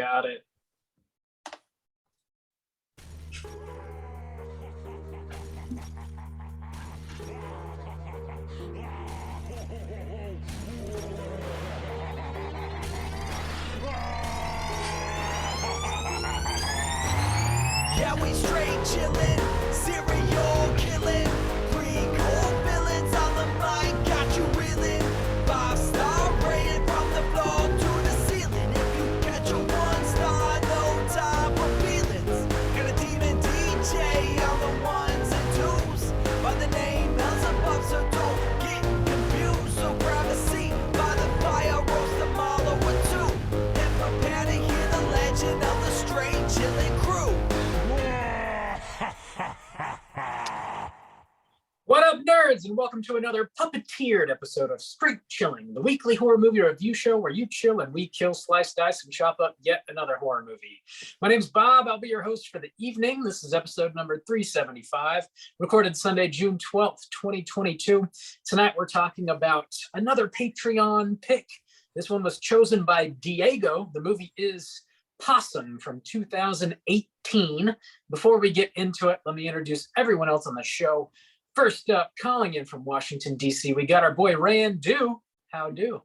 Got it. Yeah, we straight chillin', serial killing, pre-cold villains on the mic, got you reeling. 5-star rated from the floor to the ceiling. If you catch a 1-star, no time for feelings. Got a demon DJ on the ones and twos, by the name Beelzebub, so don't get confused. So grab a seat by the fire, roast a mallow or two, and prepare to hear the legend of the straight chillin' crew. What up, nerds, and welcome to another puppeteered episode of Straight Chilling, the weekly horror movie review show where you chill and we kill, slice, dice, and chop up yet another horror movie. My name's Bob. I'll be your host for the evening. This is episode number 375, recorded Sunday, June 12th, 2022. Tonight, we're talking about another Patreon pick. This one was chosen by Diego. The movie is Possum from 2018. Before we get into it, let me introduce everyone else on the show. First up, calling in from Washington, D.C., we got our boy Rand Do. How do?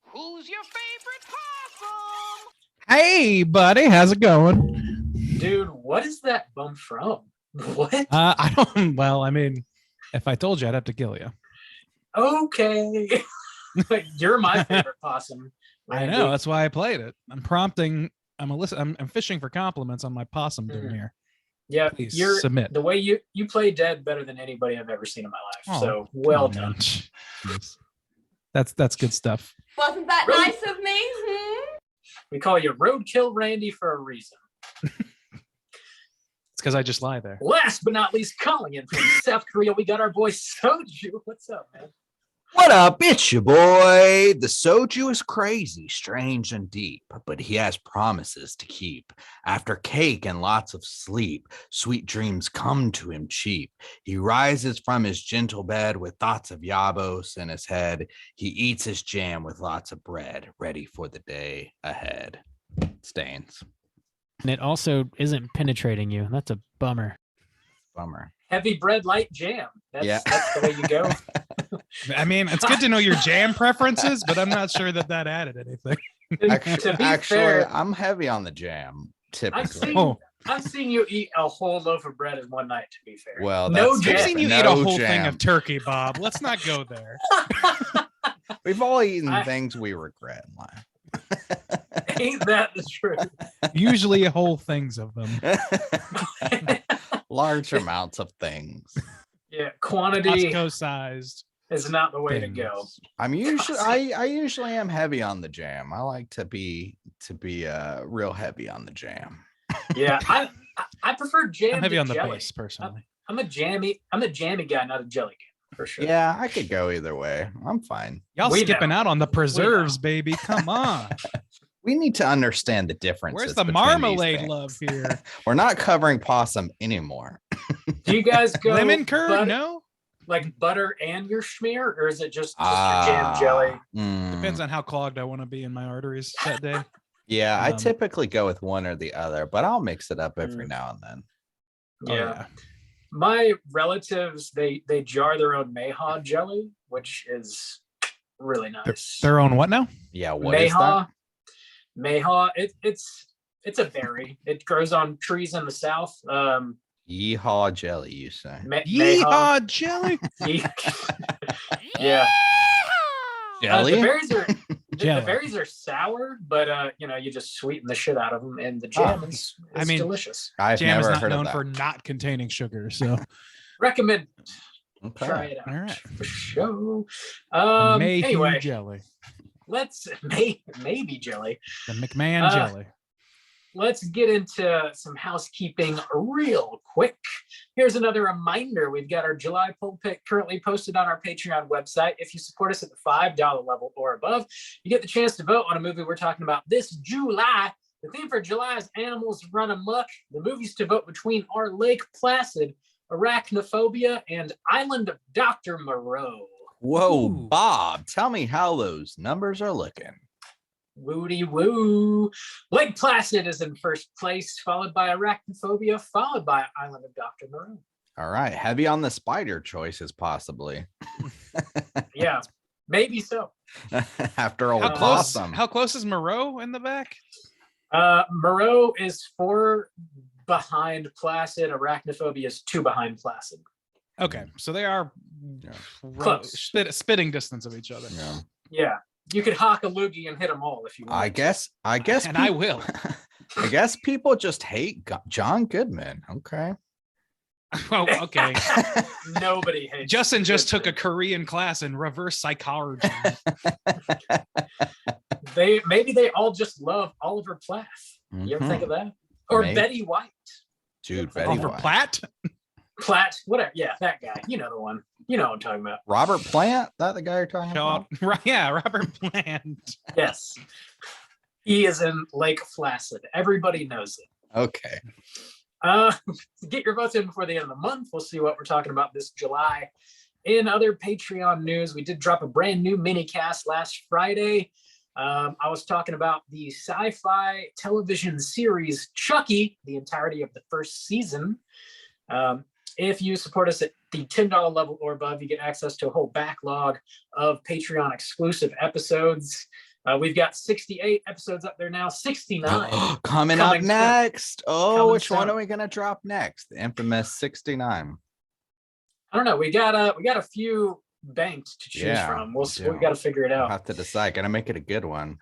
Who's your favorite possum? Hey, buddy, how's it going? Dude, what is that bum from? What? I don't. Well, I mean, if I told you, I'd have to kill you. Okay. You're my favorite possum. I know. That's why I played it. I'm prompting. I'm fishing for compliments on my possum doing here. Yeah, Please you're submit. the way you play dead better than anybody I've ever seen in my life. Oh, so well come on, done. man. That's good stuff. Wasn't that Really? nice of me? We call you Roadkill Randy for a reason. It's because I just lie there. Last but not least, calling in from South Korea, we got our boy Soju. What's up, man? What up? It's your boy. The Soju is crazy, strange, and deep, but he has promises to keep. After cake and lots of sleep, sweet dreams come to him cheap. He rises from his gentle bed with thoughts of Yabos in his head. He eats his jam with lots of bread, ready for the day ahead. Stains. And it also isn't penetrating you. That's a bummer. Bummer. Heavy bread, light jam. That's the way you go. I mean, it's good to know your jam preferences, but I'm not sure that added anything. To be Actually, fair, I'm heavy on the jam, typically. I've seen you eat a whole loaf of bread in one night, to be fair. Well, no that's jam. I've seen you no eat a whole jam. thing of turkey, Bob. Let's not go there. We've all eaten things we regret in life. Ain't that the truth? Usually whole things of them. Large amounts of things. Yeah, quantity Costco sized. is not the way to things. go. I'm usually I usually am heavy on the jam. I like to be real heavy on the jam. Yeah, I prefer jam. I'm heavy to on the jelly. base, personally. I'm a jammy guy, not a jelly guy, for sure. Yeah, I could go either way. I'm fine. Y'all We skipping know. out on the preserves, baby. Come on. We need to understand the difference. Where's the marmalade love here? We're not covering possum anymore. Do you guys go Lemon curd? butter, No. like butter and your schmear, or is it just your jam jelly? Depends on how clogged I want to be in my arteries that day. Yeah, I Um, typically go with one or the other, but I'll mix it up every now and then. Oh, Yeah. My relatives, they jar their own mayhaw jelly, which is really nice. Their own what now? Yeah, what is that? Mayhaw, it's a berry. It grows on trees in the south. Yeehaw jelly, you say? Mayhaw. Yeehaw jelly. Yeah. Jelly? The berries are the Jello. berries are sour, but you just sweeten the shit out of them, and the jam is I mean, delicious. I've Jam is never not heard of known that. for not containing sugar, so Recommend Okay. try it out all right. for sure. Mayhew Anyway, jelly, let's maybe jelly. the McMahon jelly. Let's get into some housekeeping real quick. Here's another reminder. We've got our July poll pick currently posted on our Patreon website. If you support us at the $5 level or above, you get the chance to vote on a movie we're talking about this July. The theme for July is Animals Run Amok. The movies to vote between are Lake Placid, Arachnophobia, and Island of Dr. Moreau. Whoa, Ooh. Bob, tell me how those numbers are looking. Woody woo. Lake Placid is in first place, followed by Arachnophobia, followed by Island of Dr. Moreau. All right. Heavy on the spider choices, possibly. Yeah, maybe so. After old How Possum. close is Moreau in the back? Moreau is 4 behind Placid. Arachnophobia is 2 behind Placid. Okay, so they are Close. spitting distance of each other. Yeah. Yeah, you could hawk a loogie and hit them all if you want. I guess. And I will. I guess people just hate John Goodman. Okay. Oh, okay. Nobody hates. Justin just took a Goodman. Korean class in reverse psychology. Maybe they all just love Oliver Plath. You ever think of that? Or Maybe. Betty White. Dude, Betty Oliver White. Platt? Platt, whatever. Yeah, that guy. You know the one. You know what I'm talking about. Robert Plant? That the guy you're talking about? Yeah, Robert Plant. Yes. He is in Lake Placid. Everybody knows it. Okay. Get your votes in before the end of the month. We'll see what we're talking about this July. In other Patreon news, we did drop a brand new mini cast last Friday. I was talking about the sci-fi television series Chucky, the entirety of the first season. If you support us at the $10 level or above, you get access to a whole backlog of Patreon exclusive episodes. We've got 68 episodes up there now, 69. Coming up Coming soon. next. Oh, Coming which one soon. are we gonna drop next? The infamous 69. I don't know. We got a few banked to choose Yeah, from. we We do. got to figure it I'll out. have to decide. Gotta make it a good one.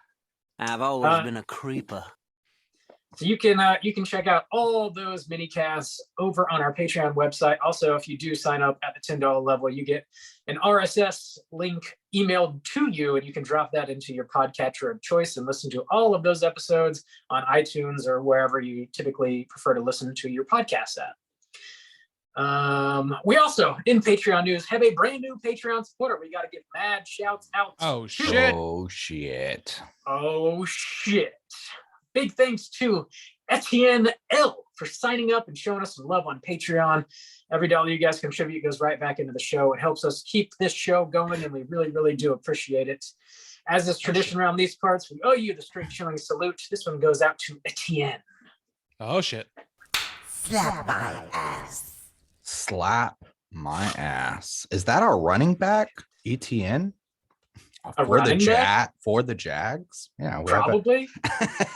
I've always Uh, been a creeper. So you can check out all those mini casts over on our Patreon website. Also, if you do sign up at the $10 level, you get an RSS link emailed to you, and you can drop that into your podcatcher of choice and listen to all of those episodes on iTunes or wherever you typically prefer to listen to your podcast at. We also, in Patreon news, have a brand new Patreon supporter. We got to give mad shouts out. Oh, shit. Oh shit. Oh shit. Big thanks to Etienne L for signing up and showing us some love on Patreon. Every dollar you guys contribute goes right back into the show. It helps us keep this show going, and we really, really do appreciate it. As is tradition around these parts, we owe you the straight chilling salute. This one goes out to Etienne. Oh, shit. Slap my ass. Slap my ass. Is that our running back? ETN? A running back? For the Jags? Yeah, we have a- Probably.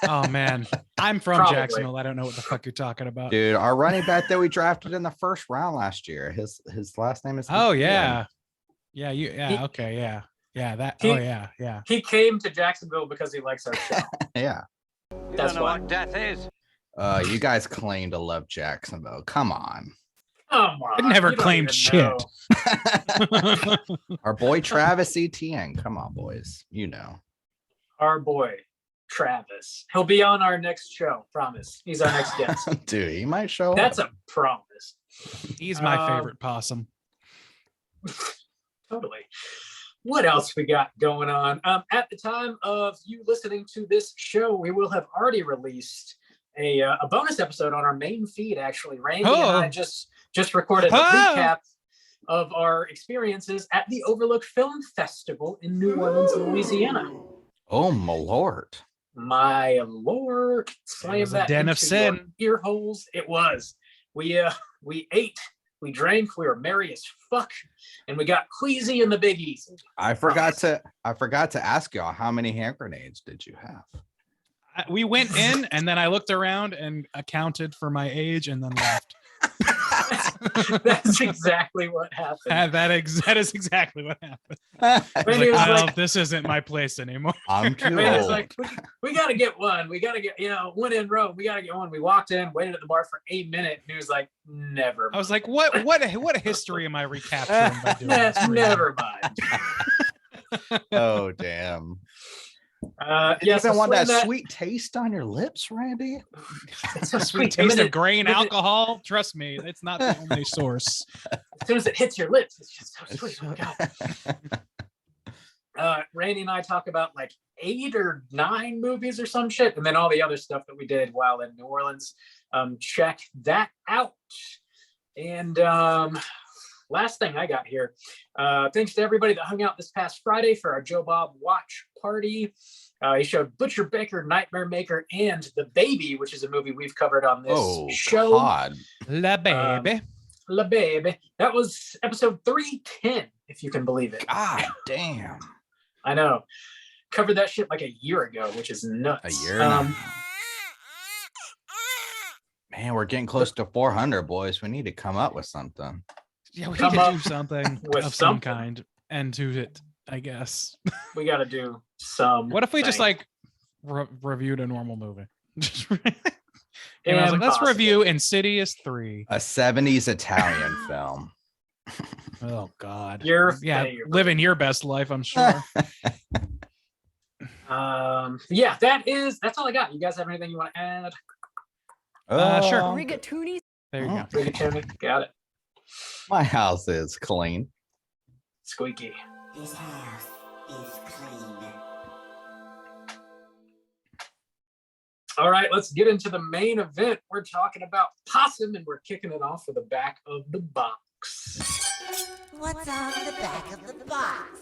Oh, man. I'm from Probably. Jacksonville. I don't know what the fuck you're talking about. dude, our running back that we drafted in the first round last year. His last name is Oh, ETN. yeah. Yeah, He- okay, yeah. Yeah, that. He- Oh, yeah. He came to Jacksonville because he likes our show. Yeah. You That's don't know why. what death is. You guys claim to love Jacksonville. Come on. Come on. I never you don't claimed even shit. know. Our boy Travis Etienne. Come on, boys. You know. Our boy, Travis. He'll be on our next show. Promise. He's our next guest. Dude, he might show That's up. a promise. He's my favorite possum. Totally. What else we got going on? At the time of you listening to this show, we will have already released a bonus episode on our main feed. Actually, Randy and I just recorded a recap of our experiences at the Overlook Film Festival in New Orleans, Louisiana. Oh my lord. My lord, It slam was a that den of into your sin. ear holes. It was. We ate, we drank, we were merry as fuck, and we got queasy in the biggies. I forgot to ask y'all, how many hand grenades did you have? We went in, and then I looked around and accounted for my age, and then left. That's exactly what happened. That is exactly what happened. Randy was Well, like, this isn't my place anymore. I'm too Randy was old. like, we got to get one. We got to get, one in Rome. We got to get one. We walked in, waited at the bar for a minute, and he was like, never I was mind. like, what a history am I recapturing by doing this? for you? Never mind. Oh damn. Yes, You even want slam that sweet taste on your lips, Randy? It's so Sweet sweet. taste The of grain minute- alcohol. Trust me, it's not the only source. As soon as it hits your lips, it's just so sweet. Oh my God. Randy and I talk about like 8 or 9 movies or some shit, and then all the other stuff that we did while in New Orleans. Check that out. And last thing I got here. Thanks to everybody that hung out this past Friday for our Joe Bob watch party. He showed Butcher Baker, Nightmare Maker, and The Baby, which is a movie we've covered on this show. God. La baby. La Baby. That was episode 310, if you can believe it. God damn. I know. Covered that shit like a year ago, which is nuts. A year and a half. Man, we're getting close to 400, boys. We need to come up with something. Yeah, we Come need to up do something with of some something. kind and to it, I guess. We got to do some. What if we just like reviewed a normal movie? And I was like, let's Impossible. review Insidious 3. A 70s Italian film. Oh God. Your Yeah, favorite. living your best life, I'm sure. Yeah, that's all I got. You guys have anything you want to add? Sure. Rigatoni. There you go. Rigatoni? Got it. My house is clean. Squeaky. His house is clean. All right, let's get into the main event. We're talking about Possum, and we're kicking it off with the back of the box. What's on the back of the box?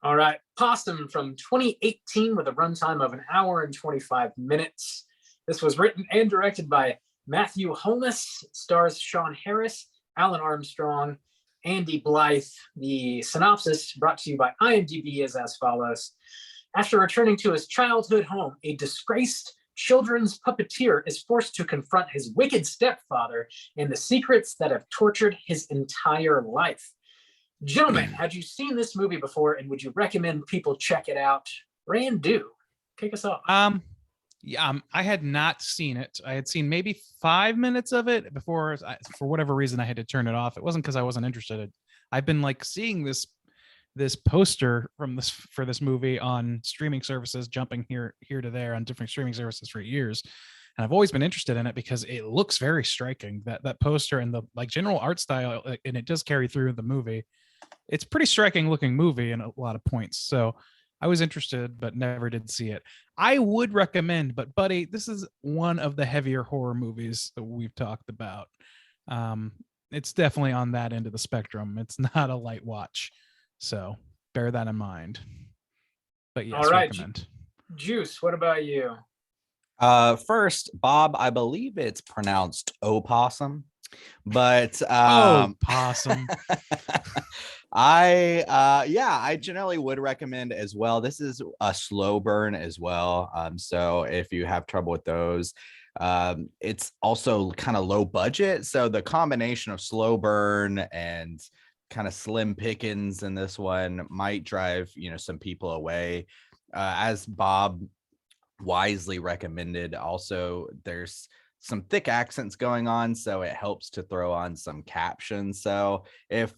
All right, Possum from 2018 with a runtime of 1 hour and 25 minutes. This was written and directed by Matthew Holness, stars Sean Harris, Alan Armstrong, Andy Blythe. The synopsis brought to you by IMDb is as follows. After returning to his childhood home, a disgraced children's puppeteer is forced to confront his wicked stepfather and the secrets that have tortured his entire life. Gentlemen, had you seen this movie before, and would you recommend people check it out? Randu, kick us off. Yeah, I had not seen it. I had seen maybe 5 minutes of it before. For whatever reason, I had to turn it off. It wasn't because I wasn't interested. I've been like seeing this poster for this movie on streaming services, jumping here to there on different streaming services for years, and I've always been interested in it because it looks very striking. That poster and the like general art style, and it does carry through the movie. It's pretty striking looking movie in a lot of points. So I was interested, but never did see it. I would recommend, but buddy, this is one of the heavier horror movies that we've talked about. It's definitely on that end of the spectrum. It's not a light watch. So bear that in mind. But yes, all right, recommend. Juice, what about you? First, Bob, I believe it's pronounced opossum, but Possum. I generally would recommend as well. This is a slow burn as well. So if you have trouble with those, it's also kind of low budget. So the combination of slow burn and kind of slim pickings in this one might drive, some people away. As Bob wisely recommended, also there's some thick accents going on, so it helps to throw on some captions. So if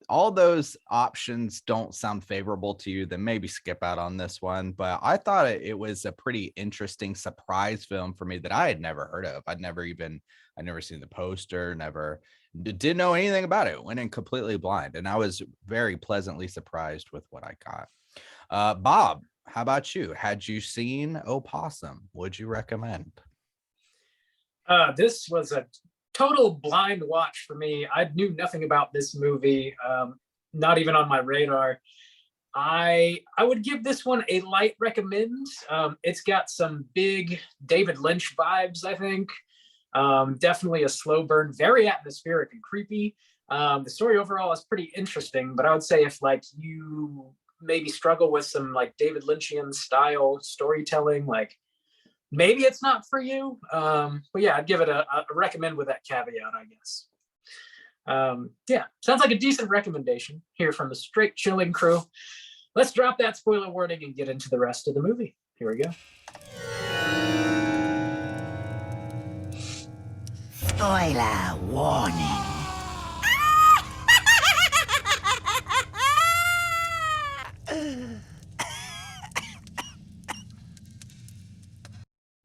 all those options don't sound favorable to you, then maybe skip out on this one. But I thought it was a pretty interesting surprise film for me that I had never heard of. I'd never seen the poster, didn't know anything about it, went in completely blind, and I was very pleasantly surprised with what I got. Bob, how about you? Had you seen Opossum? Would you recommend? This was a total blind watch for me. I knew nothing about this movie, not even on my radar. I would give this one a light recommend. It's got some big David Lynch vibes, I think. Definitely a slow burn, very atmospheric and creepy. The story overall is pretty interesting, but I would say if like you maybe struggle with some like David Lynchian style storytelling, like maybe it's not for you. But yeah, I'd give it a recommend with that caveat, I guess. Yeah, sounds like a decent recommendation here from the Straight Chilling crew. Let's drop that spoiler warning and get into the rest of the movie. Here we go. Spoiler warning.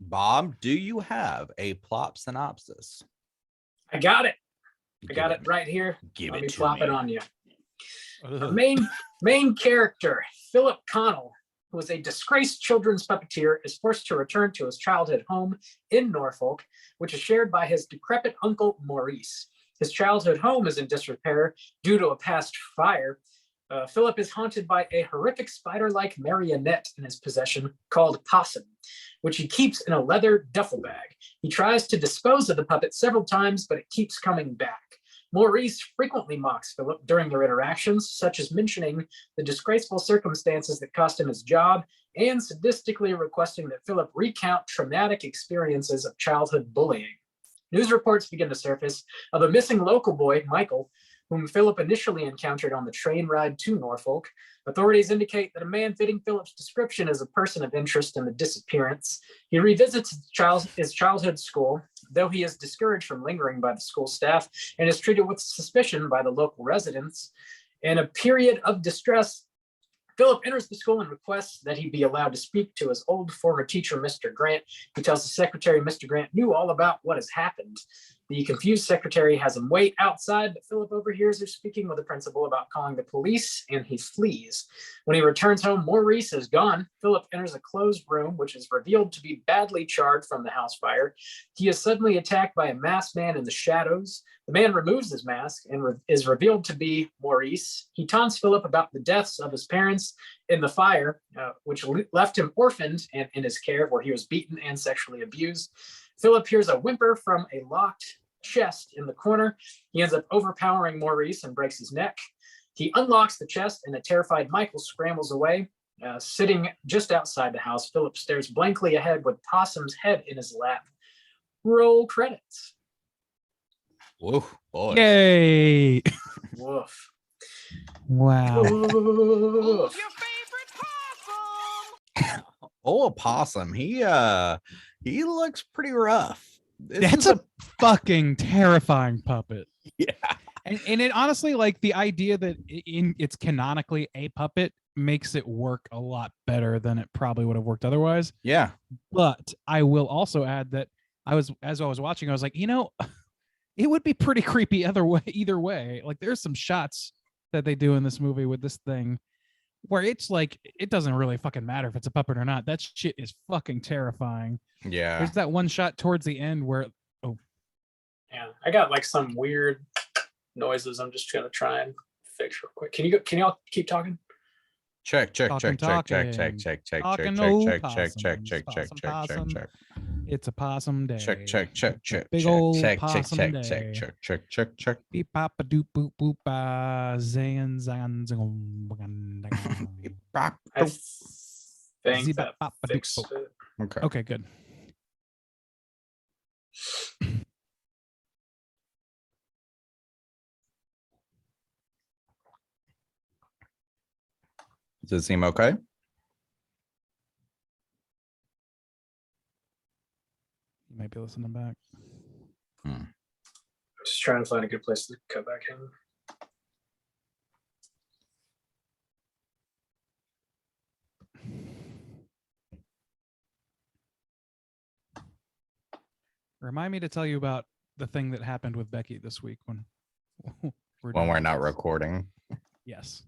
Bob, do you have a plot synopsis? I got it. I Give got it it right here. Give Let it me to flop me. it on you. Ugh. Main character, Philip Connell, who is a disgraced children's puppeteer, is forced to return to his childhood home in Norfolk, which is shared by his decrepit uncle, Maurice. His childhood home is in disrepair due to a past fire. Philip is haunted by a horrific spider-like marionette in his possession called Possum, which he keeps in a leather duffel bag. He tries to dispose of the puppet several times, but it keeps coming back. Maurice frequently mocks Philip during their interactions, such as mentioning the disgraceful circumstances that cost him his job and sadistically requesting that Philip recount traumatic experiences of childhood bullying. News reports begin to surface of a missing local boy, Michael, whom Philip initially encountered on the train ride to Norfolk. Authorities indicate that a man fitting Philip's description is a person of interest in the disappearance. He revisits his childhood school, though he is discouraged from lingering by the school staff and is treated with suspicion by the local residents. In a period of distress, Philip enters the school and requests that he be allowed to speak to his old former teacher, Mr. Grant. He tells the secretary Mr. Grant knew all about what has happened. The confused secretary has him wait outside, but Philip overhears her speaking with the principal about calling the police, and he flees. When he returns home, Maurice is gone. Philip enters a closed room, which is revealed to be badly charred from the house fire. He is suddenly attacked by a masked man in the shadows. The man removes his mask and is revealed to be Maurice. He taunts Philip about the deaths of his parents in the fire, which left him orphaned and in his care, where he was beaten and sexually abused. Philip hears a whimper from a locked chest in the corner. He ends up overpowering Maurice and breaks his neck. He unlocks the chest, and a terrified Michael scrambles away. Sitting just outside the house, Philip stares blankly ahead with Possum's head in his lap. Roll credits. Whoa, boy. Yay! Woof. Wow. Who's Woof. your favorite possum? Oh, Possum. He looks pretty rough. That's a fucking terrifying puppet. Yeah. And it honestly, like, the idea that it's canonically a puppet makes it work a lot better than it probably would have worked otherwise. Yeah. But I will also add that as I was watching, I was like, it would be pretty creepy either way. Like, there's some shots that they do in this movie with this thing where it's like, it doesn't really fucking matter if it's a puppet or not. That shit is fucking terrifying. Yeah. There's that one shot towards the end where, Yeah, I got like some weird noises. I'm just gonna try and fix real quick. Can y'all keep talking? Check. Talking. It's a possum day. Check. Big old Check. possum day. Check. Beep pop a doop boop boop zan zan zing. I think that fixed it. Okay. Okay, good. Does it seem okay? You might be listening back. I'm just trying to find a good place to cut back in. Remind me to tell you about the thing that happened with Becky this week when We're not recording. Yes.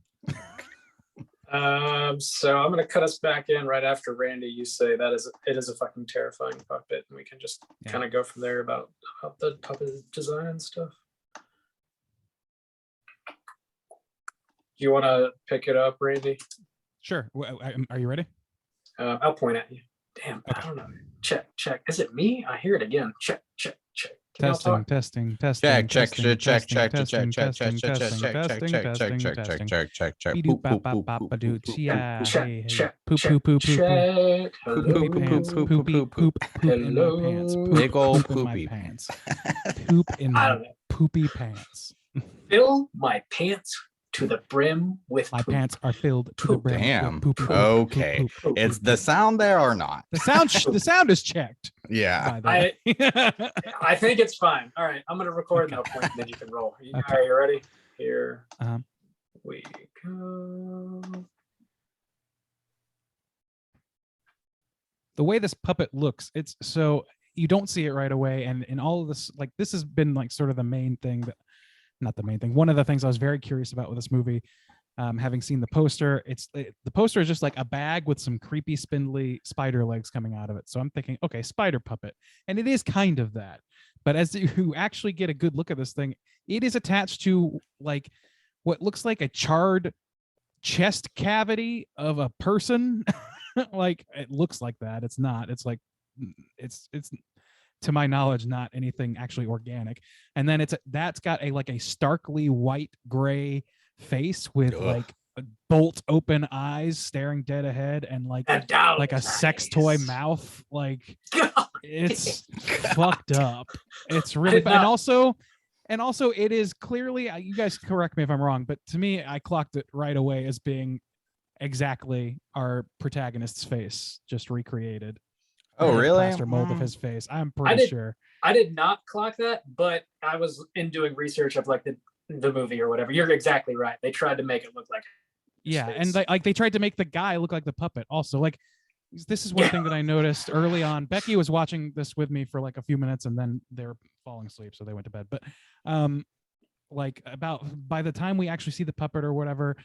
So I'm gonna cut us back in right after Randy. You say it is a fucking terrifying puppet, and we can just kind of go from there about the puppet design and stuff. Do you want to pick it up, Randy? Sure. Are you ready? I'll point at you. Damn, I don't know. Check. Is it me? I hear it again. Check. Can y'all talk? Testing. Check. Big old poopy pants. Poop in my poopy pants. Fill my pants to the brim with my poop. pants are filled to the brim. Damn. With poop. Okay. Poop. Is the sound there or not? The sound is checked. Yeah. By the way. I think it's fine. All right, I'm gonna record and I'll point, and then you can roll. All right, you ready? Here we go. The way this puppet looks, it's so you don't see it right away, and in all of this, like, this has been like sort of the main thing that, not the main thing, one of the things I was very curious about with this movie, Having seen the poster, the poster is just like a bag with some creepy spindly spider legs coming out of it. So I'm thinking, okay, spider puppet, and it is kind of that. But as you actually get a good look at this thing, it is attached to like what looks like a charred chest cavity of a person. Like it looks like that. It's not. It's like it's to my knowledge not anything actually organic. And then that's got a starkly white gray face with like bolt open eyes staring dead ahead and like a sex toy mouth. Like it's fucked up. It's really and also it is clearly, you guys correct me if I'm wrong, but to me I clocked it right away as being exactly our protagonist's face, just recreated. Oh, really? Plaster mold of his face. I'm pretty sure. I did not clock that, but I was in doing research of like the movie or whatever. You're exactly right. They tried to make it look like and they tried to make the guy look like the puppet also. Like this is one thing that I noticed early on. Becky was watching this with me for like a few minutes and then they're falling asleep, so they went to bed. But like about by the time we actually see the puppet or whatever,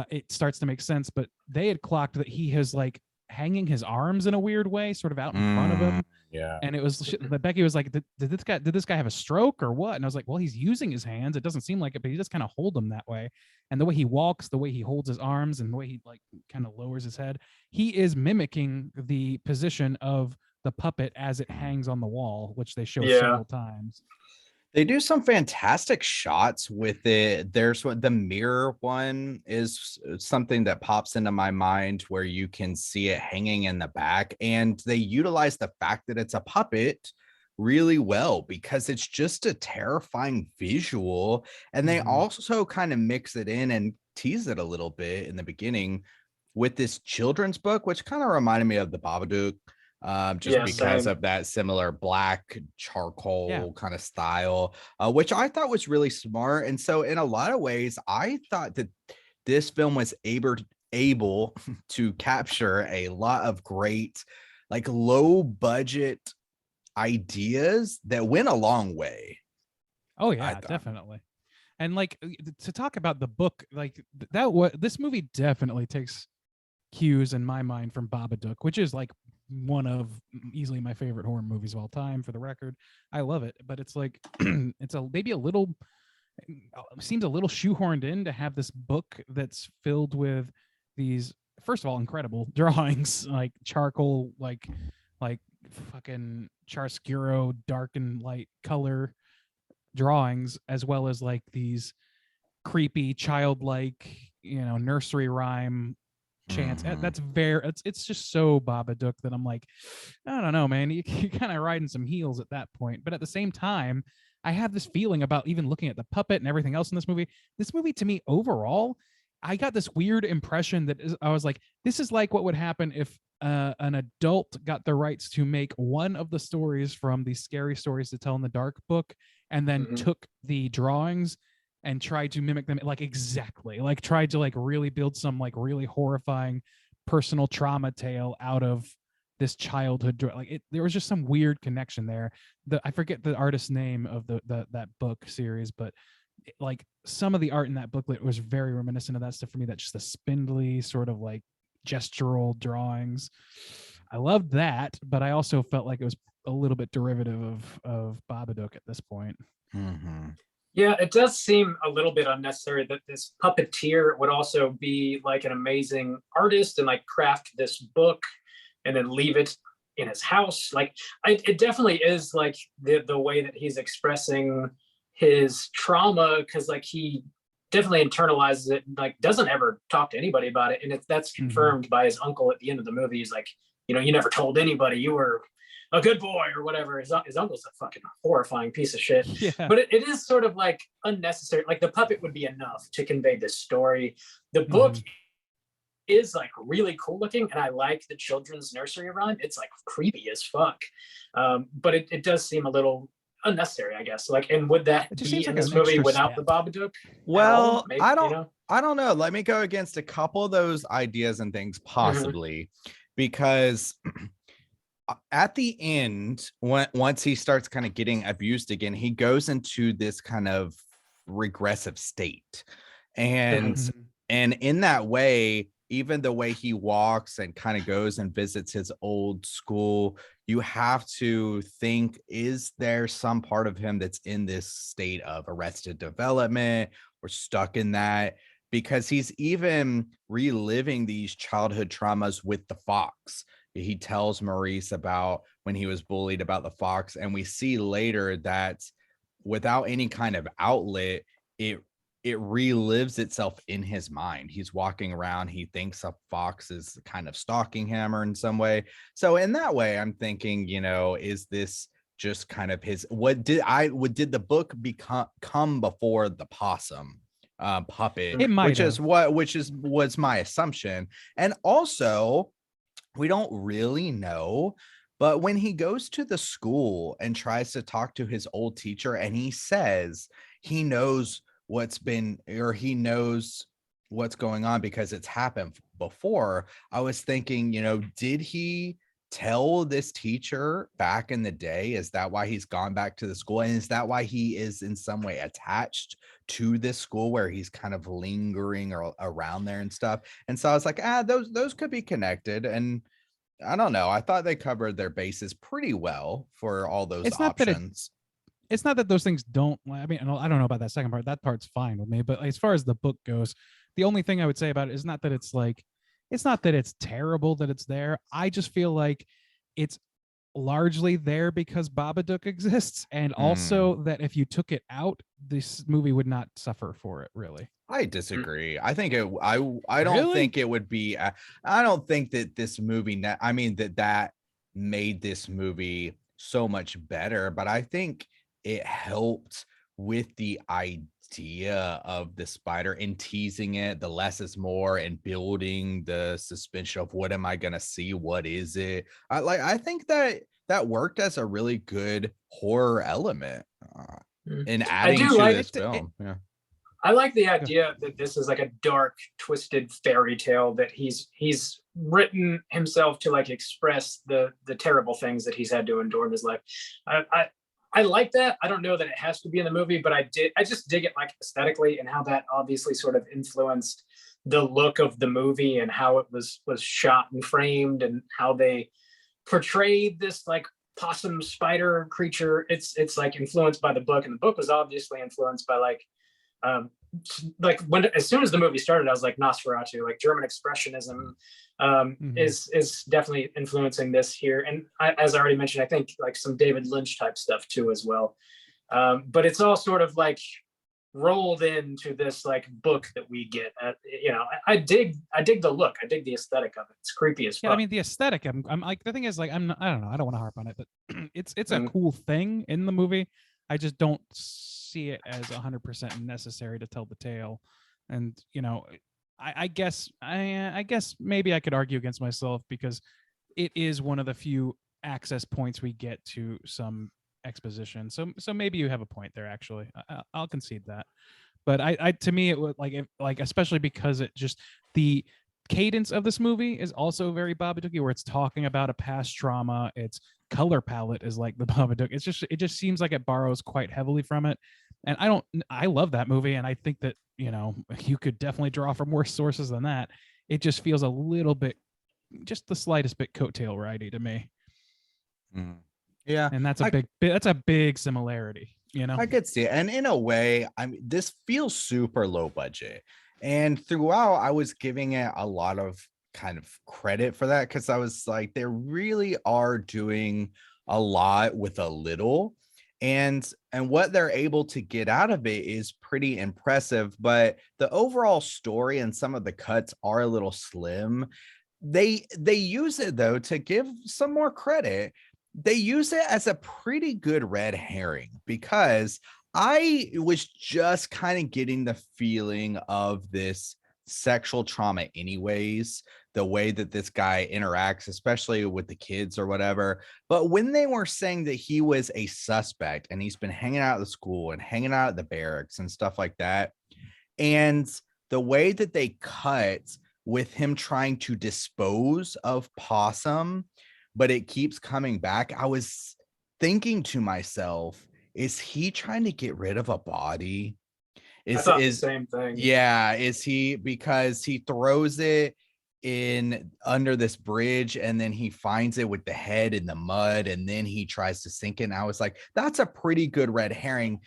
it starts to make sense. But they had clocked that he has like hanging his arms in a weird way, sort of out in front of him. Yeah. And it was Becky was like, did this guy have a stroke or what? And I was like, well, he's using his hands. It doesn't seem like it, but he just kind of hold them that way. And the way he walks, the way he holds his arms, and the way he like kind of lowers his head, he is mimicking the position of the puppet as it hangs on the wall, which they show several times. They do some fantastic shots with it. There's what the mirror one is something that pops into my mind where you can see it hanging in the back, and they utilize the fact that it's a puppet really well because it's just a terrifying visual. And they also kind of mix it in and tease it a little bit in the beginning with this children's book, which kind of reminded me of the Babadook. Because of that similar black charcoal kind of style, which I thought was really smart. And so in a lot of ways, I thought that this film was able to capture a lot of great, like low budget ideas that went a long way. Oh yeah, definitely. And like to talk about the book, like this movie definitely takes cues in my mind from Babadook, which is like one of easily my favorite horror movies of all time, for the record. I love it, but it's like it's maybe a little seems a little shoehorned in to have this book that's filled with these, first of all, incredible drawings, like charcoal, like fucking chiaroscuro, dark and light color drawings, as well as like these creepy childlike, nursery rhyme chants. That's it's just so Babadook that I'm like, I don't know, man, you're kind of riding some heels at that point. But at the same time, I have this feeling about even looking at the puppet and everything else in this movie to me overall, I got this weird impression that I was like, this is like what would happen if an adult got the rights to make one of the stories from the Scary Stories to Tell in the Dark book and then took the drawings and tried to mimic them tried to like really build some like really horrifying personal trauma tale out of this childhood. There was just some weird connection there. I forget the artist's name of that book series, but like some of the art in that booklet was very reminiscent of that stuff for me. That's just the spindly sort of like gestural drawings. I loved that, but I also felt like it was a little bit derivative of Babadook at this point. Yeah, it does seem a little bit unnecessary that this puppeteer would also be like an amazing artist and like craft this book and then leave it in his house. Like it definitely is like the way that he's expressing his trauma, because like he definitely internalizes it and like doesn't ever talk to anybody about it. And that's confirmed by his uncle at the end of the movie. He's like, you never told anybody you were a good boy or whatever. His uncle's a fucking horrifying piece of shit. But it is sort of like unnecessary. Like the puppet would be enough to convey this story. The book is like really cool looking, and I like the children's nursery rhyme. It's like creepy as fuck. But it does seem a little unnecessary, I guess. Like, and would that be in this movie without the Babadook? Well, maybe, I don't know. Let me go against a couple of those ideas and things possibly, because at the end, once he starts kind of getting abused again, he goes into this kind of regressive state. And And in that way, even the way he walks and kind of goes and visits his old school, you have to think, is there some part of him that's in this state of arrested development or stuck in that? Because he's even reliving these childhood traumas with the fox. He tells Maurice about when he was bullied about the fox, and we see later that without any kind of outlet, it relives itself in his mind. He's walking around, he thinks a fox is kind of stalking him or in some way. So in that way, I'm thinking, is this just kind of his, did the book come before the possum puppet? It might was my assumption. And also, we don't really know, but when he goes to the school and tries to talk to his old teacher, and he says he knows he knows what's going on because it's happened before. I was thinking, did he tell this teacher back in the day? Is that why he's gone back to the school? And is that why he is in some way attached to this school where he's kind of lingering around there and stuff? And so I was like, those could be connected. And I don't know. I thought they covered their bases pretty well for all those options. It's not that those things don't, I mean, I don't know about that second part. That part's fine with me. But as far as the book goes, the only thing I would say about it is not that it's terrible that it's there. I just feel like it's largely there because Babadook exists. And also that if you took it out, this movie would not suffer for it, really. I disagree. I think I don't think it would be, I don't think that this movie, that made this movie so much better, but I think it helped with the idea of the spider and teasing it, the less is more, and building the suspension of what am I going to see? What is it? I think that worked as a really good horror element in adding to this film. Yeah. I like the idea that this is like a dark, twisted fairy tale that he's written himself to like express the terrible things that he's had to endure in his life. I like that. I don't know that it has to be in the movie, but I just dig it like aesthetically and how that obviously sort of influenced the look of the movie and how it was shot and framed and how they portrayed this like possum spider creature. It's like influenced by the book, and the book was obviously influenced by as soon as the movie started, I was like Nosferatu, like German expressionism is definitely influencing this here. And as I already mentioned, I think like some David Lynch type stuff too as well. But it's all sort of like rolled into this like book that we get. I dig the look. I dig the aesthetic of it. It's creepy as fuck. Yeah, I mean the aesthetic. I'm like, the thing is like I don't know. I don't want to harp on it, but it's a cool thing in the movie. I just don't see it as 100% necessary to tell the tale. And I guess maybe I could argue against myself because it is one of the few access points we get to some exposition. So maybe you have a point there. Actually, I'll concede that. But I to me it would like especially because it just the cadence of this movie is also very Babadooky, where it's talking about a past trauma. Its color palette is like the Babadook. It just seems like it borrows quite heavily from it. And I love that movie, and I think that you could definitely draw from worse sources than that. It just feels a little bit, just the slightest bit coattail ridey to me. Yeah, and that's a big similarity. I could see it, and in a way, this feels super low budget. And throughout, I was giving it a lot of kind of credit for that because I was like, they really are doing a lot with a little, and what they're able to get out of it is pretty impressive. But the overall story and some of the cuts are a little slim. They use it though to give some more credit. They use it as a pretty good red herring because I was just kind of getting the feeling of this sexual trauma anyways, the way that this guy interacts, especially with the kids or whatever. But when they were saying that he was a suspect and he's been hanging out at the school and hanging out at the barracks and stuff like that, and the way that they cut with him trying to dispose of Possum, but it keeps coming back, I was thinking to myself, is he trying to get rid of a body? Is thought the same thing. Yeah, is he, because he throws it in under this bridge and then he finds it with the head in the mud and then he tries to sink it. And I was like, that's a pretty good red herring.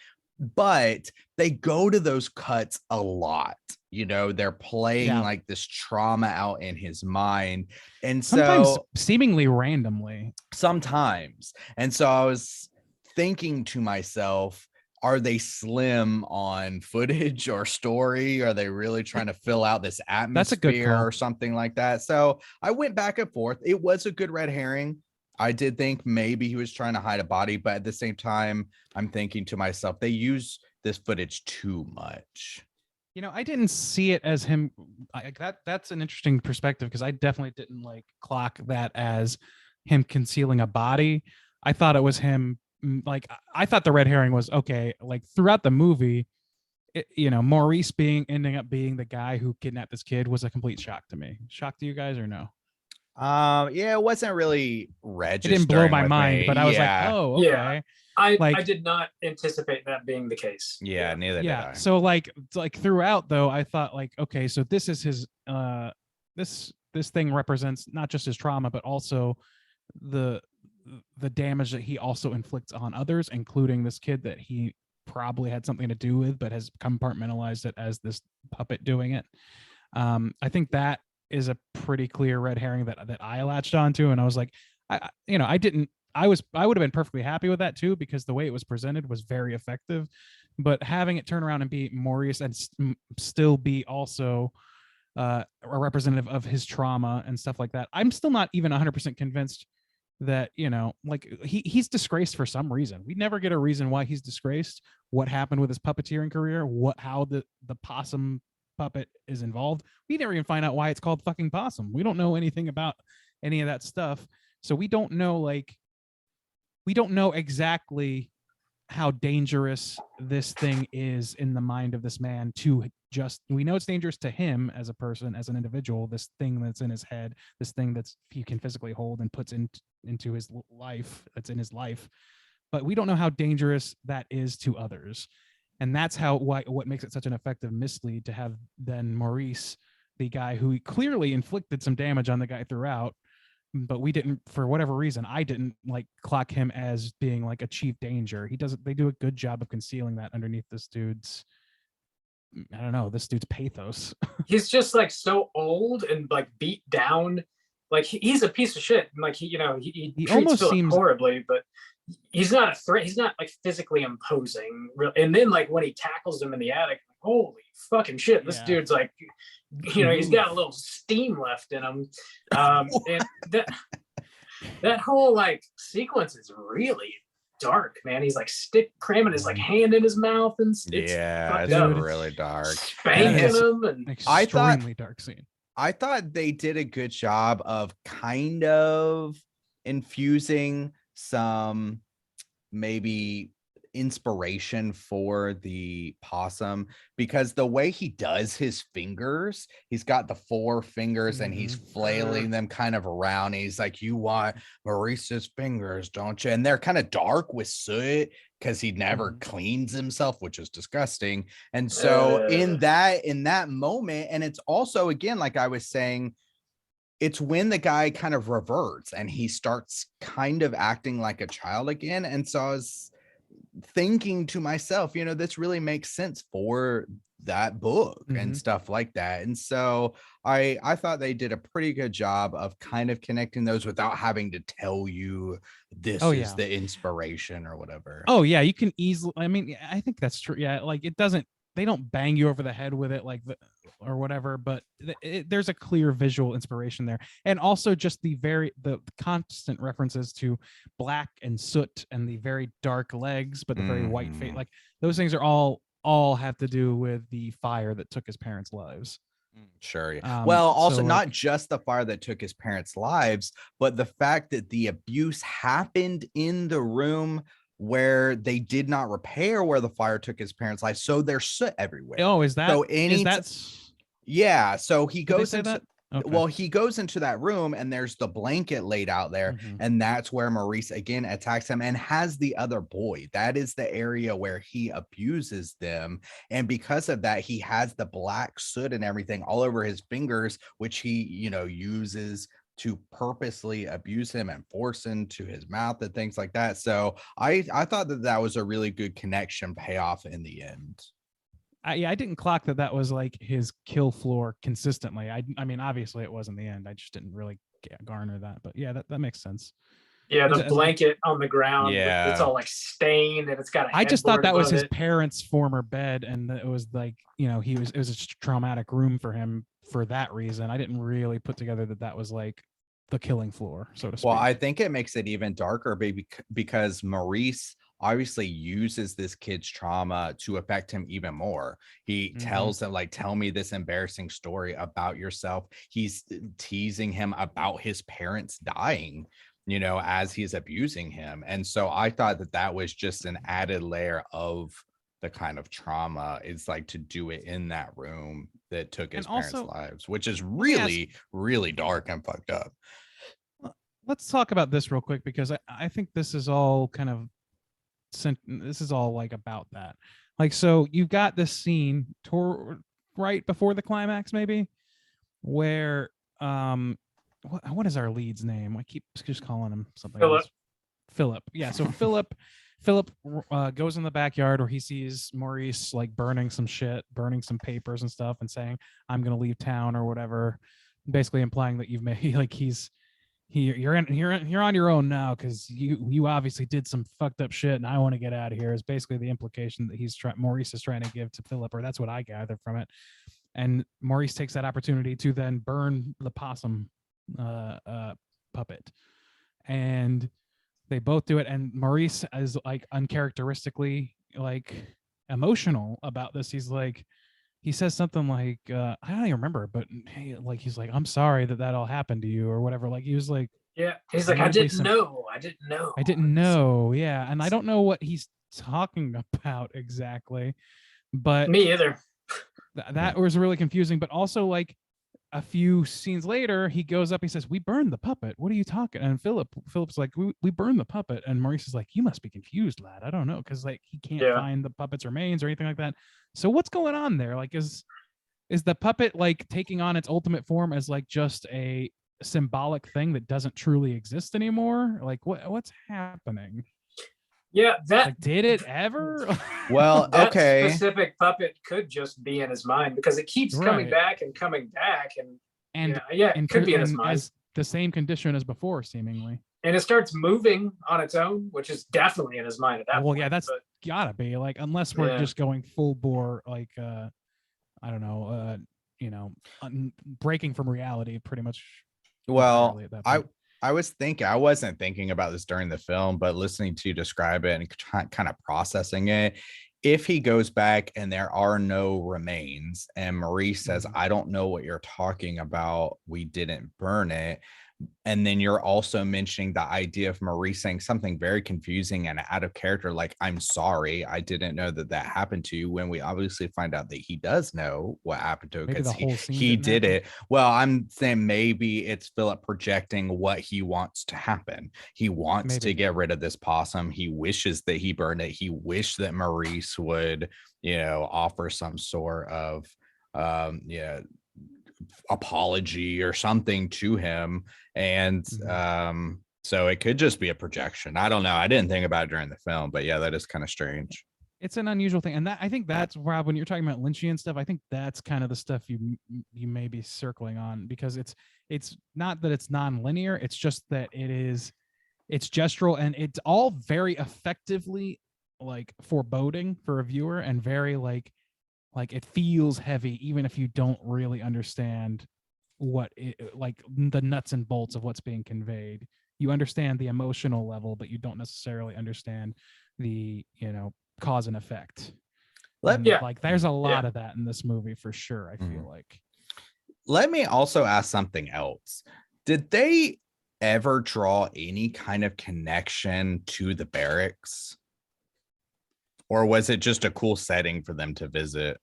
But they go to those cuts a lot. You know, they're playing like this trauma out in his mind. And sometimes so seemingly randomly. Sometimes. And so I was thinking to myself, are they slim on footage or story? Are they really trying to fill out this atmosphere That's a good call. or something like that? So I went back and forth. It was a good red herring. I did think maybe he was trying to hide a body, but at the same time, I'm thinking to myself, they use this footage too much. You know, I didn't see it as him. That's an interesting perspective, because I definitely didn't like clock that as him concealing a body. I thought it was him. Like, I thought the red herring was okay. Like throughout the movie, Maurice ending up being the guy who kidnapped this kid was a complete shock to me. Shock to you guys or no? Yeah, it wasn't really registering. It didn't blow my mind, me. but I was like, oh, okay. Yeah. I did not anticipate that being the case. Yeah, neither did I. So like throughout though, I thought like, okay, so this is his this thing represents not just his trauma, but also the damage that he also inflicts on others, including this kid that he probably had something to do with, but has compartmentalized it as this puppet doing it. I think that is a pretty clear red herring that I latched onto, and I was like, I would have been perfectly happy with that too, because the way it was presented was very effective. But having it turn around and be Maurice and still be also a representative of his trauma and stuff like that, I'm still not even 100% convinced that, like he's disgraced for some reason. We never get a reason why he's disgraced, what happened with his puppeteering career, how the Possum puppet is involved. We never even find out why it's called fucking Possum. We don't know anything about any of that stuff. So we don't know exactly how dangerous this thing is in the mind of this man. We know it's dangerous to him as a person, as an individual, this thing that's in his head, this thing that's he can physically hold and puts into his life, that's in his life. But we don't know how dangerous that is to others. And that's what makes it such an effective mislead, to have then Maurice, the guy who clearly inflicted some damage on the guy throughout, but we didn't, for whatever reason, I didn't like clock him as being like a chief danger. They do a good job of concealing that underneath this dude's pathos. He's just like so old and like beat down. Like he's a piece of shit. Like he treats almost Philip seems horribly, but he's not a threat. He's not like physically imposing. And then like when he tackles him in the attic, like, holy fucking shit, this dude's like, he's got a little steam left in him. And that whole like sequence is really dark, man. He's like cramming his like hand in his mouth, and it's really dark. Spanking him, and extremely dark scene. I thought they did a good job of kind of infusing some maybe inspiration for the possum, because the way he does his fingers, he's got the 4 fingers and he's flailing them kind of around. He's like, you want Maurice's fingers, don't you? And they're kind of dark with soot because he never cleans himself, which is disgusting. And so in that moment, and it's also, again, like I was saying, it's when the guy kind of reverts and he starts kind of acting like a child again. And so I was thinking to myself, this really makes sense for that book and stuff like that. And so I thought they did a pretty good job of kind of connecting those without having to tell you this is the inspiration or whatever. Oh yeah, you can easily, I think that's true. Yeah, like they don't bang you over the head with it or whatever, but there's a clear visual inspiration there. And also just the constant references to black and soot and the very dark legs, but the very white face, like those things are all have to do with the fire that took his parents' lives. Sure. Well, also not just the fire that took his parents' lives, but the fact that the abuse happened in the room where they did not repair where the fire took his parents' life. So there's soot everywhere. Oh, is that? So yeah. So he goes into that? Okay. Well, he goes into that room and there's the blanket laid out there, Mhm. and that's where Maurice again attacks him and has the other boy. That is the area where he abuses them. And because of that, he has the black soot and everything all over his fingers, which he, uses to purposely abuse him and force into his mouth and things like that. So I thought that was a really good connection payoff in the end. I didn't clock that was like his kill floor consistently. I mean, obviously it was in the end. I just didn't really garner that, but yeah, that makes sense. Yeah, the As- blanket on the ground. Yeah. It's all like stained and it's got a I just thought headboard that was above his it. parents' former bed, and it was like, it was a traumatic room for him for that reason. I didn't really put together that was like the killing floor, so to speak. Well, I think it makes it even darker, baby, because Maurice obviously uses this kid's trauma to affect him even more. He tells him, like, tell me this embarrassing story about yourself. He's teasing him about his parents dying, as he's abusing him. And so I thought that was just an added layer of the kind of trauma. It's like to do it in that room that took his parents' lives, which is really, really dark and fucked up. Let's talk about this real quick, because I think this is all kind of this is all like about that. Like, so you've got this scene right before the climax, maybe, where what is our lead's name? I keep just calling him something Philip. else. Philip. Yeah. So Philip goes in the backyard where he sees Maurice like burning some papers and stuff, and saying, "I'm gonna leave town," or whatever, basically implying that you've made like you're on your own now, because you obviously did some fucked up shit, and I want to get out of here, is basically the implication that Maurice is trying to give to Philip, or that's what I gather from it. And Maurice takes that opportunity to then burn the possum puppet, and they both do it. And Maurice is like uncharacteristically like emotional about this. He says something like, I don't even remember, but hey, like, he's like, "I'm sorry that all happened to you," or whatever. Like, he was like, Yeah, he's like, I didn't know. Yeah. And I don't know what he's talking about exactly, but Me either. that was really confusing. But also, like, a few scenes later, he goes up, he says, "We burned the puppet. What are you talking?" And Philip's like, we burned the puppet. And Maurice is like, "You must be confused, lad. I don't know." Because like he can't find the puppet's remains or anything like that. So what's going on there? Like, is the puppet like taking on its ultimate form as like just a symbolic thing that doesn't truly exist anymore? Like, what's happening? Yeah, Like, did it ever? Well, that okay. specific puppet could just be in his mind, because it keeps coming back and coming back, and it could be in his mind. As the same condition as before, seemingly. And it starts moving on its own, which is definitely in his mind at that point. Well, yeah, that's gotta be, like, unless we're just going full bore, like, I don't know, breaking from reality, pretty much. Well, I wasn't thinking about this during the film, but listening to you describe it and kind of processing it. If he goes back and there are no remains, and Maurice says, "I don't know what you're talking about. We didn't burn it." And then you're also mentioning the idea of Maurice saying something very confusing and out of character, like, "I'm sorry, I didn't know that happened to you," when we obviously find out that he does know what happened to it, because he did it. Well, I'm saying maybe it's Philip projecting what he wants to happen. He wants to get rid of this possum. He wishes that he burned it. He wished that Maurice would, offer some sort of apology or something to him. And so it could just be a projection. I don't know. I didn't think about it during the film, but yeah, that is kind of strange. It's an unusual thing. And I think that's, Rob, when you're talking about Lynchian stuff, I think that's kind of the stuff you may be circling on, because it's not that it's non-linear. It's just that it's gestural, and it's all very effectively like foreboding for a viewer, and very like it feels heavy, even if you don't really understand like the nuts and bolts of what's being conveyed. You understand the emotional level, but you don't necessarily understand the, cause and effect. Like, there's a lot of that in this movie for sure, I feel like. Let me also ask something else. Did they ever draw any kind of connection to the barracks? Or was it just a cool setting for them to visit?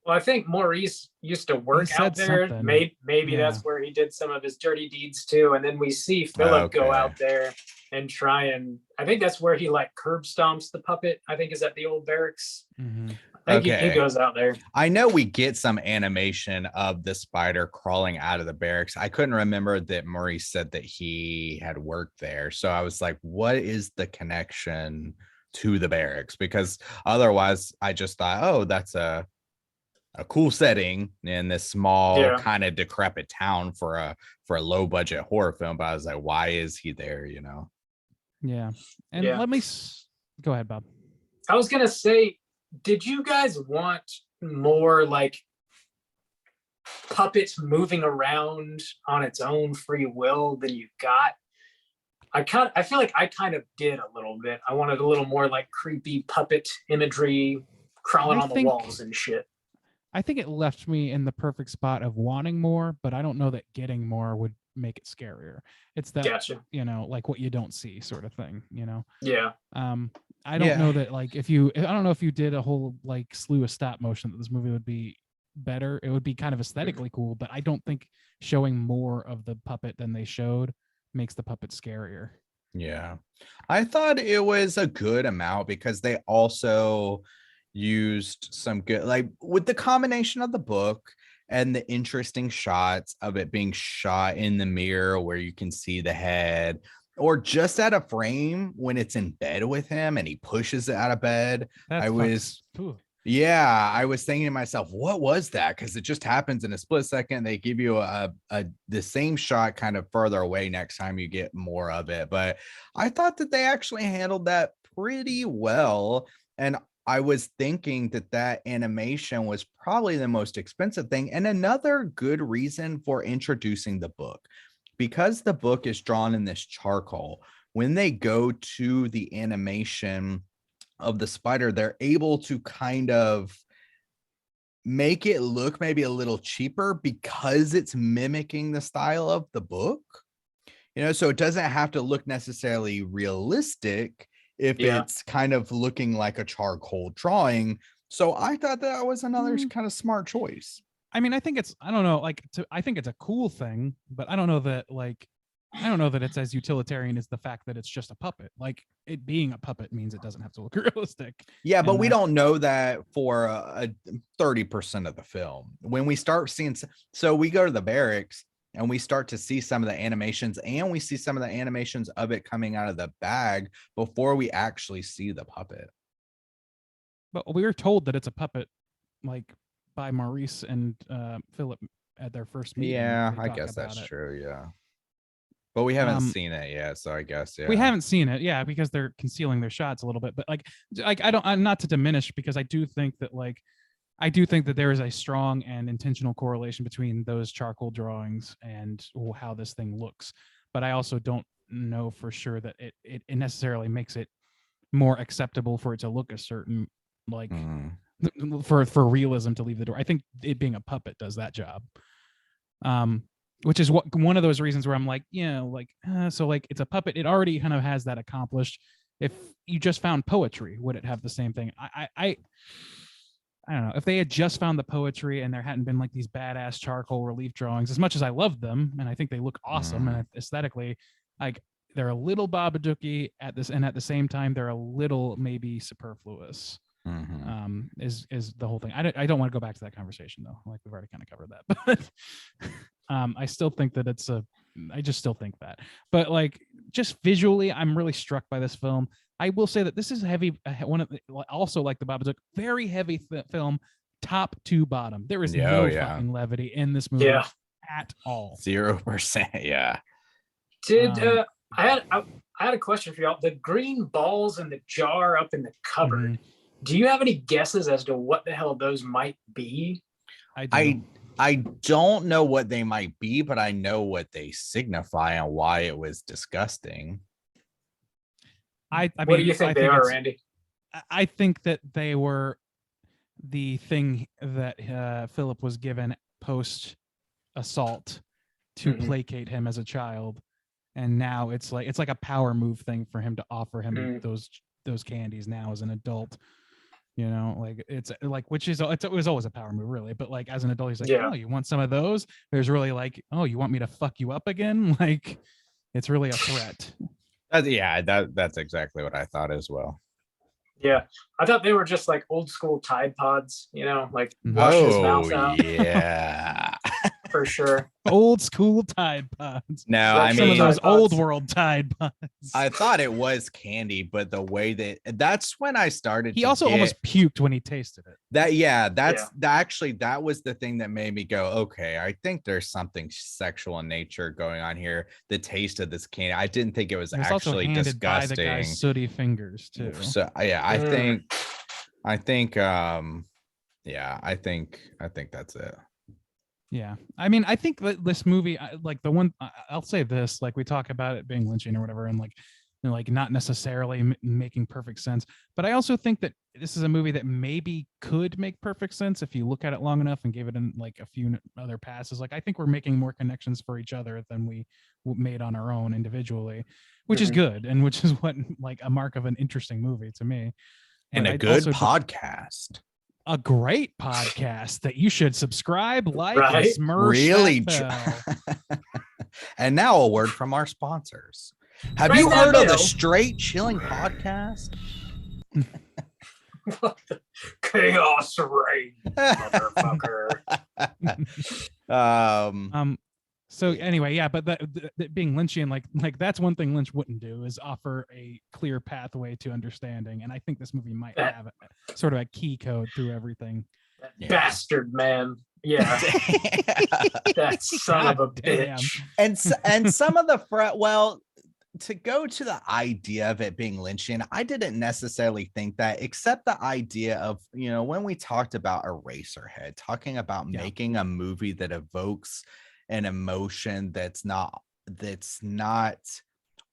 Well, I think Maurice used to work out said there. something. Maybe Yeah. that's where he did some of his dirty deeds too. And then we see Philip go Okay. out there and try and I think that's where he like curb stomps the puppet. I think is at the old barracks. Mhm. I think he Okay. goes out there. I know we get some animation of the spider crawling out of the barracks. I couldn't remember that Maurice said that he had worked there. So I was like, what is the connection to the barracks? Because otherwise I just thought, oh, that's a cool setting in this small Yeah. kind of decrepit town for a low budget horror film. But I was like, why is he there? You know? Yeah. And Yeah. let me go ahead, Bob. I was gonna say, did you guys want more like puppets moving around on its own free will than you got? I feel like I kind of did a little bit. I wanted a little more like creepy puppet imagery crawling I on the think- walls and shit. I think it left me in the perfect spot of wanting more, but I don't know that getting more would make it scarier. It's that, Gotcha. you know, like what you don't see sort of thing, you know? Yeah. I don't Yeah. know that like I don't know if you did a whole like slew of stop motion that this movie would be better. It would be kind of aesthetically cool, but I don't think showing more of the puppet than they showed makes the puppet scarier. Yeah. I thought it was a good amount because they also used some good, like with the combination of the book and the interesting shots of it being shot in the mirror where you can see the head, or just at a frame when it's in bed with him and he pushes it out of bed. That's I was thinking to myself, what was that? Because it just happens in a split second. They give you the same shot kind of further away next time you get more of it. But I thought that they actually handled that pretty well. And I was thinking that animation was probably the most expensive thing. And another good reason for introducing the book, because the book is drawn in this charcoal, when they go to the animation of the spider, they're able to kind of make it look maybe a little cheaper because it's mimicking the style of the book. You know, so it doesn't have to look necessarily realistic if Yeah. it's kind of looking like a charcoal drawing. So I thought that was another kind of smart choice. I mean, I think it's, I don't know, like, I think it's a cool thing, but I don't know that it's as utilitarian as the fact that it's just a puppet. Like, it being a puppet means it doesn't have to look realistic. Yeah, but And we that- don't know that for a 30% of the film. When we start seeing, so we go to the barracks and we start to see some of the animations, and we see some of the animations of it coming out of the bag before we actually see the puppet. But we were told that it's a puppet, like, by Maurice and Philip at their first meeting. Yeah, They I talk guess about that's it. true. Yeah. But we haven't Um, seen it yet. So I guess, yeah. We haven't seen it, yeah, because they're concealing their shots a little bit. But like I'm not to diminish, because I do think that there is a strong and intentional correlation between those charcoal drawings and how this thing looks. But I also don't know for sure that it necessarily makes it more acceptable for it to look a certain, like, Mhm. for realism to leave the door. I think it being a puppet does that job. Which is one of those reasons where I'm like, yeah, like, so like it's a puppet. It already kind of has that accomplished. If you just found poetry, would it have the same thing? I don't know. If they had just found the poetry and there hadn't been like these badass charcoal relief drawings, as much as I love them and I think they look awesome and aesthetically, like, they're a little Babadooky at this, and at the same time they're a little maybe superfluous. Mhm. Is the whole thing. I don't want to go back to that conversation though. Like, we've already kind of covered that, but I still think that I just still think that. But like, just visually, I'm really struck by this film. I will say that this is also like the Babadook, very heavy film, top to bottom. There is no fucking levity in this movie at all. 0%. Yeah. Did I had a question for y'all. The green balls in the jar up in the cupboard. Mhm. Do you have any guesses as to what the hell those might be? I don't know what they might be, but I know what they signify and why it was disgusting. I What mean, do you think they think are, it's- Randy? I think that they were the thing that Philip was given post assault to Mhm. placate him as a child, and now it's like a power move thing for him to offer him Mm. those candies now as an adult. You know, like it's like, which is it was always a power move, really. But like as an adult, he's like, Yeah. oh, you want some of those? There's really like, oh, you want me to fuck you up again? Like, it's really a threat. That's exactly what I thought as well. Yeah, I thought they were just like old school Tide Pods, like washing his mouth out yeah. for sure. Old school Tide Pods. No, Like I Some of mean, those Tide Pods. old world Tide Pods. I thought it was candy, but the way that's when I started. He to also get almost puked when he tasted it. that was the thing that made me go, okay, I think there's something sexual in nature going on here. The taste of this candy, I didn't think it was It was also actually handed by the disgusting. guy's sooty fingers too. So yeah, I think that's it. Yeah, I mean, I think that this movie, like the one, I'll say this, like we talk about it being lynching or whatever, and like, like not necessarily making perfect sense, but I also think that this is a movie that maybe could make perfect sense if you look at it long enough and give it in like a few other passes. Like I think we're making more connections for each other than we made on our own individually, which is good, and which is what like a mark of an interesting movie to me. And But a I'd good also podcast. a great podcast that you should subscribe, like, Right? and smash Really that bell. And now a word from our sponsors. Have Ring you that heard of the bell. Straight Chilling podcast? Chaos reign, motherfucker. So anyway, yeah, but that being Lynchian, like that's one thing Lynch wouldn't do, is offer a clear pathway to understanding, and I think this movie might have sort of a key code through everything. That bastard, man. Yeah, that son of a Damn. bitch. and some of the to go to the idea of it being Lynchian, I didn't necessarily think that, except the idea of, when we talked about Eraserhead, talking about making a movie that evokes an emotion that's not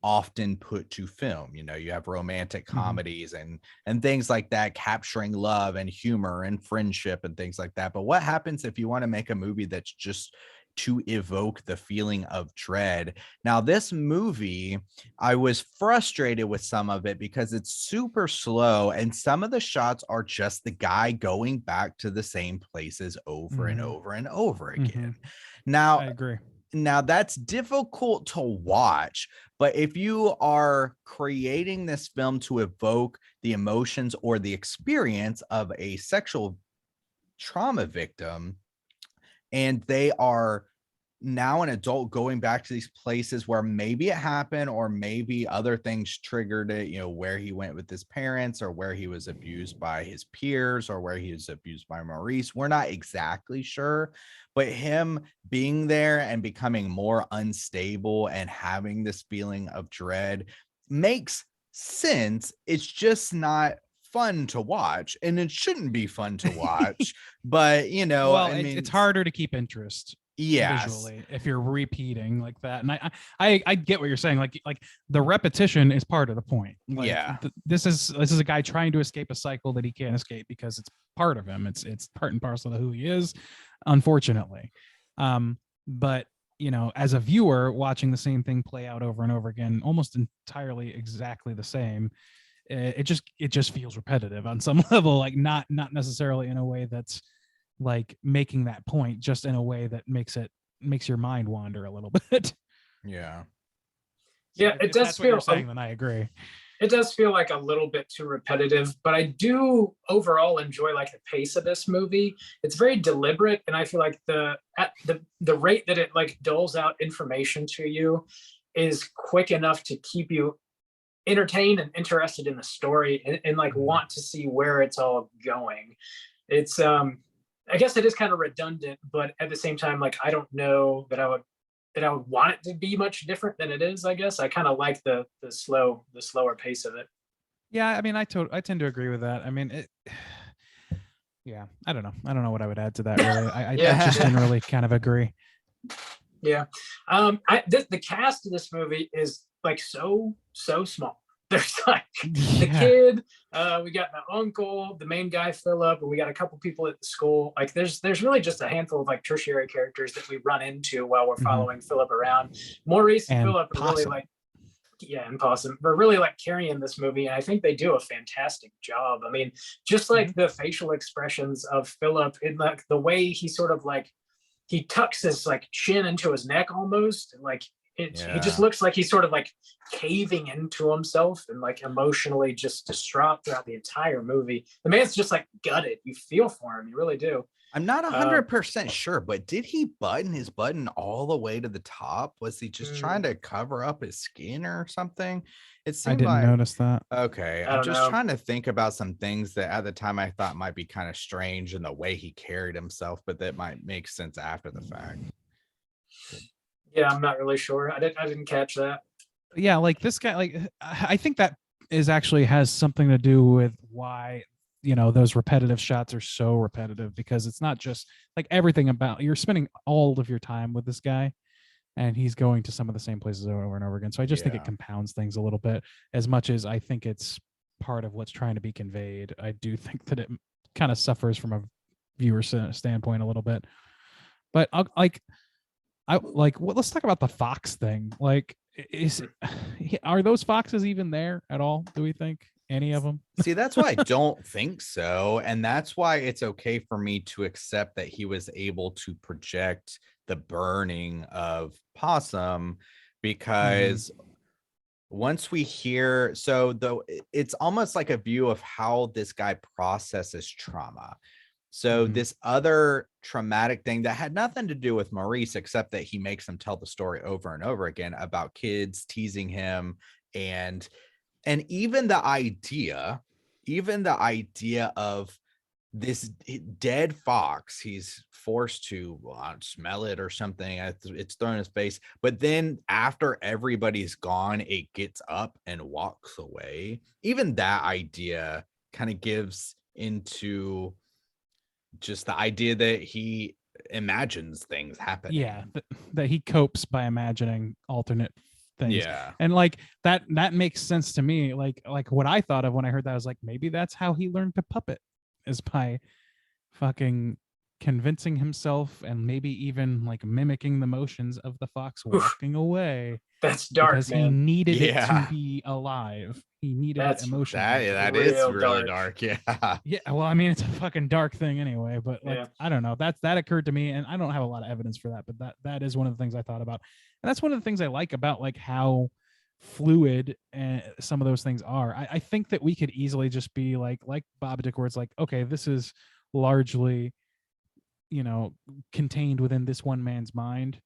often put to film. You have romantic comedies and things like that, capturing love and humor and friendship and things like that. But what happens if you want to make a movie that's just to evoke the feeling of dread? Now, this movie, I was frustrated with some of it because it's super slow, and some of the shots are just the guy going back to the same places over and over and over again. Now, I agree. Now that's difficult to watch, but if you are creating this film to evoke the emotions or the experience of a sexual trauma victim, and they are now an adult going back to these places where maybe it happened, or maybe other things triggered it, where he went with his parents, or where he was abused by his peers, or where he was abused by Maurice. We're not exactly sure, but him being there and becoming more unstable and having this feeling of dread makes sense. It's just not fun to watch, and it shouldn't be fun to watch. But Well, I mean, it's harder to keep interest. Yes. Visually, if you're repeating like that, and I get what you're saying. Like the repetition is part of the point. Like, yeah. This is a guy trying to escape a cycle that he can't escape because it's part of him. It's part and parcel of who he is, unfortunately. But as a viewer watching the same thing play out over and over again, almost entirely exactly the same, it just feels repetitive on some level. Like not necessarily in a way that's like making that point, just in a way that makes your mind wander a little bit. Yeah. Yeah, it does that's feel. What you're saying, then I agree. It does feel like a little bit too repetitive, but I do overall enjoy like the pace of this movie. It's very deliberate, and I feel like the rate that it like doles out information to you is quick enough to keep you entertained and interested in the story, and like want to see where it's all going. It's I guess it is kind of redundant, but at the same time, like I don't know that I would want it to be much different than it is. I guess I kind of like the slower pace of it. Yeah, I mean, I tend to agree with that. I mean, yeah, I don't know what I would add to that, really. I just generally kind of agree. Yeah. The cast of this movie is like so small. There's like the kid, we got the uncle, the main guy Philip, and we got a couple people at the school. Like there's really just a handful of like tertiary characters that we run into while we're following Philip around. Maurice and Philip are really like Yeah, and Possum, but really like carrying this movie, and I think they do a fantastic job. I mean, just like the facial expressions of Philip, in like the way he sort of like he tucks his like chin into his neck almost, and like he just Yeah. looks like he's sort of like caving into himself and like emotionally just distraught throughout the entire movie. The man's just like gutted. You feel for him, you really do. I'm not 100% sure, but did he button his button all the way to the top? Was he just trying to cover up his skin or something? It I seemed didn't like notice that. okay. I I'm don't just know. trying to think about some things that at the time I thought might be kind of strange in the way he carried himself, but that might make sense after the fact. Yeah, I'm not really sure. I didn't catch that. Yeah, like this guy, like I think that is actually has something to do with why, you know, those repetitive shots are so repetitive, because it's not just like everything about, you're spending all of your time with this guy and he's going to some of the same places over and over again. So I just think it Yeah. compounds things a little bit, as much as I think it's part of what's trying to be conveyed. I do think that it kind of suffers from a viewer standpoint a little bit. But let's talk about the fox thing. Like, are those foxes even there at all? Do we think any of them? See, that's why I don't think so. And that's why it's okay for me to accept that he was able to project the burning of Possum, because once we hear, so though it's almost like a view of how this guy processes trauma. So this other traumatic thing that had nothing to do with Maurice, except that he makes him tell the story over and over again about kids teasing him, and even the idea of this dead fox, he's forced to smell it or something, it's thrown in his face, but then after everybody's gone, it gets up and walks away. Even that idea kind of gives into just the idea that he imagines things happening. Yeah, that he copes by imagining alternate things. Yeah. And like that makes sense to me. Like what I thought of when I heard that, I was like, maybe that's how he learned to puppet, is by fucking convincing himself and maybe even like mimicking the motions of the fox walking away. That's dark, because man. he needed it Yeah. to be alive. He needed That's- it emotionally. That is Real really dark. dark. Yeah. Yeah, well, I mean, it's a fucking dark thing anyway, but like, Yeah. I don't know. That occurred to me, and I don't have a lot of evidence for that, but that is one of the things I thought about. And that's one of the things I like about like how fluid some of those things are. I think that we could easily just be like Bob Dick, where it's like, okay, this is largely, you know, contained within this one man's mind.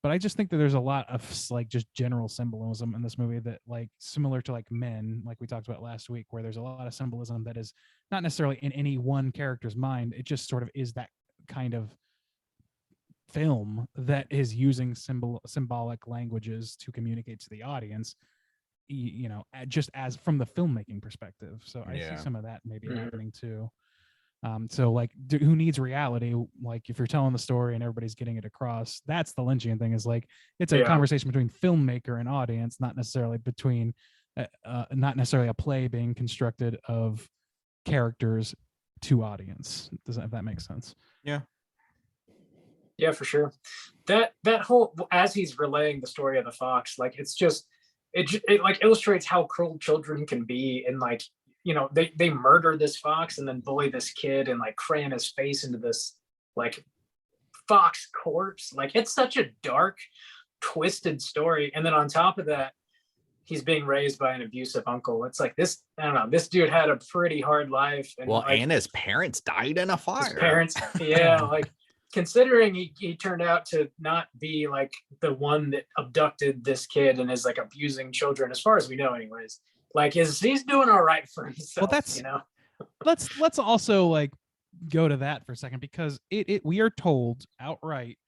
But I just think that there's a lot of like just general symbolism in this movie that, like, similar to like Men, like we talked about last week, where there's a lot of symbolism that is not necessarily in any one character's mind. It just sort of is that kind of film that is using symbolic languages to communicate to the audience, you know, just as from the filmmaking perspective. So I see some of that maybe happening too. So like, who needs reality? Like, if you're telling the story and everybody's getting it across, that's the Lynchian thing, is like, it's a conversation between filmmaker and audience, not necessarily between, not necessarily a play being constructed of characters to audience. If that makes sense. Yeah, for sure. That whole, as he's relaying the story of the fox, like, it's just, it like illustrates how cruel children can be. And like, you know, they murder this fox and then bully this kid and like cram his face into this like fox corpse. Like, it's such a dark, twisted story. And then on top of that, he's being raised by an abusive uncle. It's like, this, I don't know, this dude had a pretty hard life. And Well, like, and his parents died in a fire. his parents, like, considering he turned out to not be like the one that abducted this kid and is like abusing children, as far as we know anyways, like, he's doing all right for himself. Well, that's, you know, let's also like go to that for a second, because we are told outright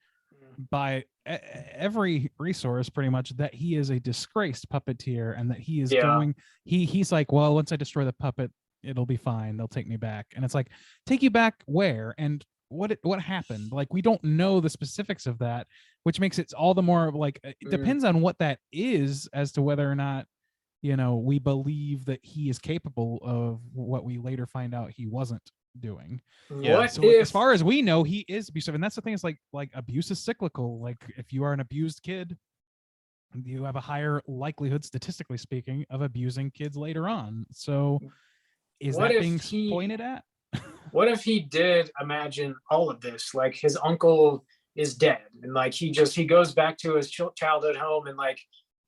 by every resource pretty much that he is a disgraced puppeteer, and that he is going, he's like, well, once I destroy the puppet, it'll be fine, they'll take me back. And it's like, take you back where? And what happened? Like, we don't know the specifics of that, which makes it all the more like, it depends on what that is as to whether or not, you know, we believe that he is capable of what we later find out he wasn't doing. So as far as we know, he is abusive. And that's the thing, is like abuse is cyclical. Like, if you are an abused kid, you have a higher likelihood, statistically speaking, of abusing kids later on. So is What that if being he- pointed at? What if he did imagine all of this? Like his uncle is dead, and like he goes back to his childhood home and like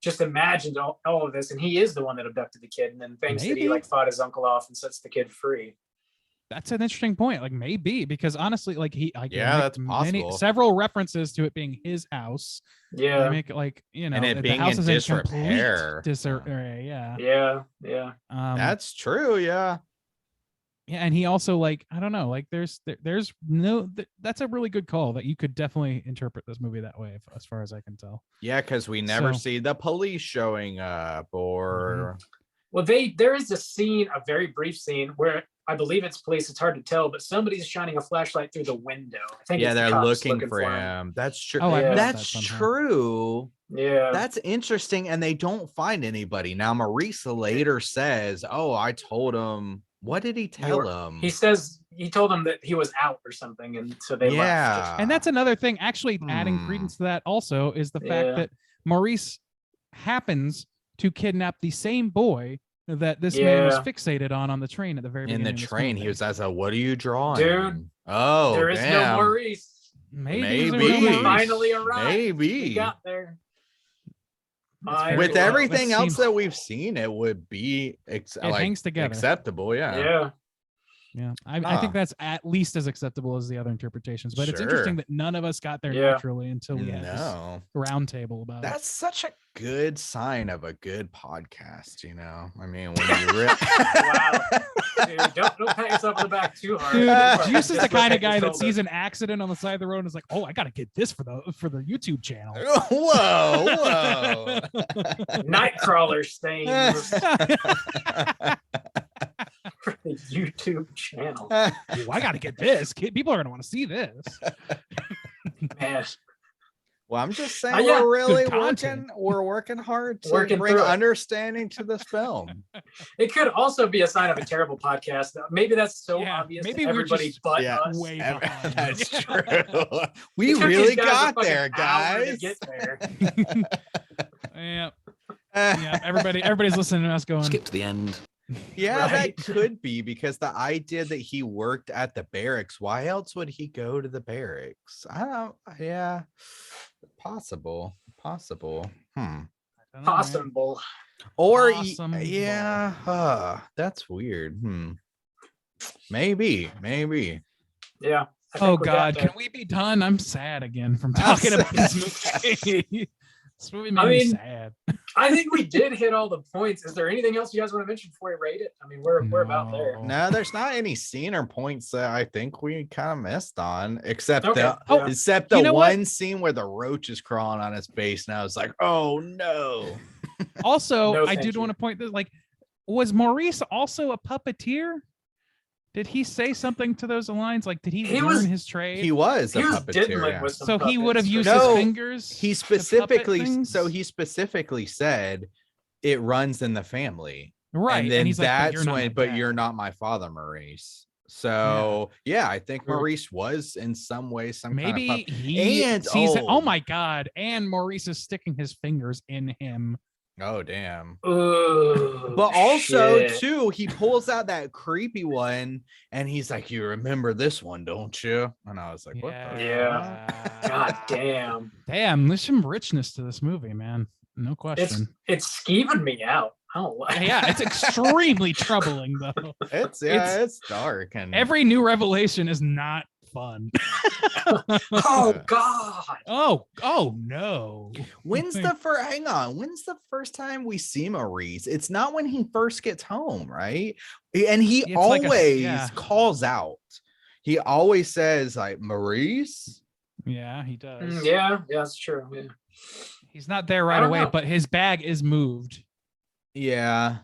just imagined all of this, and he is the one that abducted the kid, and then thinks that he Maybe. like fought his uncle off and sets the kid free. That's an interesting point. Like maybe, because honestly, like he, I Yeah, that's possible. several references to it being his house. Yeah, They make it like, you know, And it the being house in is in complete disrepair. disarray. Yeah. yeah. That's true. Yeah. Yeah, and he also like, I don't know, like there's no, that's a really good call that you could definitely interpret this movie that way, as far as I can tell. Yeah, because we never So- see the police showing up or Well, there is a scene, a very brief scene where I believe it's police. It's hard to tell, but somebody's shining a flashlight through the window. I think yeah, it's the they're cops looking for him. That's true. Oh, I Yeah. missed that That's somehow. true. Yeah, That's interesting. And they don't find anybody. Now, Marisa later says, oh, I told him. What did he tell him? he says he told him that he was out or something, and so they left. Yeah. And that's another thing, actually adding Hmm. credence to that also is the fact Yeah. that Maurice happens to kidnap the same boy that this man was Yeah. fixated on the train at the very in beginning. the of this train. movie. He was as a, what are you drawing? Dude, Oh, There is damn. no Maurice. Maybe, Maybe. We finally arrived. Maybe. We got there. That's very With well, everything that else seems- that we've seen, it would be hangs together. acceptable. Yeah. Yeah. Yeah, I Huh. think that's at least as acceptable as the other interpretations. But it's Sure. interesting that none of us got there Yeah. naturally until we had this No, round table about that's it. such a good sign of a good podcast. You know, I mean, when you Wow. Dude, don't pat yourself on the back too hard. Dude, Just Juice is the look kind at of guy your that shoulder. sees an accident on the side of the road and is like, "Oh, I got to get this for the YouTube channel." whoa, Nightcrawler stains whoa. for the YouTube channel. Ooh, I got to get this. People are gonna want to see this. Man, Well, I'm just saying Yeah, we're really good content. we're working hard to Working bring through it. understanding to this film. it could also be a sign of a terrible podcast. Maybe that's so Yeah, obvious maybe to we're everybody just but Yeah. us. Way Ev- behind. That's true. We It took these really guys a got fucking there, hour to guys. get there. Yeah, yeah. Everybody's listening to us going. Skip to the end. Yeah, Right. that could be because the idea that he worked at the barracks, why else would he go to the barracks? I don't, yeah, possible. I don't know, man. Possible. Or, Possum yeah, that's weird. Maybe. Yeah. I Oh think we got God, there. can we be done? I'm sad again from I'm talking about this movie. This movie made me mean, sad. I think we did hit all the points. Is there anything else you guys want to mention before we rate it? I mean, we're about there. No. No, there's not any scene or points that I think we kind of missed on, except Okay, the yeah. except the You know what? one scene where the roach is crawling on his face. And I was like, oh no. Also, No, I thank did you. want to point that, like, was Maurice also a puppeteer? Did he say something to those lines? Like, did he He learn was- his trade? He was a He was puppeteer. diddling Yeah. with some So he would have puppets. used No, his fingers. He to puppet specifically things? he specifically said it runs in the family. Right, And then he's like, that's "But you're not my but dad." you're not my father, Maurice. So yeah, I think Sure. Maurice was in some way some Maybe kind of he And- sees it. oh. Oh my God! And Maurice is sticking his fingers in him. oh damn. Ooh, But also shit. too, he pulls out that creepy one and he's like, you remember this one, don't you? And I was like, what the Yeah. God damn. Damn, there's some richness to this movie, man. No question. It's skeeving me out. I don't like Yeah, it's extremely troubling though. it's dark and Every new revelation is not fun. Oh God. Oh no. when's the first time we see Maurice? It's not when he first gets home, right? And he It's like always calls out. He always says like Maurice. Yeah, he does. Yeah, that's true. Yeah. He's not there I right don't away, know. but his bag is moved Yeah.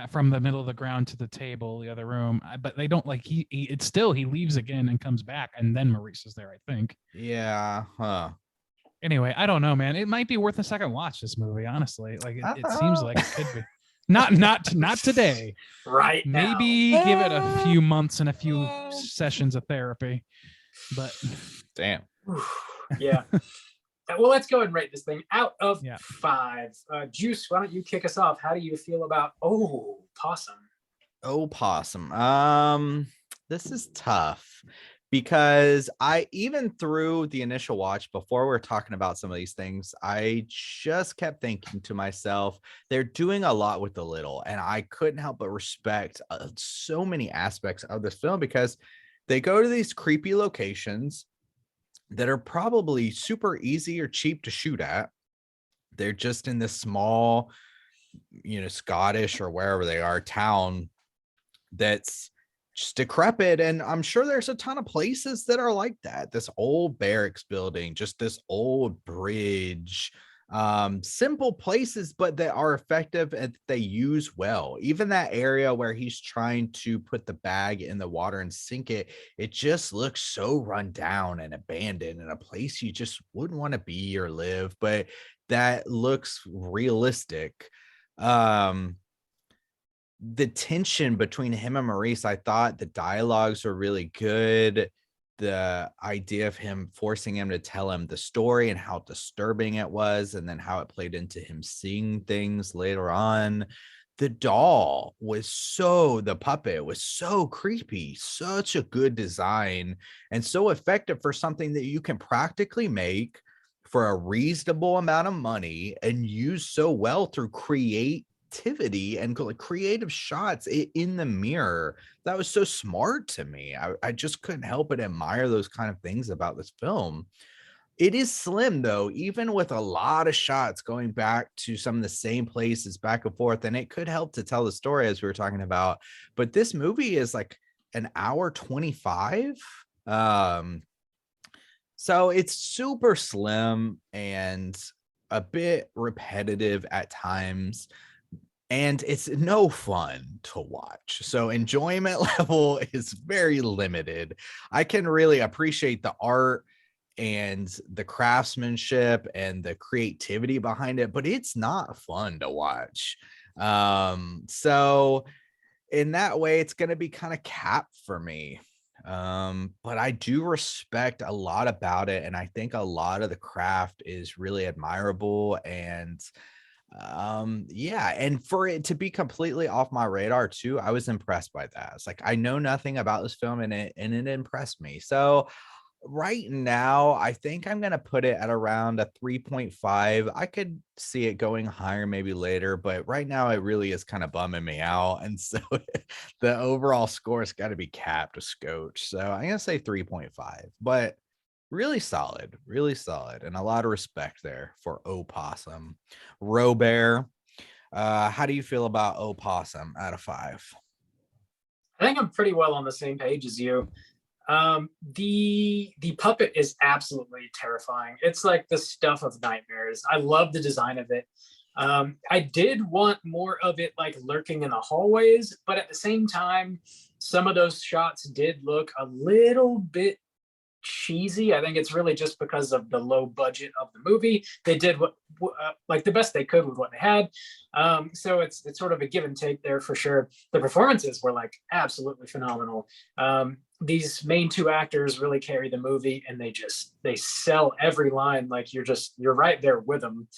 from the middle of the ground to the table, the other room. But they don't like it's still he leaves again and comes back, and then Maurice is there, I think. Yeah. Huh. Anyway, I don't know, man. It might be worth a second watch, this movie, honestly. Like it Uh-oh. seems like it could be. Not today. Right. now. Maybe give it a few months and a few sessions of therapy. But Damn. Yeah. Well, let's go ahead and rate this thing out of Yeah. 5. Juice, why don't you kick us off? How do you feel about Possum? Oh, Possum. This is tough because I even through the initial watch before we are talking about some of these things, I just kept thinking to myself, they're doing a lot with the little, and I couldn't help but respect so many aspects of this film because they go to these creepy locations that are probably super easy or cheap to shoot at. They're just in this small, Scottish or wherever they are town that's just decrepit, and I'm sure there's a ton of places that are like that. This old barracks building, just this old bridge, simple places but that are effective and they use well. Even that area where he's trying to put the bag in the water and sink it, it just looks so run down and abandoned, in a place you just wouldn't want to be or live, but that looks realistic. The tension between him and Maurice, I thought the dialogues were really good. The idea of him forcing him to tell him the story and how disturbing it was, and then how it played into him seeing things later on. The puppet was so creepy, such a good design, and so effective for something that you can practically make for a reasonable amount of money and use so well through creativity and creative shots in the mirror. That was so smart to me. I just couldn't help but admire those kind of things about this film. It is slim though, even with a lot of shots going back to some of the same places back and forth, and it could help to tell the story as we were talking about. But this movie is like an hour 25. So it's super slim and a bit repetitive at times, and it's no fun to watch. So enjoyment level is very limited. I can really appreciate the art and the craftsmanship and the creativity behind it, but it's not fun to watch. So in that way, it's going to be kind of capped for me. But I do respect a lot about it, and I think a lot of the craft is really admirable. And yeah, and for it to be completely off my radar too, I was impressed by that. It's like I know nothing about this film, and it impressed me. So right now, I think I'm going to put it at around a 3.5. I could see it going higher maybe later, but right now it really is kind of bumming me out. And so the overall score has got to be capped a scotch. So I'm going to say 3.5, but really solid, and a lot of respect there for Possum. Robert, how do you feel about Possum out of 5? I think I'm pretty well on the same page as you. The puppet is absolutely terrifying. It's like the stuff of nightmares. I love the design of it. I did want more of it like lurking in the hallways, but at the same time, some of those shots did look a little bit cheesy. I think it's really just because of the low budget of the movie. They did what like the best they could with what they had. So it's sort of a give and take there for sure. The performances were like absolutely phenomenal. These main 2 actors really carry the movie, and they sell every line. Like you're right there with them.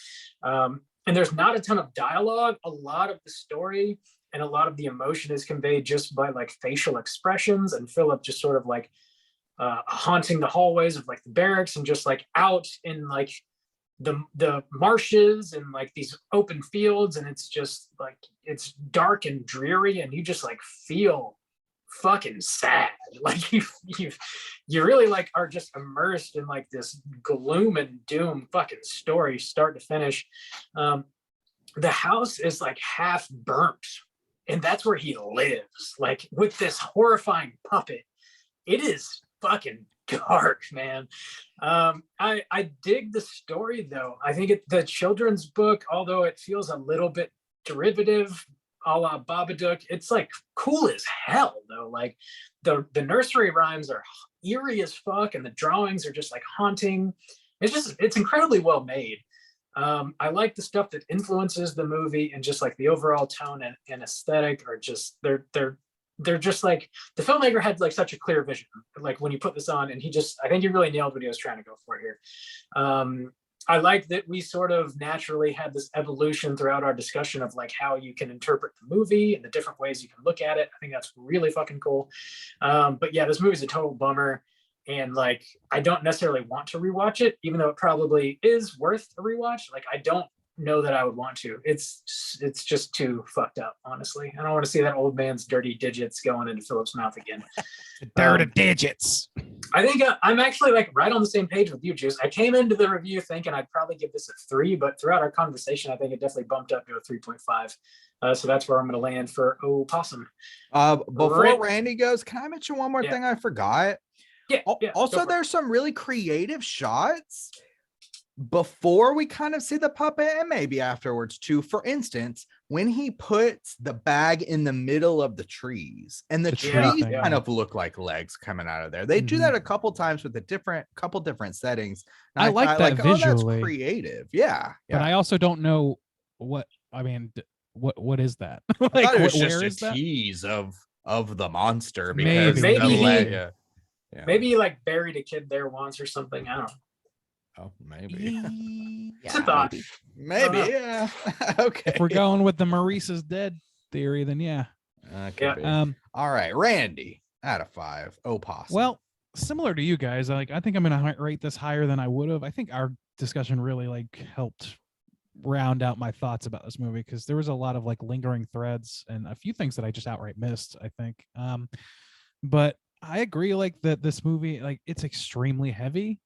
And there's not a ton of dialogue. A lot of the story and a lot of the emotion is conveyed just by like facial expressions, and Philip just sort of like haunting the hallways of like the barracks, and just like out in like the marshes and like these open fields, and it's just like it's dark and dreary, and you just like feel fucking sad. Like you really like are just immersed in like this gloom and doom fucking story start to finish. The house is like half burnt, and that's where he lives, like with this horrifying puppet. It is fucking dark, man. I dig the story though. I think the children's book, although it feels a little bit derivative a la Babadook, it's like cool as hell though. Like the nursery rhymes are eerie as fuck, and the drawings are just like haunting. It's incredibly well made. I like the stuff that influences the movie, and just like the overall tone and aesthetic are just they're just like the filmmaker had like such a clear vision. Like when you put this on, and I think he really nailed what he was trying to go for here. I like that we sort of naturally had this evolution throughout our discussion of like how you can interpret the movie and the different ways you can look at it. I think that's really fucking cool. But yeah, this movie's a total bummer. And like, I don't necessarily want to rewatch it, even though it probably is worth a rewatch. Like, I don't know that I would want to. It's just too fucked up, honestly. I don't want to see that old man's dirty digits going into Philip's mouth again. Dirty digits. I think I'm actually like right on the same page with you, Juice. I came into the review thinking I'd probably give this a 3, but throughout our conversation, I think it definitely bumped up to a 3.5. So that's where I'm going to land for Possum. Before Randy goes, can I mention one more thing I forgot? Yeah. Also, there's some really creative shots before we kind of see the puppet and maybe afterwards too. For instance, when he puts the bag in the middle of the trees and the trees kind of look like legs coming out of there. They do that a couple times with a couple different settings. And I like that visually. Oh, that's creative. Yeah. But I also don't know what is that? Like, I thought it was just a tease of the monster because maybe he like buried a kid there once or something. I don't know. Oh, maybe. It's a thought. Maybe. Yeah. Okay. If we're going with the Maurice is dead theory, then yeah. All right, Randy, out of 5. Possum. Well, similar to you guys, I think I'm gonna rate this higher than I would have. I think our discussion really like helped round out my thoughts about this movie because there was a lot of like lingering threads and a few things that I just outright missed, I think. But I agree like that this movie, like it's extremely heavy.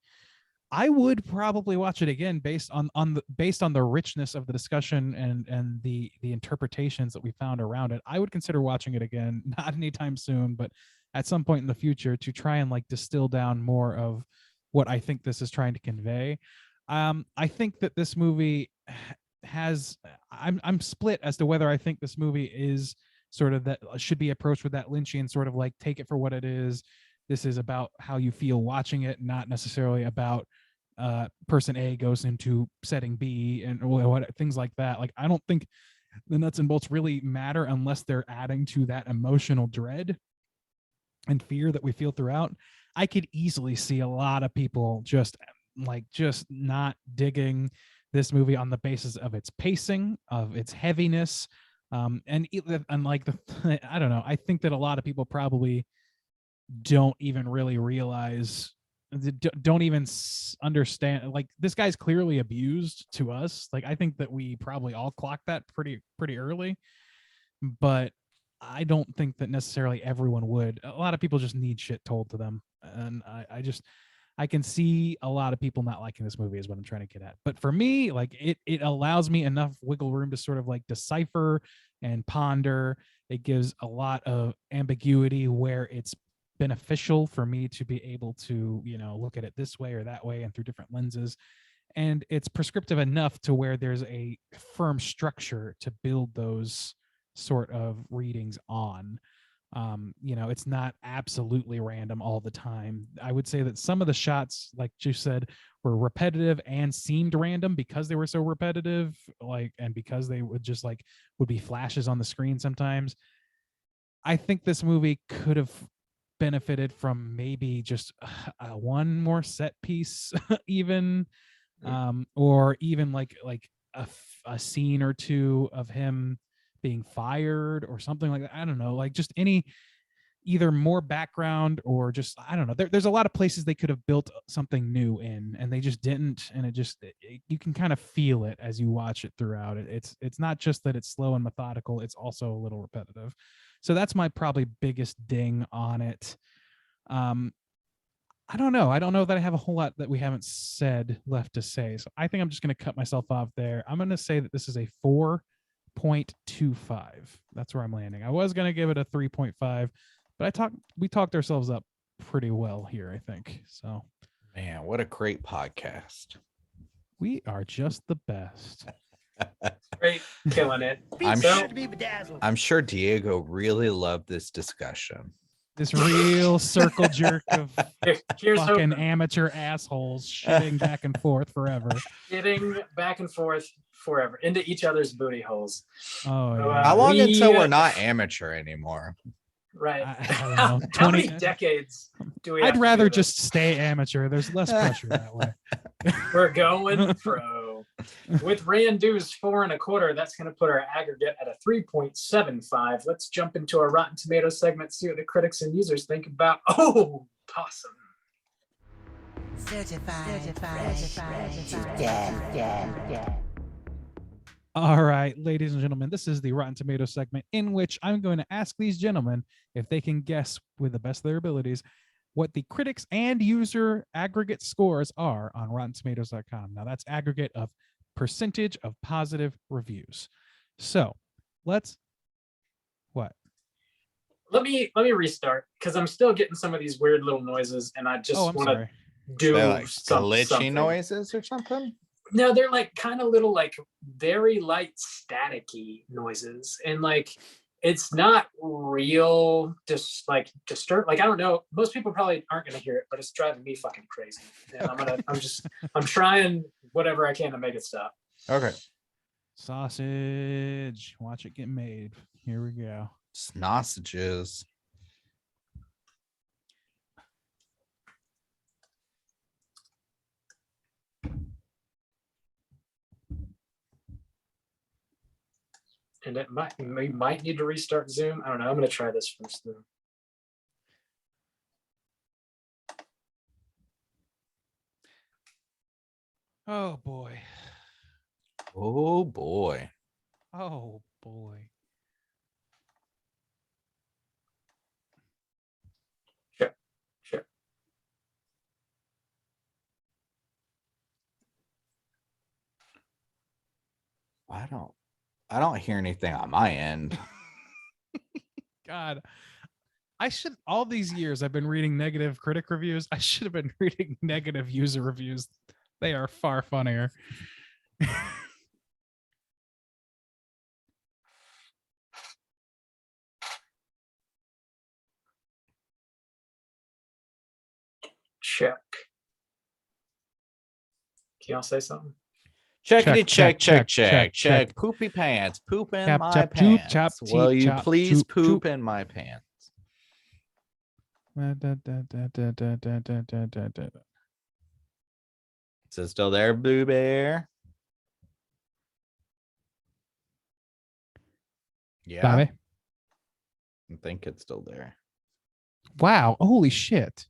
I would probably watch it again based on the richness of the discussion and the interpretations that we found around it. I would consider watching it again, not anytime soon, but at some point in the future to try and like distill down more of what I think this is trying to convey. I think that this movie has I'm split as to whether I think this movie is sort of that should be approached with that Lynchian sort of like take it for what it is. This is about how you feel watching it, not necessarily about person A goes into setting B and what things like that. Like, I don't think the nuts and bolts really matter unless they're adding to that emotional dread and fear that we feel throughout. I could easily see a lot of people just not digging this movie on the basis of its pacing, of its heaviness, and like I don't know. I think that a lot of people probably don't even really realize, don't even understand, like this guy's clearly abused to us. Like I think that we probably all clocked that pretty early, but I don't think that necessarily everyone would. A lot of people just need shit told to them, and I can see a lot of people not liking this movie is what I'm trying to get at. But for me, like it allows me enough wiggle room to sort of like decipher and ponder. It gives a lot of ambiguity where it's beneficial for me to be able to, look at it this way or that way and through different lenses. And it's prescriptive enough to where there's a firm structure to build those sort of readings on. It's not absolutely random all the time. I would say that some of the shots, like you said, were repetitive and seemed random because they were so repetitive, and because they would just would be flashes on the screen sometimes. I think this movie could have benefited from maybe just one more set piece even, or even like a scene or two of him being fired or something like that. I don't know, like just either more background or just, I don't know. There's a lot of places they could have built something new in, and they just didn't. And you can kind of feel it as you watch it throughout. It's not just that it's slow and methodical, it's also a little repetitive. So that's my probably biggest ding on it. I don't know. I don't know that I have a whole lot that we haven't said left to say. So I think I'm just going to cut myself off there. I'm going to say that this is a 4.25. That's where I'm landing. I was going to give it a 3.5, but we talked ourselves up pretty well here, I think. So, man, what a great podcast. We are just the best. Great, killing it. I'm sure Diego really loved this discussion. This real circle jerk of fucking amateur assholes shitting back and forth forever. Shitting back and forth forever into each other's booty holes. Oh, yeah. How long until we're not amateur anymore? Right. I don't know. How many 20 decades do we have I'd to rather do this? just stay amateur. There's less pressure that way. We're going pro. With Randu's 4 1/4, that's going to put our aggregate at a 3.75. Let's jump into our Rotten Tomatoes segment, see what the critics and users think about Possum. Certified fresh to death. All right, ladies and gentlemen, this is the Rotten Tomatoes segment in which I'm going to ask these gentlemen if they can guess with the best of their abilities what the critics and user aggregate scores are on RottenTomatoes.com. Now that's aggregate of percentage of positive reviews. So let's what? Let me restart because I'm still getting some of these weird little noises, and I just Oh, I'm want to sorry. do They're like something. glitchy noises or something. No, they're like kind of little, like very light staticky noises, and like it's not real, just like disturb. Like I don't know, most people probably aren't gonna hear it, but it's driving me fucking crazy. And I'm trying whatever I can to make it stop. Okay. Sausage. Watch it get made. Here we go. Sausages. And we might need to restart Zoom. I don't know. I'm gonna try this first though. Oh boy. Oh boy. Oh boy. Sure. I don't hear anything on my end. God. I should, all these years I've been reading negative critic reviews. I should have been reading negative user reviews. They are far funnier. Check. Can y'all say something? Checkity Check, check. check. Poopy pants. Poop in Chop, my chop, choop, pants. chop, Will cheep, you chop, please choop, poop choop. in my pants? Is it still there, Blue Bear? Yeah, Bobby? I think it's still there. Wow. Holy shit.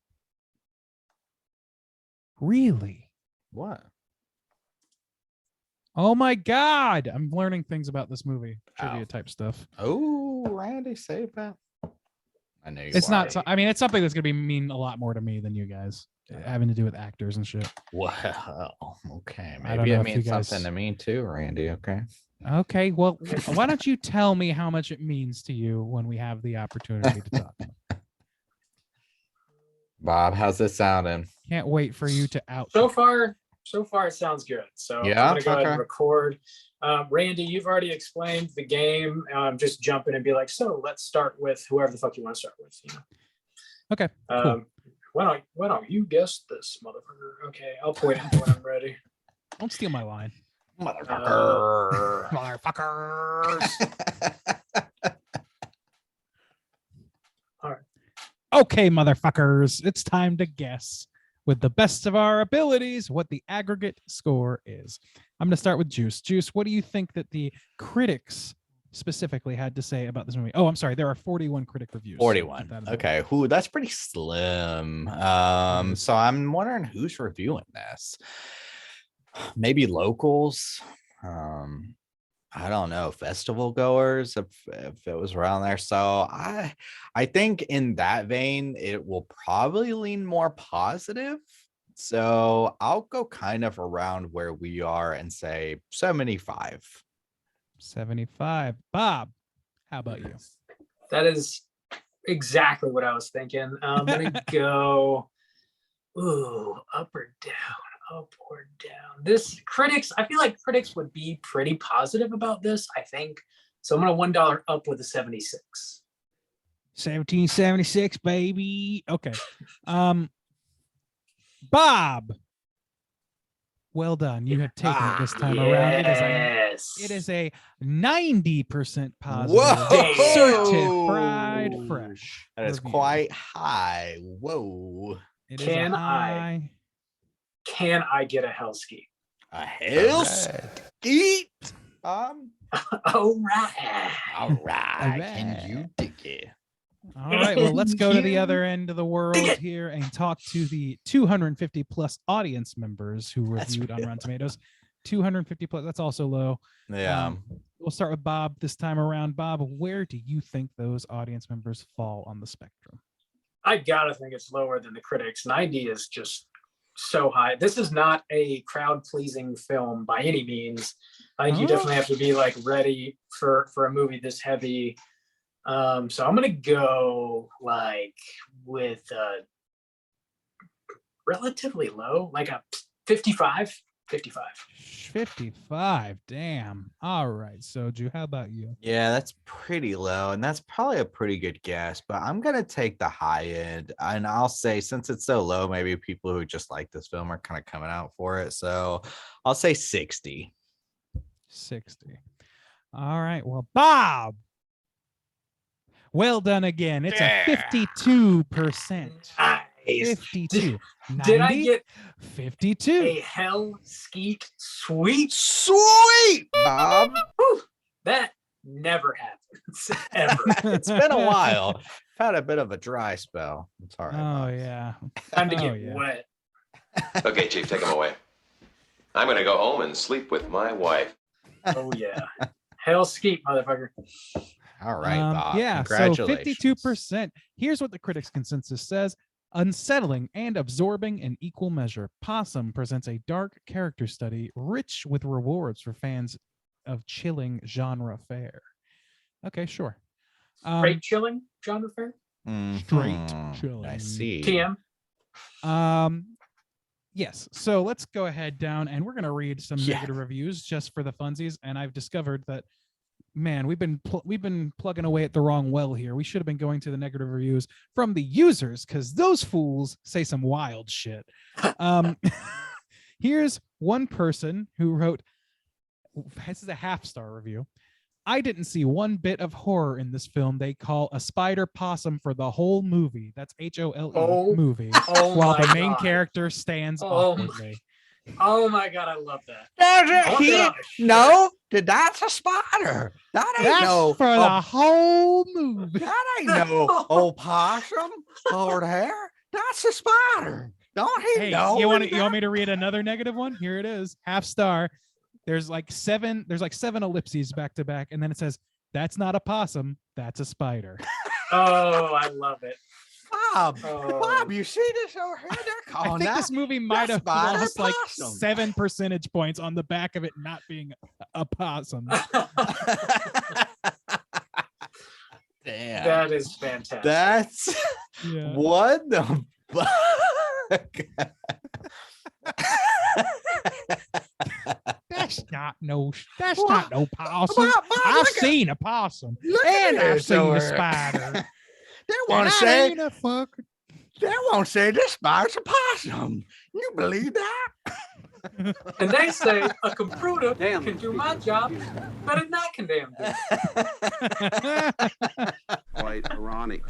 Really? What? Oh my God. I'm learning things about this movie. Trivia Ow. type stuff. Oh, Randy, say that. I know you It's are. not, I mean, it's something that's going to mean a lot more to me than you guys, having to do with actors and shit. Well, okay. I don't Maybe know it if you means guys- something to me too, Randy. Okay. Okay. Well, why don't you tell me how much it means to you when we have the opportunity to talk? Bob, how's this sounding? Can't wait for you to out. So far it sounds good. So Yeah? I'm gonna go ahead Okay. and record. Randy, you've already explained the game. Just jump in and be like, so let's start with whoever the fuck you want to start with. You know? Okay. Cool. Why don't you guess this, motherfucker? Okay, I'll point it when I'm ready. Don't steal my line. Motherfucker. Motherfuckers. Okay, motherfuckers. It's time to guess with the best of our abilities what the aggregate score is. I'm going to start with Juice. Juice, what do you think that the critics specifically had to say about this movie? Oh, I'm sorry. There are 41 critic reviews. 41. Okay. Who? That's pretty slim. So I'm wondering who's reviewing this. Maybe locals. I don't know, festival goers, if it was around there. So I think in that vein, it will probably lean more positive. So I'll go kind of around where we are and say 75. 75. Bob, how about you? That is exactly what I was thinking. I'm gonna go up or down, up or down. This critics, I feel like critics would be pretty positive about this, I think. So I'm gonna $1 up with a 76. 1776, baby. Okay. Bob. Well done. You have taken it this time around. It is a Yes. It is a 90% positive. Whoa! Certified fresh. That is review. quite high. Whoa. It is Can a I- high. Can I get a Hellscape? A hell skeet. All right. All right. All Can right. you dig it? All right, well, let's go to the You other end of the world dig it. here and talk to the 250 plus audience members who That's reviewed on real. Rotten Tomatoes. 250 plus, that's also low. Yeah. We'll start with Bob this time around. Bob, where do you think those audience members fall on the spectrum? I gotta think it's lower than the critics. 90 is just so high. This is not a crowd-pleasing film by any means. I think you Oh. definitely have to be like ready for a movie this heavy. So I'm gonna go like with relatively low, like a 55. 55. Damn. All right, Soju, how about you? Yeah, that's pretty low, and that's probably a pretty good guess, but I'm gonna take the high end, and I'll say since it's so low, maybe people who just like this film are kind of coming out for it. So I'll say 60. 60. All right, well, Bob. Well done again. It's a 52%. Nice. 52. Did I 90, get 52? a hell skeet sweet? Sweet, Bob. Whew, that never happens ever. It's been a while. I've had a bit of a dry spell. It's all right. Oh Bob. yeah. Time to Oh, get yeah. wet. Okay, Chief, take him away. I'm gonna go home and sleep with my wife. Oh yeah. Hell skeet, motherfucker. All right, Bob. Yeah, so Congratulations. 52%. Here's what the critics' consensus says. Unsettling and absorbing in equal measure, Possum presents a dark character study rich with rewards for fans of chilling genre fare. Okay, sure. Great chilling, genre fair. Straight Mhm. chilling. I see. TM. Yes, so let's go ahead down and we're going to read some Yeah. negative reviews just for the funsies. And I've discovered that, man, we've been plugging away at the wrong well here. We should have been going to the negative reviews from the users because those fools say some wild shit. Here's one person who wrote, this is a half-star review. I didn't see one bit of horror in this film they call a spider possum for the whole movie. That's HOLE Oh. movie. Oh While the my main God. character stands Oh my- awkwardly. Oh my god, I love that. There's I a want that hit. on a shirt. No, that's a spider. That ain't That's no. for the whole movie. That ain't no opossum over there. That's a spider. Don't he Hey, know? you want that? me to read another negative one? Here it is. Half star. There's like seven ellipses back to back, and then it says, "That's not a possum. That's a spider." Oh, I love it. Bob, Oh. Bob, you see this over here? They're I calling think that. this movie might have spider lost like possum. 7 percentage points on the back of it not being a possum. Damn. That is fantastic. That's Yeah. what the fuck? That's not no possum. Bob, I've look at- seen a possum Look and at I've this seen over a here. spider. They want And to I say ain't a fuck. they won't say this spider's a possum. You believe that? And they say a computer can do my job, but it not can damn do. Quite ironic.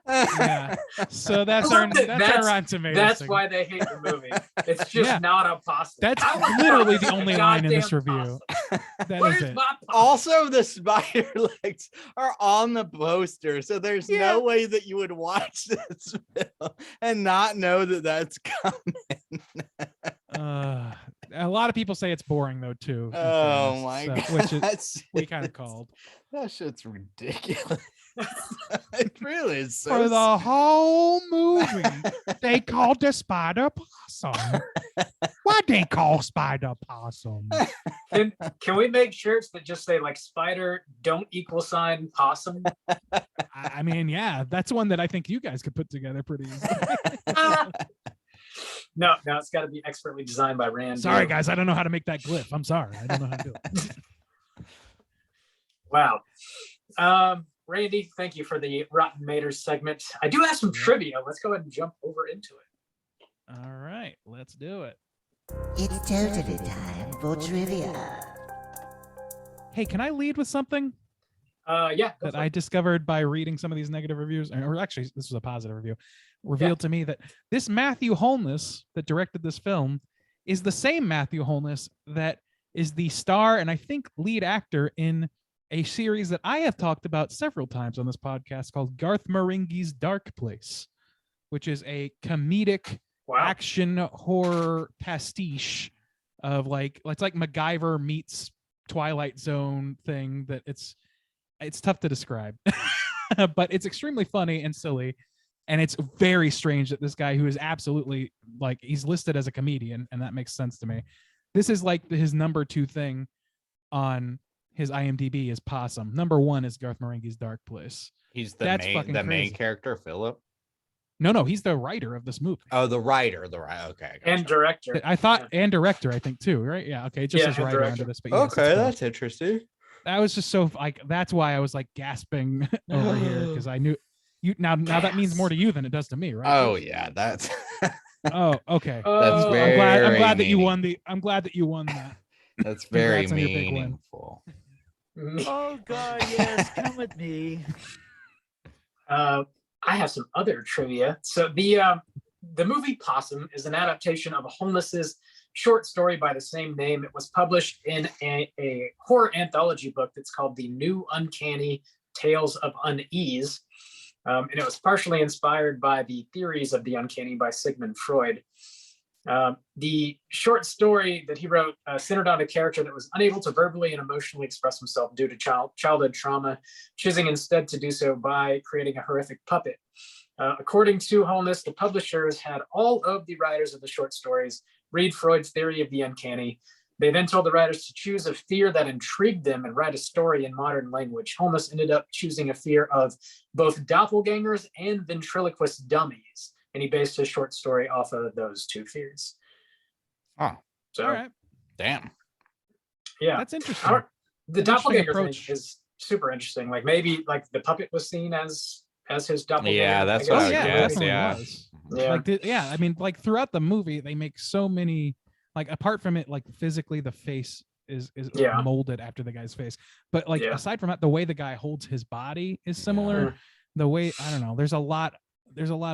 Yeah. So that's I our love it. Rotten Tomatoes. That's thing. why they hate the movie. It's just Yeah. not a possum. That's I want literally a the only line in this goddamn review. possum. That Where's is it. my possum? Also, the spider legs are on the poster, so there's Yeah. no way that you would watch this film and not know that that's coming. A lot of people say it's boring though too. in Oh fairness, my so- god, Which is, that's we kind of called that shit's ridiculous. It really is so for the whole movie. They called the spider possum. Why they call spider possum? Can we make shirts that just say like spider don't equal sign possum? I mean, yeah, that's one that I think you guys could put together pretty easily. No, it's got to be expertly designed by Rand. Sorry, guys, I don't know how to make that glyph. I'm sorry, I don't know how to do it. Wow. Randy, thank you for the Rotten Maters segment. I do have some trivia. Let's go ahead and jump over into it. All right, let's do it. It's totally time for trivia. Hey, can I lead with something Yeah. go that for I it. discovered by reading some of these negative reviews? Or actually, this was a positive review. Revealed to me that this Matthew Holness that directed this film is the same Matthew Holness that is the star and I think lead actor in a series that I have talked about several times on this podcast called Garth Marenghi's Dark Place, which is a comedic Wow. action horror pastiche of like it's like MacGyver meets Twilight Zone thing that it's tough to describe. But it's extremely funny and silly, and it's very strange that this guy who is absolutely like he's listed as a comedian, and that makes sense to me. This is like his number 2 thing on his IMDb is Possum. Number 1 is Garth Marenghi's Dark Place. He's That's the fucking main crazy. character, Philip. No, he's the writer of this movie. Oh, the writer. Okay. And gotcha. director. I thought, and director, I think too, right? Yeah, okay. It just Yeah, says and writer director. under this, but yes, Okay, it's both. that's interesting. That was just so like that's why I was like gasping over here because I knew you now that means more to you than it does to me, right? Oh yeah, that's Oh, okay. that's Oh, very. I'm glad that you meaning- won I'm glad that you won that. That's very Congrats on your big win. meaningful. Oh God, yes, come with me. I have some other trivia. So the movie Possum is an adaptation of a Holness's short story by the same name. It was published in a horror anthology book that's called The New Uncanny Tales of Unease. And it was partially inspired by the theories of the uncanny by Sigmund Freud. The short story that he wrote centered on a character that was unable to verbally and emotionally express himself due to childhood trauma, choosing instead to do so by creating a horrific puppet. According to Holness, the publishers had all of the writers of the short stories read Freud's theory of the uncanny. They then told the writers to choose a fear that intrigued them and write a story in modern language. Holness ended up choosing a fear of both doppelgangers and ventriloquist dummies, and he based his short story off of those 2 fears. Oh, So, All right. damn. yeah. That's I interesting. don't- the An interesting doppelganger thing approach. is super interesting. Like maybe like the puppet was seen as his doppelganger. Yeah, that's I what guess. I would yeah, guess, definitely yeah. was. Yeah. Like yeah, I mean, like throughout the movie, they make so many like apart from it, like physically the face is Yeah. molded after the guy's face, but like Yeah. aside from that, the way the guy holds his body is similar. The way I don't know, there's a lot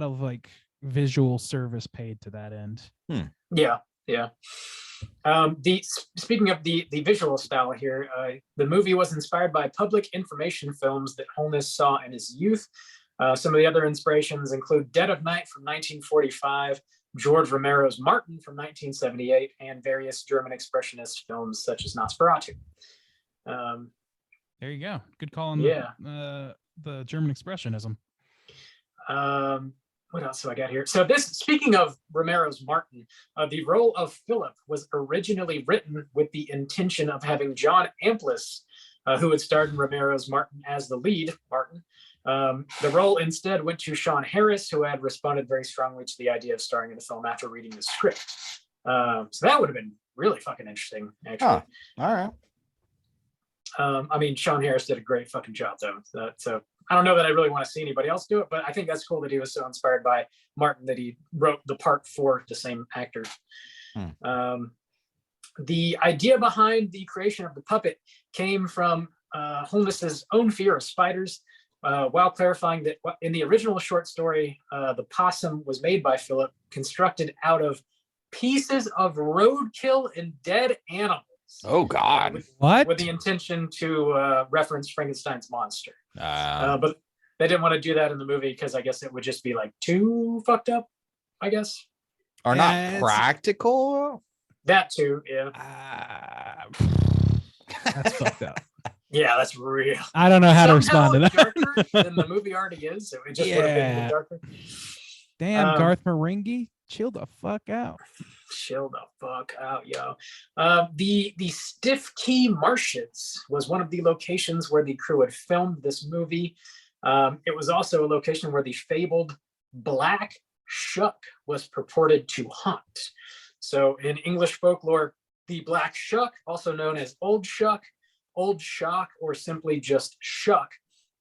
of like visual service paid to that end. Yeah. Speaking of the visual style here, the movie was inspired by public information films that Holness saw in his youth. Some of the other inspirations include Dead of Night from 1945, George Romero's Martin from 1978, and various German expressionist films such as Nosferatu. There you go. Good call on the German expressionism. What else do I got here? So speaking of Romero's Martin, the role of Philip was originally written with the intention of having John Amplis, who had starred in Romero's Martin as the lead, Martin. The role instead went to Sean Harris, who had responded very strongly to the idea of starring in the film after reading the script. So that would have been really fucking interesting, actually. Huh. All right. I mean, Sean Harris did a great fucking job, though. So I don't know that I really want to see anybody else do it, but I think that's cool that he was so inspired by Martin that he wrote the part for the same actor. The idea behind the creation of the puppet came from Holness's own fear of spiders, while clarifying that in the original short story, the possum was made by Philip, constructed out of pieces of roadkill and dead animals. Oh God. What? With the intention to reference Frankenstein's monster. But they didn't want to do that in the movie because I guess it would just be like too fucked up, I guess. Are Yeah, not it's- practical. That too, yeah. That's fucked up. Yeah, that's real. I don't know how to Somehow respond to that. darker than the movie already is. So it just would have been Yeah. even darker. Damn, Garth Marenghi, chill the fuck out. Chill the fuck out, yo. The Stiff Key Marshes was one of the locations where the crew had filmed this movie. It was also a location where the fabled Black Shuck was purported to haunt. So in English folklore, the Black Shuck, also known as Old Shuck, Old Shock, or simply just Shuck,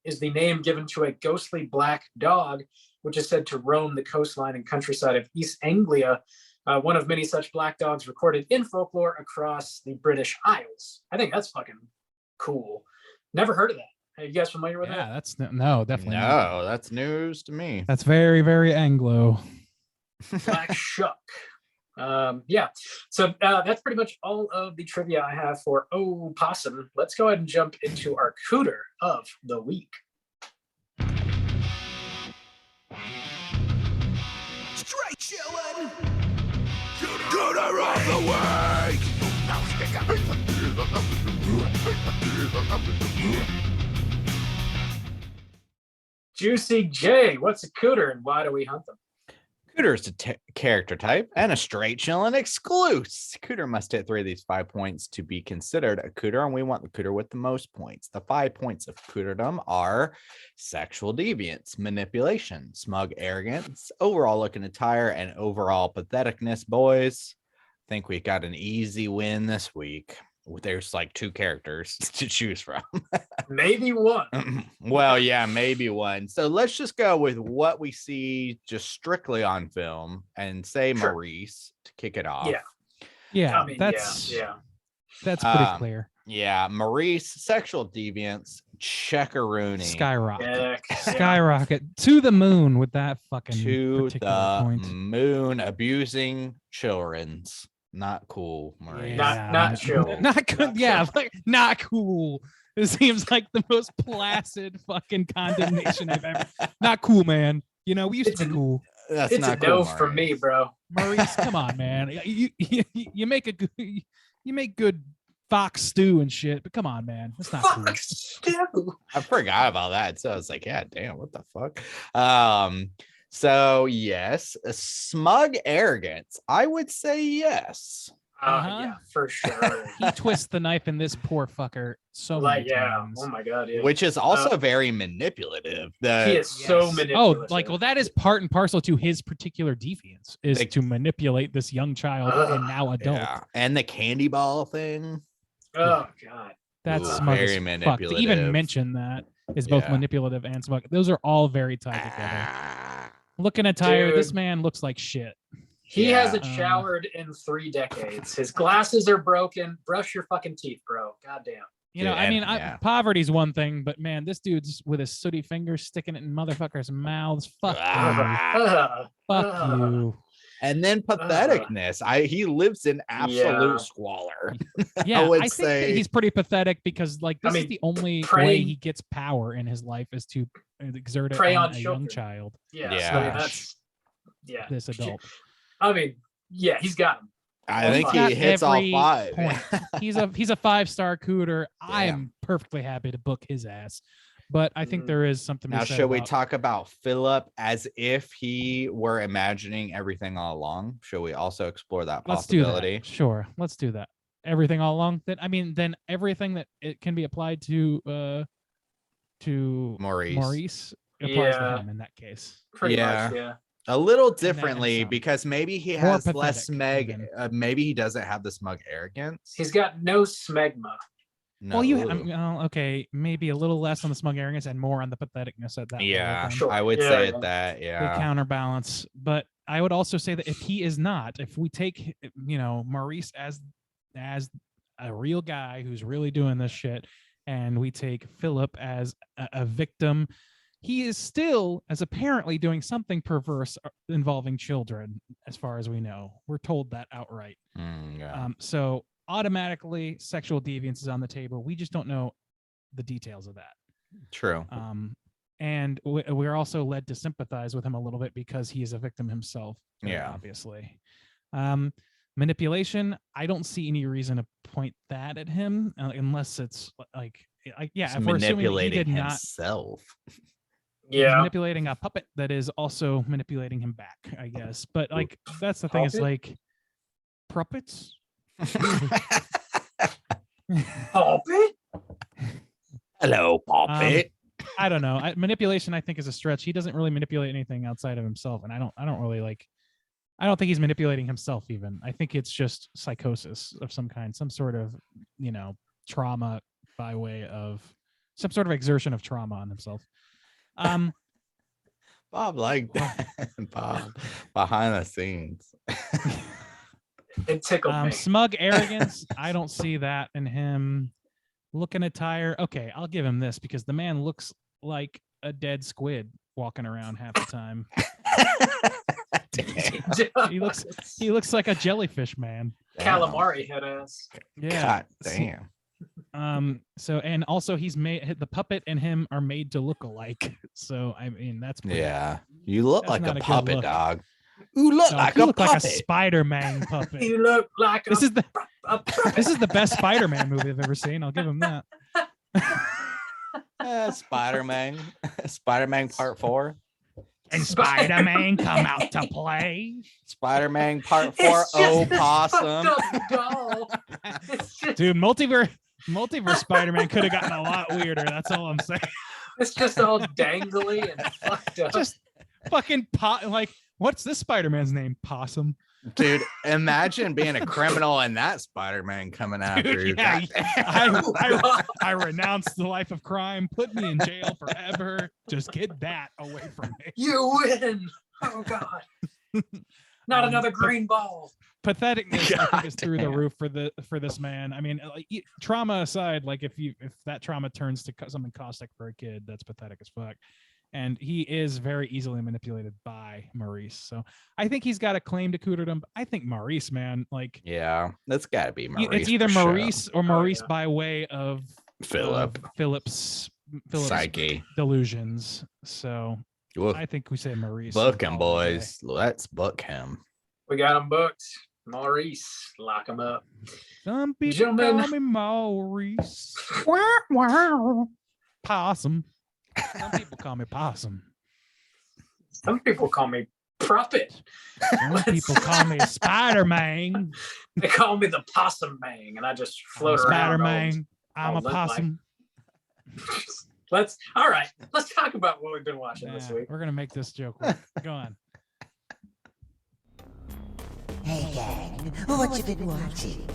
is the name given to a ghostly black dog, which is said to roam the coastline and countryside of East Anglia, one of many such black dogs recorded in folklore across the British Isles. I think that's fucking Cool. Never heard of that. Are you guys familiar with Yeah, that? that's no, definitely not. No, that's news to me. That's very, very Anglo. Black Shuck. Yeah. So that's pretty much all of the trivia I have for Possum. Let's go ahead and jump into our Cooter of the week. Straight chillin'. Cooter of the week. Juicy J, what's a Cooter and why do we hunt them? Cooter is a character type and a straight chillin' exclusive. Cooter must hit 3 of these 5 points to be considered a Cooter, and we want the Cooter with the most points. The 5 points of Cooterdom are sexual deviance, manipulation, smug arrogance, overall looking attire, and overall patheticness. Boys, I think we got an easy win this week. There's like 2 characters to choose from. Maybe one. Well, yeah, maybe one. So let's just go with what we see just strictly on film and say Sure. Maurice to kick it off. Yeah. Yeah, I mean, that's yeah. that's pretty clear. Yeah, Maurice, sexual deviance, checkarooning Skyrocket. Yeah. Skyrocket to the moon with that fucking to particular the point. moon, abusing children's. Not cool, Maurice. Not chill. Not good. Not Yeah, chill. like not cool. It seems like the most placid fucking condemnation I've ever. Not cool, man. You know, we used to be cool. That's It's not a cool, no from me, Maurice. bro. Maurice, come on, man. You make a good, you make good fox stew and shit, but come on, man. That's not cool. Fuck stew. I forgot about that. So I was like, yeah, damn, what the fuck? So yes, a smug arrogance. I would say yes. Yeah, for sure. He twists the knife in this poor fucker so Like, many yeah. times. Oh my god, yeah. Which is also very manipulative. He is so Yes. manipulative. Oh, like, well, that is part and parcel to his particular deviance is Like- to manipulate this young child and now adult. Yeah. And the candy ball thing. Oh god. That's Ooh, smug very as fuck. To manipulative. even mention that is both Yeah. manipulative and smug. Those are all very tied together. Looking at Tyre, this Dude. man looks like shit. He Yeah. hasn't showered in 3 decades. His glasses are broken. Brush your fucking teeth, bro. Goddamn. You know, Dude, I mean, and- yeah. poverty's one thing, but man, this dude's with his sooty fingers sticking it in motherfuckers' mouths. Fuck you. Ah. Fuck you. And then patheticness. He lives in absolute squalor. Yeah, would I think that say- he's pretty pathetic because, like, this mean, is the only way preying- he gets power in his life is to exert it Prey on on a young children. child, Yeah. Yeah. So, I mean, that's this adult. I mean, yeah, he's got him. I Well, think he's he got hits all every 5. point. He's a 5-star Cooter. I Damn. am perfectly happy to book his ass, but I think there is something to Now, say should we about- talk about Philip as if he were imagining everything all along? Should we also explore that Let's do possibility? that. Sure, let's do that. Everything all along. Then everything that it can be applied to Maurice applies Yeah. to him in that case. Pretty Yeah. much, yeah. A little And then differently some. because maybe he More has less pathetic, smeg. even. Maybe he doesn't have the smug arrogance. He's got no smegma. No. Well, okay, maybe a little less on the smug arrogance and more on the patheticness at that. level Yeah, then. Sure. I would Yeah, say yeah. it that. They Yeah. counterbalance. But I would also say that if he is not, if we take Maurice as a real guy who's really doing this shit, and we take Philip as a victim, he is still as apparently doing something perverse involving children, as far as we know. We're told that outright. Yeah. So automatically, sexual deviance is on the table. We just don't know the details of that. True. And we're also led to sympathize with him a little bit because he is a victim himself. Yeah. Obviously. Manipulation. I don't see any reason to point that at him unless it's like yeah, He's if we're assuming that he manipulating did not. himself. He's Yeah. manipulating a puppet that is also manipulating him back, I guess. But like that's the thing is Puppet? like puppets. Puppet? Hello, Poppet. I don't know. Manipulation, I think, is a stretch. He doesn't really manipulate anything outside of himself, and I don't really like. I don't think he's manipulating himself. Even I think it's just psychosis of some kind, some sort of trauma by way of some sort of exertion of trauma on himself. Bob like that. Bob behind the scenes. It tickled me. Smug arrogance. I don't see that in him. looking attire. Okay, I'll give him this because the man looks like a dead squid walking around half the time. He looks like a jellyfish man. Calamari head ass. Yeah. God damn. So and also he's made the puppet and him are made to look alike. So I mean that's pretty, Yeah. You look That's like not a a good puppet, look. dog. You look No, like you a look puppet. like a Spider-Man puppet. You look like This a, is the a puppet. this is the best Spider-Man movie I've ever seen. I'll give him that. Spider-Man. Spider-Man Part 4. And Spider-Man come out to play. Spider-Man Part 4. It's just Oh, this Possum. fucked up doll. It's just, Dude, multiverse Spider-Man could have gotten a lot weirder. That's all I'm saying. it's just all dangly and fucked up. Just fucking like, what's this Spider-Man's name? Possum. Dude, imagine being a criminal and that Spider-Man coming after Dude, you. yeah, God I renounce the life of crime. Put me in jail forever. Just get that away from me. You win. Oh God. Not another green ball. Patheticness, I think, is through the damn. roof for this man. I mean, like, trauma aside, like if that trauma turns to something caustic for a kid, that's pathetic as fuck. And he is very easily manipulated by Maurice. So I think he's got a claim to Cooterdom. But I think Maurice, man, like Yeah, that's got to be Maurice. it's either for sure. Maurice or Maurice yeah. by way of Philip's Psyche. delusions. So Oof. I think we say Maurice. Book and him, call it a day. boys. Let's book him. We got him booked. Maurice, lock him up. Some people Gentlemen. call me Maurice. Possum. Some people call me Possum. Some people call me Prophet. Some people call me Spider-Man. They call me the Possum Man, and I just float around. Spider-Man. I'm a limp like- possum. Let's talk about what we've been watching this Yeah, week. we're gonna make this joke work. Go on. Hey gang, what you been watching?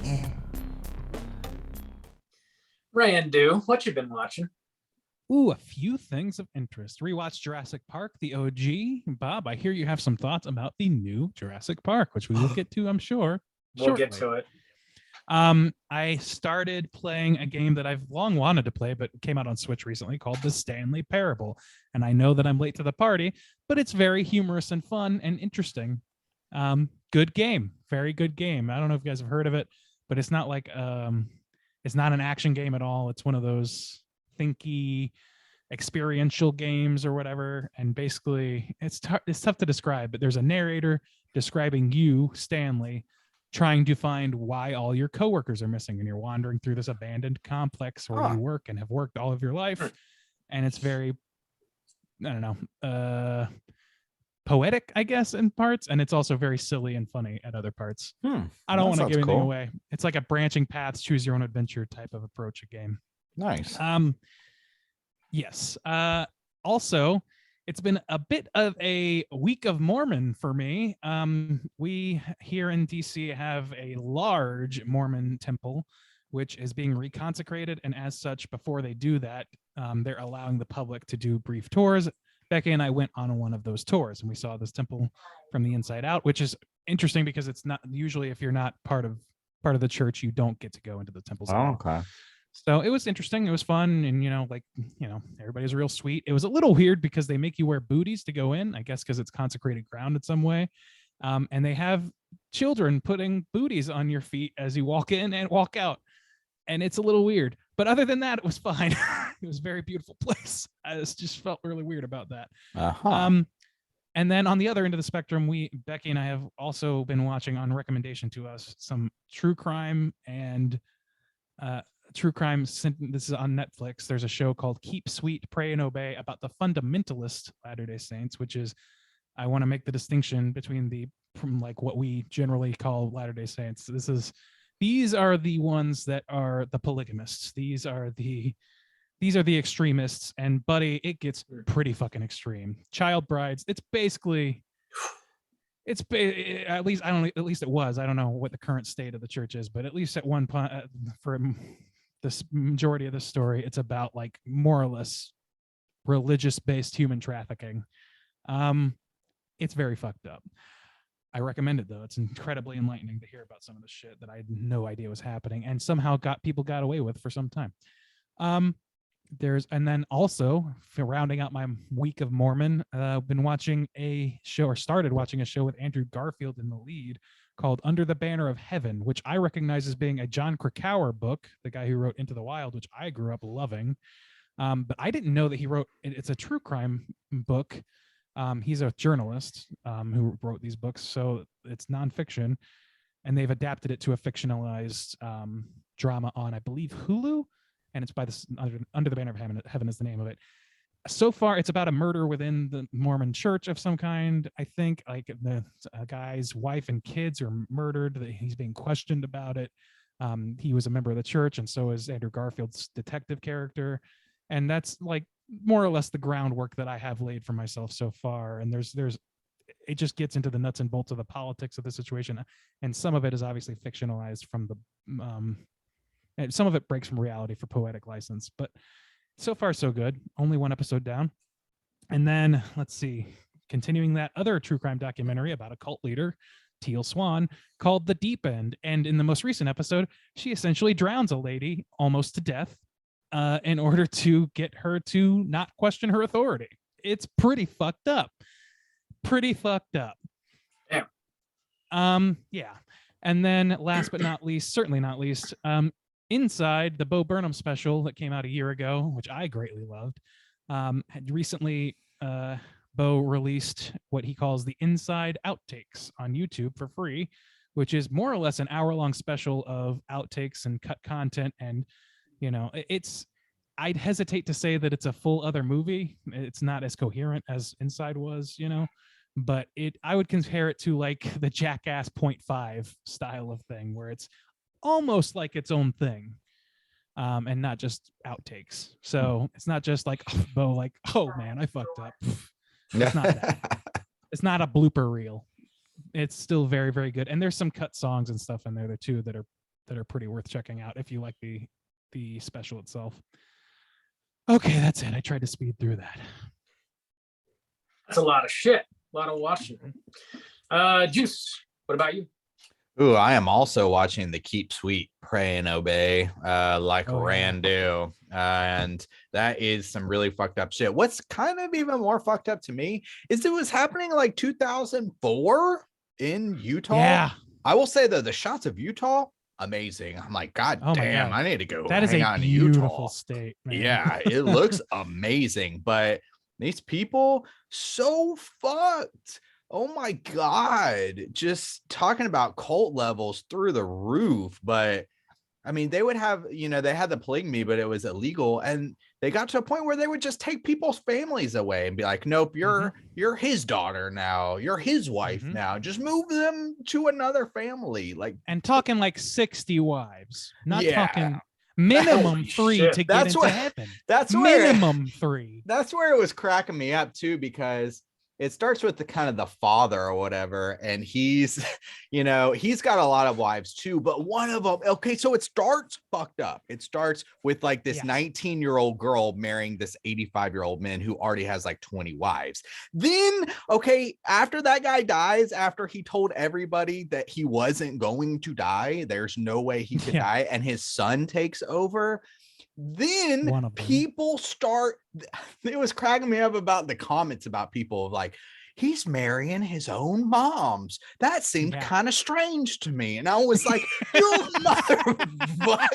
Randu, what you been watching? Ooh, a few things of interest. Rewatched Jurassic Park, the OG. Bob, I hear you have some thoughts about the new Jurassic Park, which we will get to, I'm sure. We'll get shortly. to it. I started playing a game that I've long wanted to play, but came out on Switch recently called the Stanley Parable. And I know that I'm late to the party, but it's very humorous and fun and interesting. Good game, very good game. I don't know if you guys have heard of it, but it's not like it's not an action game at all. It's one of those thinky experiential games or whatever. And basically it's tough to describe, but there's a narrator describing you, Stanley, trying to find why all your coworkers are missing, and you're wandering through this abandoned complex where you work and have worked all of your life. And it's very, I don't know, poetic, I guess, in parts, and it's also very silly and funny at other parts. I don't want to give anything away. It's like a branching paths, choose your own adventure type of approach a game. Nice. Yes. Also, it's been a bit of a week of Mormon for me. We here in DC have a large Mormon temple, which is being reconsecrated. And as such, before they do that, they're allowing the public to do brief tours. Becky and I went on one of those tours, and we saw this temple from the inside out, which is interesting because it's not usually, if you're not part of the church, you don't get to go into the temples. at all. Okay. So it was interesting. It was fun. And, everybody's real sweet. It was a little weird because they make you wear booties to go in, I guess, because it's consecrated ground in some way. And they have children putting booties on your feet as you walk in and walk out. And it's a little weird. But other than that, it was fine. It was a very beautiful place. I just felt really weird about that. And then on the other end of the spectrum, Becky and I have also been watching, on recommendation to us, some true crime and true crime. This is on Netflix. There's a show called Keep Sweet, Pray and Obey about the fundamentalist Latter-day Saints, which is, I want to make the distinction between from like what we generally call Latter-day Saints. These are the ones that are the polygamists. These are the extremists, and buddy, it gets pretty fucking extreme. Child brides. At least it was. I don't know what the current state of the church is, but at least at one point, for this majority of the story, it's about like more or less religious-based human trafficking. It's very fucked up. I recommend it though. It's incredibly enlightening to hear about some of the shit that I had no idea was happening, and somehow people got away with for some time. And then also for rounding out my week of Mormon, been watching a show, or started watching a show with Andrew Garfield in the lead, called Under the Banner of Heaven, which I recognize as being a John Krakauer book, the guy who wrote Into the Wild, which I grew up loving. But I didn't know that he wrote, it's a true crime book. He's a journalist who wrote these books, so it's nonfiction, and they've adapted it to a fictionalized drama on, I believe, Hulu, and it's by this Under the Banner of Heaven is the name of it. So far, it's about a murder within the Mormon church of some kind. I think like the guy's wife and kids are murdered. He's being questioned about it. He was a member of the church, and so is Andrew Garfield's detective character. And that's like more or less the groundwork that I have laid for myself so far. And it just gets into the nuts and bolts of the politics of the situation. And some of it is obviously fictionalized from and some of it breaks from reality for poetic license, but so far so good. Only one episode down. And then let's see, continuing that other true crime documentary about a cult leader, Teal Swan, called The Deep End. And in the most recent episode, she essentially drowns a lady almost to death in order to get her to not question her authority. It's pretty fucked up. Yeah. And then last but not least, certainly not least, Inside, the Bo Burnham special that came out a year ago, which I greatly loved, had recently Bo released what he calls the Inside Outtakes on YouTube for free, which is more or less an hour-long special of outtakes and cut content. And, you know, I'd hesitate to say that it's a full other movie. It's not as coherent as Inside was, you know, but I would compare it to like the Jackass 0.5 style of thing, where it's almost like its own thing, and not just outtakes. So it's not just like Bo, like, oh man, I fucked up. It's not that. It's not a blooper reel. It's still very, very good. And there's some cut songs and stuff in there too that are pretty worth checking out if you like the special itself. Okay, that's it. I tried to speed through that. That's a lot of shit. A lot of watching. Juice, what about you? Ooh, I am also watching the Keep Sweet, Pray and Obey, Randu. And that is some really fucked up shit. What's kind of even more fucked up to me is it was happening like 2004 in Utah. Yeah. I will say though, the shots of Utah, amazing. I'm like, God damn, I need to go. That is a beautiful state, man. Yeah, it looks amazing. But these people, so fucked. Oh my God, just talking about cult levels through the roof. But I mean, they would have, you know, they had the polygamy, but it was illegal. And they got to a point where they would just take people's families away and be like, nope, you're his daughter now. You're his wife now. Just move them to another family. Like, and talking like 60 wives, not talking minimum 3 to get into heaven. That's where minimum 3. That's where it was cracking me up too, because it starts with the kind of the father or whatever. And he's, you know, he's got a lot of wives too, but one of them, okay, so it starts fucked up. It starts with like this 19-year-old girl marrying this 85-year-old man who already has like 20 wives. Then, okay, after that guy dies, after he told everybody that he wasn't going to die, there's no way he could die, and his son takes over. Then people start, it was cracking me up about the comments about people like, he's marrying his own moms. That seemed kind of strange to me. And I was like, you motherfucker,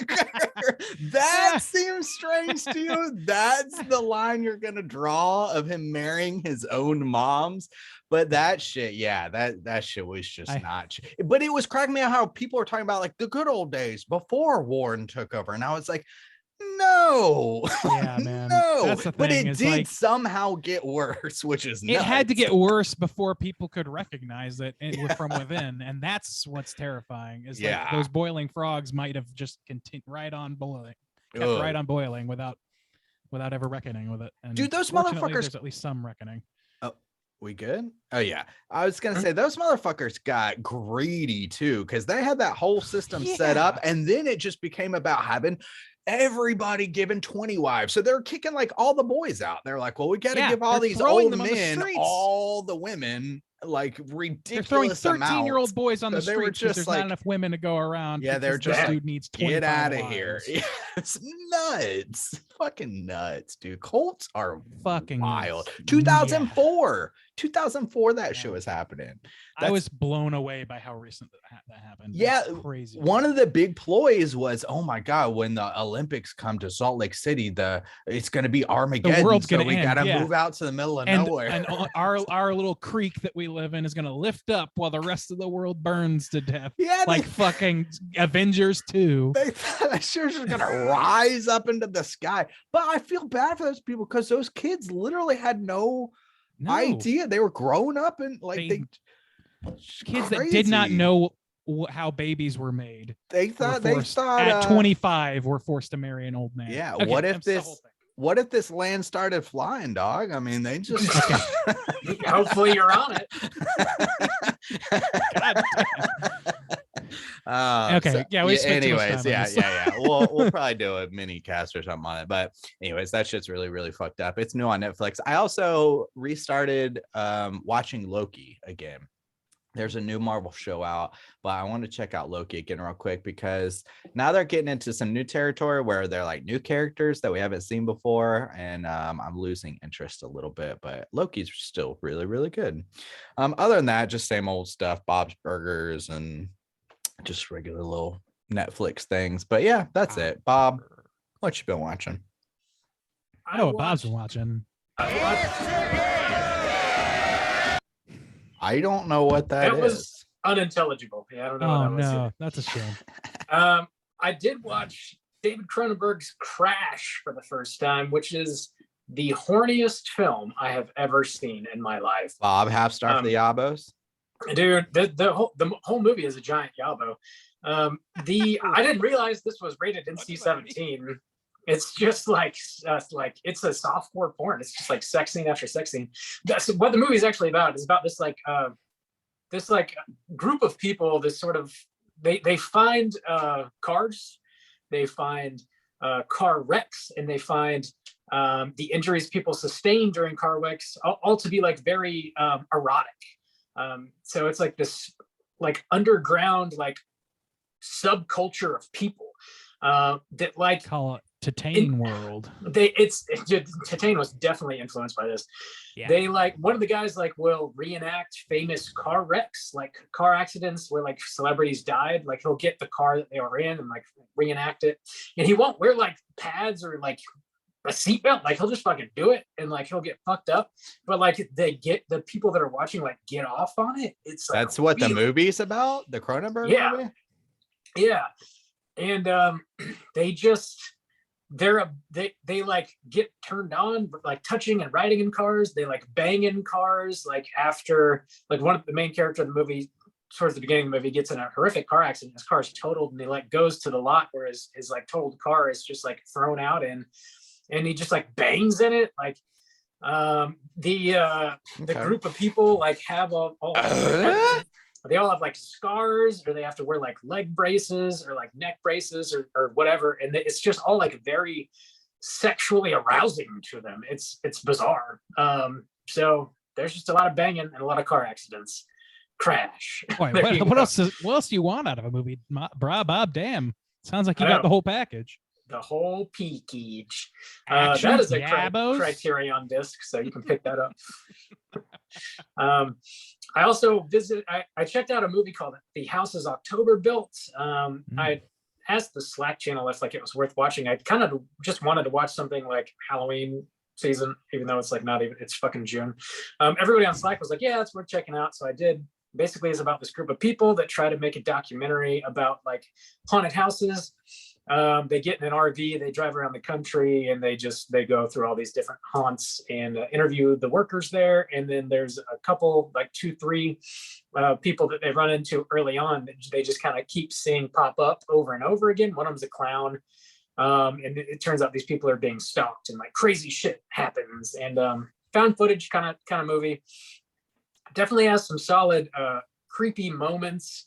that seems strange to you? That's the line you're going to draw of him marrying his own moms? But that shit, that shit was just not. But it was cracking me out how people are talking about like the good old days before Warren took over. And I was like, no, man. No, that's the thing. But it did like, somehow get worse, which is nuts. It had to get worse before people could recognize it from within, and that's what's terrifying. Is like those boiling frogs might have just continued right on boiling, right on boiling without ever reckoning with it. And dude, those motherfuckers. There's at least some reckoning. Oh, we good? Oh yeah, I was gonna say those motherfuckers got greedy too, because they had that whole system set up, and then it just became about having everybody given 20 wives. So they're kicking like all the boys out. They're like, well, we got to give all these old men all the women, like They're throwing ridiculous 13-year-old amounts. boys on the They were streets because just there's like, not enough women to go around. yeah, they're because this just dude needs 25 get out of here. wives. Yeah, it's nuts. Fucking nuts, dude. Cults are Fucking wild. nuts. 2004. 2004 that Yeah. show was happening. I was blown away by how recent that happened. Yeah, That's crazy. One of the big ploys was, oh my god, when the Olympics come to Salt Lake City, it's going to be Armageddon. world's so gonna we end, got to yeah. move out to the middle of and nowhere. our little creek that we live in is going to lift up while the rest of the world burns to death. Yeah, like fucking Avengers 2. They thought that shit was going to rise up into the sky. But I feel bad for those people because those kids literally had no idea. They were growing up and kids that did not know how babies were made. They thought at 25 were forced to marry an old man. Yeah. Okay, what if this land started flying, dog? I mean, they just hopefully you're on it. Okay. Anyways, yeah. We'll probably do a mini cast or something on it. But anyways, that shit's really, really fucked up. It's new on Netflix. I also restarted watching Loki again. There's a new Marvel show out, but I want to check out Loki again real quick because now they're getting into some new territory where they're like new characters that we haven't seen before, and I'm losing interest a little bit. But Loki's still really, really good. Other than that, just same old stuff, Bob's Burgers and just regular little Netflix things. But yeah, that's it. Bob, what you been watching? I know what Bob's been watching. I don't know what that was unintelligible. Yeah, I don't know. Oh what that was no, either. that's a shame. I did watch David Cronenberg's Crash for the first time, which is the horniest film I have ever seen in my life. Bob, half star for the Yabos. Dude, the whole movie is a giant yabo. I didn't realize this was rated NC-17. It's just like it's a softcore porn. It's just like sex scene after sex scene. That's what the movie is actually about. It's about this group of people. This sort of they find cars, they find car wrecks, and they find the injuries people sustain during car wrecks, all to be like very erotic. So it's like this like underground like subculture of people that like call it Titane world. Titane was definitely influenced by this. Yeah. They like one of the guys like will reenact famous car wrecks, like car accidents where like celebrities died. Like he'll get the car that they were in and like reenact it, and he won't wear like pads or like a seatbelt. Like he'll just fucking do it, and like he'll get fucked up. But like they get the people that are watching like get off on it. It's like, that's what the movie's about. The Cronenberg movie. Yeah, and they like get turned on like touching and riding in cars. They like bang in cars. Like after like one of the main character of the movie towards the beginning of the movie gets in a horrific car accident. His car is totaled, and he like goes to the lot where his like totaled car is just like thrown out and he just like bangs in it. Like the group of people like have they all have like scars, or they have to wear like leg braces or like neck braces or whatever, and it's just all like very sexually arousing to them. It's bizarre. So there's just a lot of banging and a lot of car accidents. Crash. Boy, what else do you want out of a movie, Bob? Damn, sounds like you got the whole package. The whole package. That is a Criterion disc, so you can pick that up. I also I checked out a movie called The House is October Built. I asked the Slack channel if like it was worth watching. I kind of just wanted to watch something like Halloween season, even though it's like not even, it's fucking June. Everybody on Slack was like, yeah, it's worth checking out. So I did. Basically it's about this group of people that try to make a documentary about like haunted houses. They get in an RV, they drive around the country, and they go through all these different haunts and interview the workers there. And then there's a couple, like 2-3 people that they run into early on that they just kind of keep seeing pop up over and over again. One of them's a clown, and it turns out these people are being stalked and like crazy shit happens. And found footage kind of movie. Definitely has some solid creepy moments.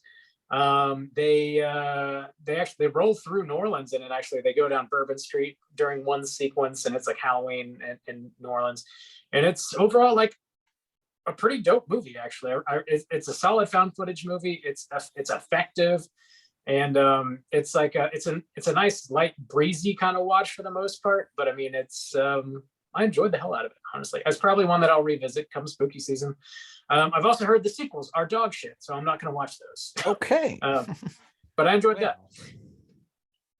They roll through New Orleans, and they go down Bourbon Street during one sequence, and it's like Halloween in New Orleans, and it's overall like a pretty dope movie, actually. It's a solid found footage movie. It's effective, and it's like it's a nice light breezy kind of watch for the most part. But I mean, I enjoyed the hell out of it, honestly. It's probably one that I'll revisit come spooky season. I've also heard the sequels are dog shit, so I'm not going to watch those. Okay. But I enjoyed that.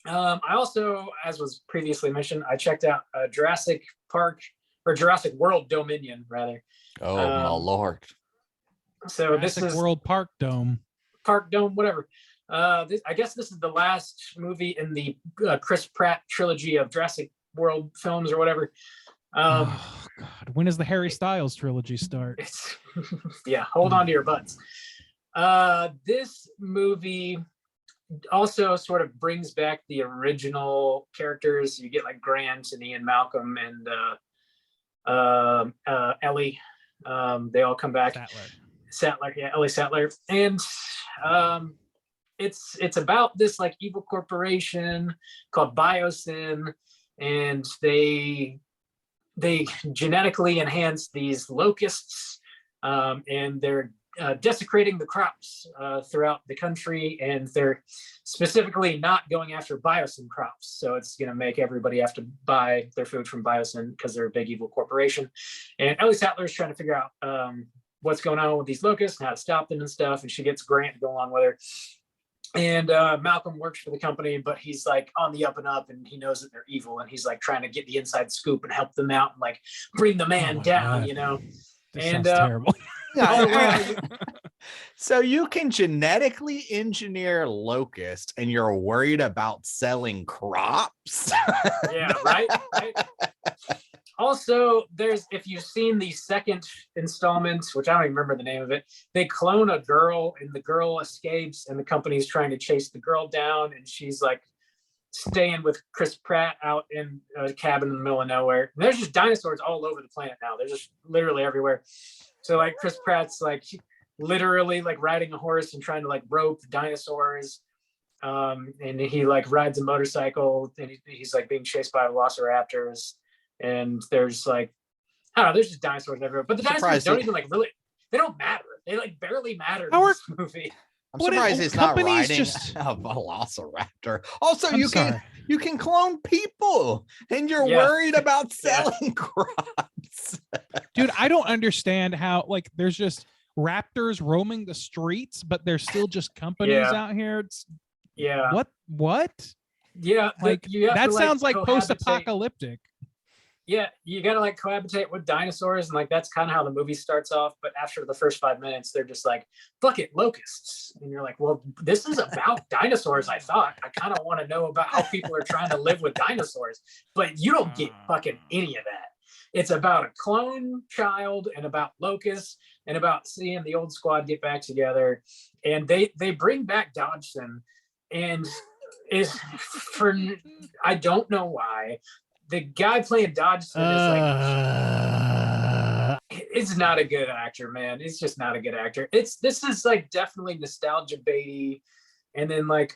I also, as was previously mentioned, I checked out Jurassic Park, or Jurassic World Dominion, rather. Oh, my Lord. So Jurassic this is World Park Dome. Park Dome, whatever. I guess this is the last movie in the Chris Pratt trilogy of Jurassic World films or whatever. Oh God, when does the Harry Styles trilogy start? Yeah, hold on to your butts. This movie also sort of brings back the original characters. You get like Grant and Ian Malcolm and Ellie. They all come back. Sattler, yeah, Ellie Sattler. And it's about this like evil corporation called Biosyn, and they genetically enhance these locusts, and they're desecrating the crops throughout the country, and they're specifically not going after Biosyn crops. So it's going to make everybody have to buy their food from Biosyn because they're a big evil corporation. And Ellie Sattler is trying to figure out what's going on with these locusts and how to stop them and stuff. And she gets Grant to go along with her. And Malcolm works for the company, but he's like on the up and up, and he knows that they're evil, and he's like trying to get the inside scoop and help them out and like bring the man down, God. you know. This And sounds terrible. So you can genetically engineer locusts, and you're worried about selling crops? Yeah, right. Also, if you've seen the second installment, which I don't even remember the name of it, they clone a girl, and the girl escapes, and the company's trying to chase the girl down, and she's like staying with Chris Pratt out in a cabin in the middle of nowhere. And there's just dinosaurs all over the planet now. They're just literally everywhere. So like Chris Pratt's like literally like riding a horse and trying to like rope dinosaurs. And he like rides a motorcycle, and he's like being chased by velociraptors. And there's like, I don't know, there's just dinosaurs everywhere. But the dinosaurs don't even like really, they don't matter. They like barely matter in this movie. I'm surprised it's not riding a velociraptor. Also, you can clone people, and you're worried about selling crops. Dude, I don't understand how like there's just raptors roaming the streets, but there's still just companies out here. It's what? Yeah, like that sounds like post-apocalyptic. Yeah, you gotta like cohabitate with dinosaurs, and like that's kind of how the movie starts off. But after the first 5 minutes, they're just like, "Fuck it, locusts," and you're like, "Well, this is about dinosaurs." I thought I kind of want to know about how people are trying to live with dinosaurs, but you don't get fucking any of that. It's about a clone child, and about locusts, and about seeing the old squad get back together, and they bring back Dodgson, and I don't know why. The guy playing Dodgson is like, it's not a good actor, man. It's just not a good actor. This is like definitely nostalgia baity. And then like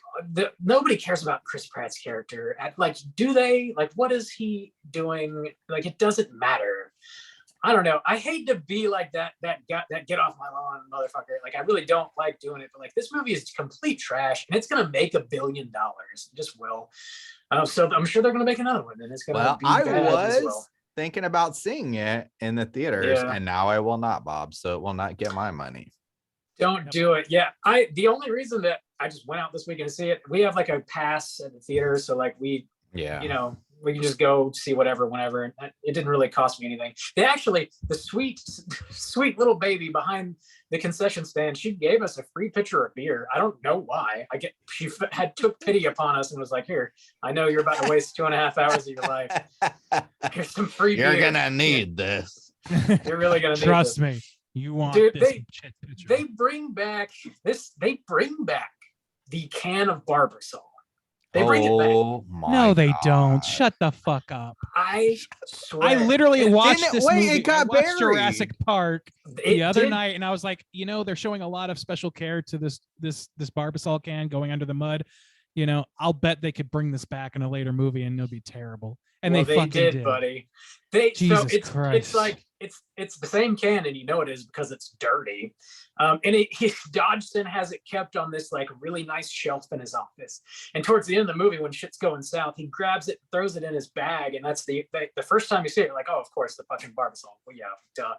nobody cares about Chris Pratt's character. Like, do they? Like, what is he doing? Like, it doesn't matter. I don't know. I hate to be like that get off my lawn motherfucker. Like, I really don't like doing it, but like this movie is complete trash, and it's gonna make $1 billion. It just will. So I'm sure they're gonna make another one, and it's gonna be bad as well. Thinking about seeing it in the theaters, and now I will not, Bob. So it will not get my money. Don't do it. Yeah, the only reason that I just went out this weekend to see it, we have like a pass at the theater, so like we can just go see whatever whenever, and it didn't really cost me anything. The sweet little baby behind the concession stand, she gave us a free pitcher of beer. I don't know why. She took pity upon us and was like, "Here, I know you're about to waste 2.5 hours of your life. Here's some free beer. You're gonna need this. You're really gonna need Trust this." me. You want Dude, this they bring back the can of Barbasol. They bring it back. No, they don't. Shut the fuck up. I swear. I literally watched this movie. It got I watched buried. Jurassic Park the other night, and I was like, they're showing a lot of special care to this Barbasol can going under the mud. you know, I'll bet they could bring this back in a later movie and it'll be terrible. And Well, they fucking did. buddy. They Jesus so it's Christ. like it's the same canon, you know it is because it's dirty. And Dodgson has it kept on this like really nice shelf in his office. And towards the end of the movie, when shit's going south, he grabs it, throws it in his bag, and that's the first time you see it, you're like, oh, of course, the fucking Barbasol. Well, yeah, duh.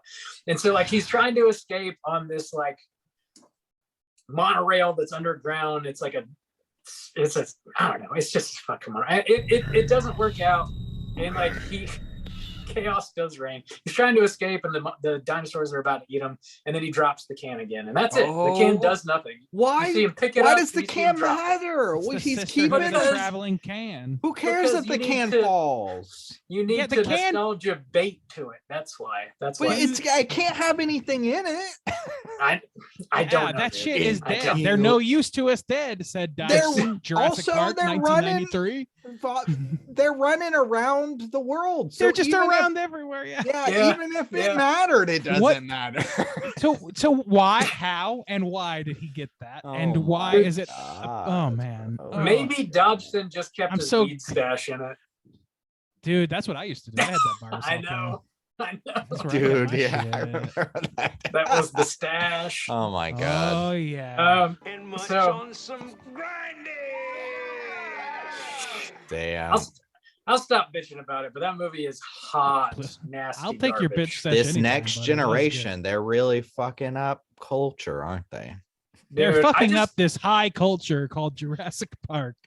And so like he's trying to escape on this like monorail that's underground. It's like it's a I don't know. It's just fucking it doesn't work out, and like chaos does reign. He's trying to escape, and the dinosaurs are about to eat him, and then he drops the can again, and that's it. The can does nothing. Why? You see him pick it Why up, does the you see him can drop it. matter? It's the He's sisterhood keeping of the it. traveling can. Who cares Because if the you need can to- falls? You need Yeah, the to can- nostalgia bait to it. That's why. That's But why. I can't have anything in it. I don't know. That dude. shit is I dead. don't. They're no use to us dead, said Dyson. Jurassic also, Park, they're 1993. They're running around the world. So They're just even around everywhere. Yeah. Yeah, even if yeah. it mattered, it doesn't What- matter. So why, how, and why did he get that? and Oh why my is it? God. Oh man. Oh. Oh, Maybe Dodgson just kept I'm his so- weed stash in it. dude, that's what I used to do. I had that bar. I know. I know. That's where I got Dude, my yeah, shit. I remember that. That was the stash. Oh my God. Oh yeah. And much So- on some grinding. Damn. I'll stop bitching about it, but that movie is hot, nasty. I'll take your garbage. bitch. Sesh This anytime, next buddy. That was good. generation, they're really fucking up culture, aren't they? They're Dude, fucking up this high culture called Jurassic Park.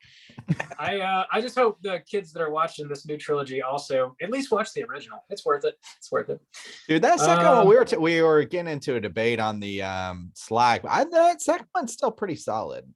I just hope the kids that are watching this new trilogy also at least watch the original. It's worth it. It's worth it. Dude, that second one, we were getting into a debate on the Slack. That second one's still pretty solid.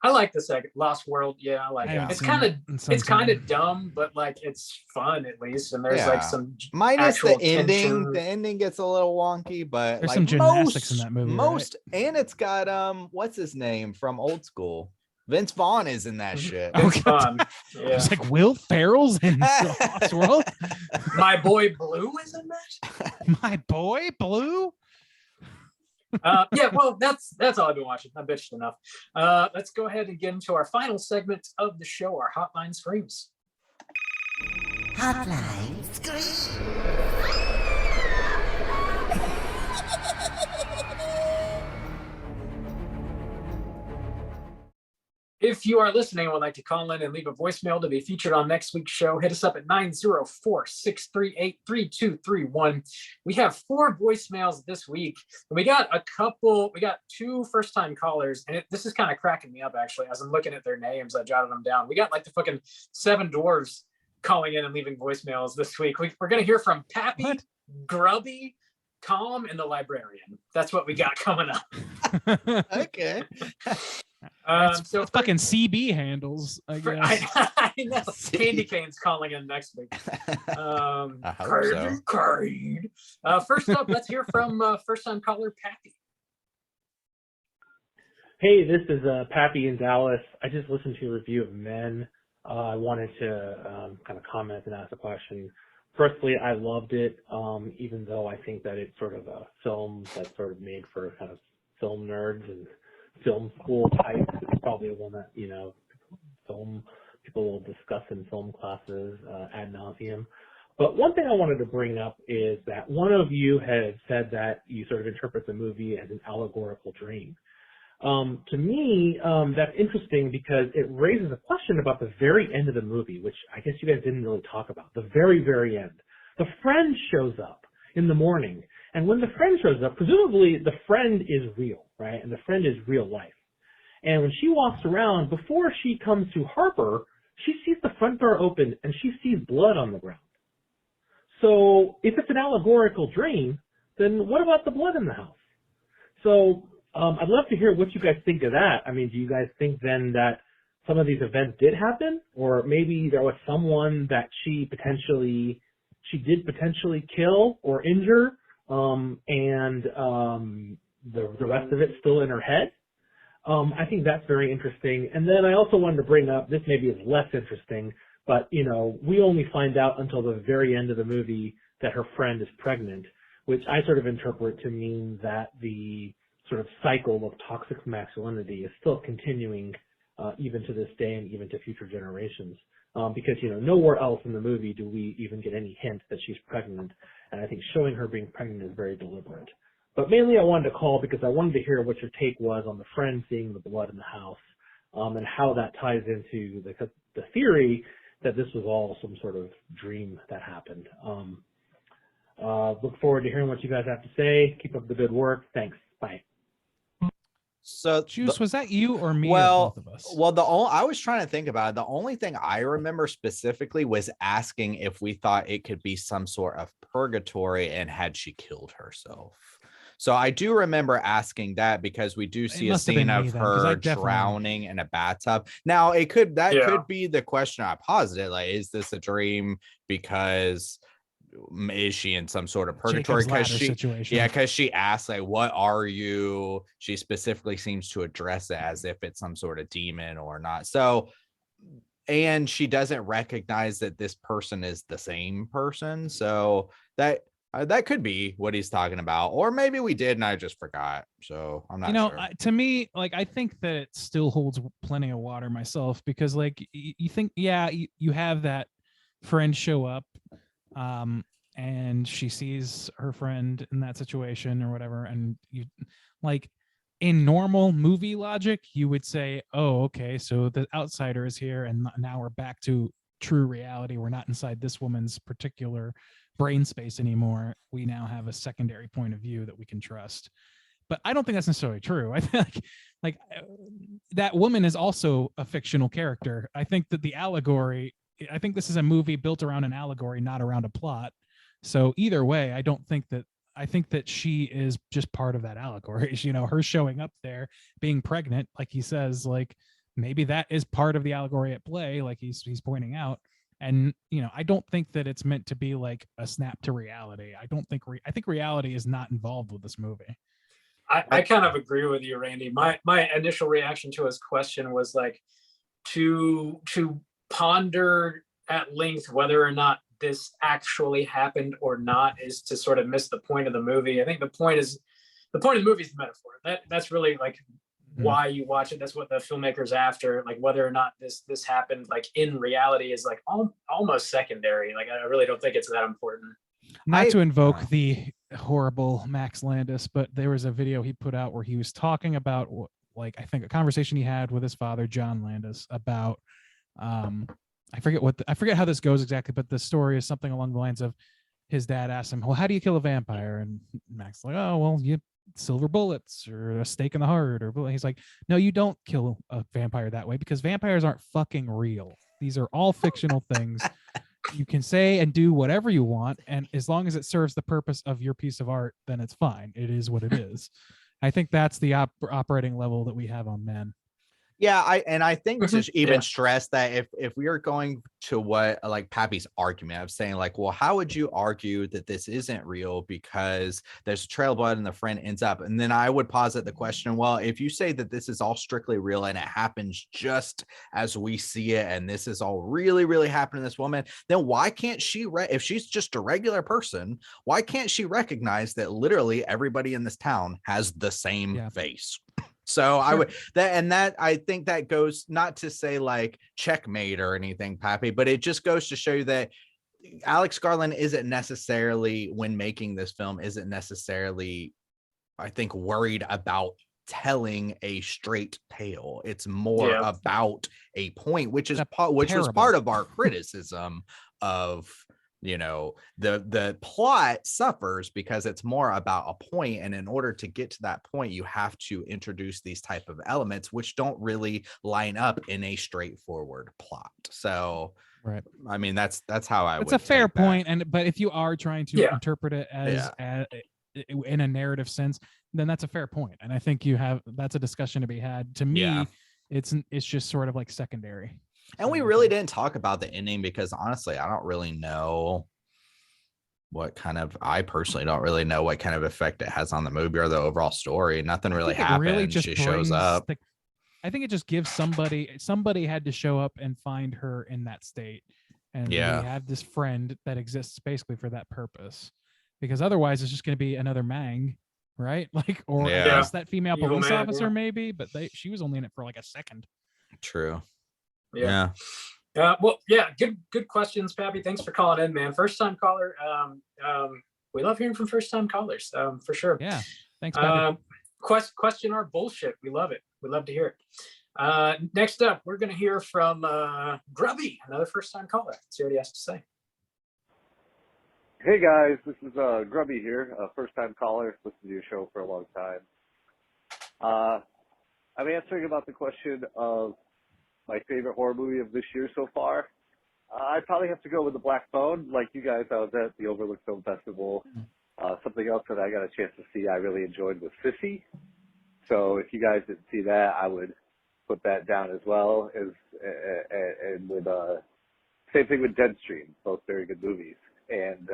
I like the second Lost World. Yeah, I like I it. haven't It's seen kind it of in some time. dumb, but like it's fun at least. And there's Yeah. like some Minus actual the ending. tension. The ending gets a little wonky, but There's like some gymnastics in that movie, right? Most, and it's got what's his name from Old School? Vince Vaughn is in that shit. It's fun. Yeah. It's like Will Ferrell's in Lost World. My boy Blue is in that. My boy Blue. Yeah, well, that's all I've been watching. I bitched enough. Let's go ahead and get into our final segment of the show, our Hotline Screams. Hotline Scream. If you are listening and would like to call in and leave a voicemail to be featured on next week's show, hit us up at 904-638-3231. We have 4 voicemails this week. And we got 2 first-time callers, and this is kind of cracking me up, actually. As I'm looking at their names, I jotted them down. We got like the fucking 7 dwarves calling in and leaving voicemails this week. We're going to hear from Pappy, What? Grubby, Tom, and the librarian. That's what we got coming up. Okay. So It's fucking CB handles, I guess. I know. Candy Cane's calling in next week. I hope so. Creed. First up, let's hear from first-time caller Pappy. Hey, this is Pappy in Dallas. I just listened to your review of Men. I wanted to kind of comment and ask a question. Firstly, I loved it, even though I think that it's sort of a film that's sort of made for kind of film nerds and film school types. It's probably one that, film people will discuss in film classes ad nauseum. But one thing I wanted to bring up is that one of you had said that you sort of interpret the movie as an allegorical dream. To me, that's interesting because it raises a question about the very end of the movie, which I guess you guys didn't really talk about. The very, very end. The friend shows up in the morning, and when the friend shows up, presumably the friend is real, right? And the friend is real life. And when she walks around, before she comes to Harper, she sees the front door open and she sees blood on the ground. So if it's an allegorical dream, then what about the blood in the house? So I'd love to hear what you guys think of that. I mean, do you guys think then that some of these events did happen, or maybe there was someone that she did potentially kill or injure, and the rest of it's still in her head? I think that's very interesting. And then I also wanted to bring up, this maybe is less interesting, but, we only find out until the very end of the movie that her friend is pregnant, which I sort of interpret to mean that the sort of cycle of toxic masculinity is still continuing even to this day and even to future generations. Because, nowhere else in the movie do we even get any hint that she's pregnant. And I think showing her being pregnant is very deliberate. But mainly I wanted to call because I wanted to hear what your take was on the friend seeing the blood in the house, and how that ties into the theory that this was all some sort of dream that happened. Look forward to hearing what you guys have to say. Keep up the good work. Thanks. Bye. So Juice, was that you or me well, or both of us? Well, I was trying to think about it. The only thing I remember specifically was asking if we thought it could be some sort of purgatory and had she killed herself. So I do remember asking that because we do see a scene of her drowning in a bathtub. Now could be the question I posited, like, is this a dream? Because is she in some sort of purgatory? Because she asks, like, what are you? She specifically seems to address it as if it's some sort of demon or not. So, and she doesn't recognize that this person is the same person. So that could be what he's talking about, or maybe we did and I just forgot. So I'm not sure. To me, like, I think that it still holds plenty of water myself, because, like, you think, you have that friend show up, and she sees her friend in that situation or whatever, and you, like, in normal movie logic, you would say, oh, okay, so the outsider is here, and now we're back to true reality. We're not inside this woman's particular brain space anymore. We now have a secondary point of view that we can trust. But I don't think that's necessarily true. I think like that woman is also a fictional character. I think that I think this is a movie built around an allegory, not around a plot. So either way, I think that she is just part of that allegory. Her showing up there, being pregnant, like he says, like, maybe that is part of the allegory at play, like he's pointing out. And, I don't think that it's meant to be like a snap to reality. I think reality is not involved with this movie. I kind of agree with you, Randy. My initial reaction to his question was like to ponder at length whether or not this actually happened or not is to sort of miss the point of the movie. I think the point of the movie is the metaphor. That's really like why you watch it. That's what the filmmaker's after. Like whether or not this happened like in reality is like almost secondary. Like I really don't think it's that important. Not to invoke the horrible Max Landis, but there was a video he put out where he was talking about, like, I think a conversation he had with his father, John Landis, about I forget how this goes exactly, but the story is something along the lines of his dad asked him, well, how do you kill a vampire? And Max like, oh, well, you silver bullets or a stake in the heart, or he's like, no, you don't kill a vampire that way, because vampires aren't fucking real. These are all fictional things. You can say and do whatever you want, and as long as it serves the purpose of your piece of art, then it's fine. It is what it is. I think that's the operating level that we have on men. Yeah, I think to even stress that if we are going to what like Pappy's argument of saying like, well, how would you argue that this isn't real because there's a trail of blood and the friend ends up, and then I would posit the question, well, if you say that this is all strictly real and it happens just as we see it, and this is all really, really happening to this woman, then why can't she if she's just a regular person, why can't she recognize that literally everybody in this town has the same face? So I would I think that goes not to say like checkmate or anything, Pappy, but it just goes to show you that Alex Garland isn't necessarily, when making this film, I think, worried about telling a straight tale. It's more about a point, which was part of our criticism of, the plot suffers because it's more about a point, and in order to get to that point you have to introduce these type of elements which don't really line up in a straightforward plot. So right, I mean that's how I would. It's a fair point, but if you are trying to interpret it as in a narrative sense, then that's a fair point, and I think that's a discussion to be had. To me, it's just sort of like secondary. And we really didn't talk about the ending because honestly, I personally don't really know what kind of effect it has on the movie or the overall story. Nothing really happens. She shows up. I think it just gives somebody had to show up and find her in that state. And we have this friend that exists basically for that purpose, because otherwise it's just going to be another Mang, right? Like, or I guess that female police officer maybe, but she was only in it for like a second. True. Yeah. Well, yeah, good questions, Pappy. Thanks for calling in, man. First time caller. We love hearing from first time callers, for sure. Yeah. Thanks, Pappy. Question or bullshit. We love it. We love to hear it. Next up, we're going to hear from Grubby, another first time caller. Let's see what he has to say. Hey guys, this is Grubby here, a first time caller. Listened to your show for a long time. I'm answering about the question of my favorite horror movie of this year so far. I'd probably have to go with The Black Phone. Like you guys, I was at the Overlook Film Festival. Something else that I got a chance to see I really enjoyed was Sissy. So if you guys didn't see that, I would put that down as well. And with same thing with Deadstream, both very good movies. And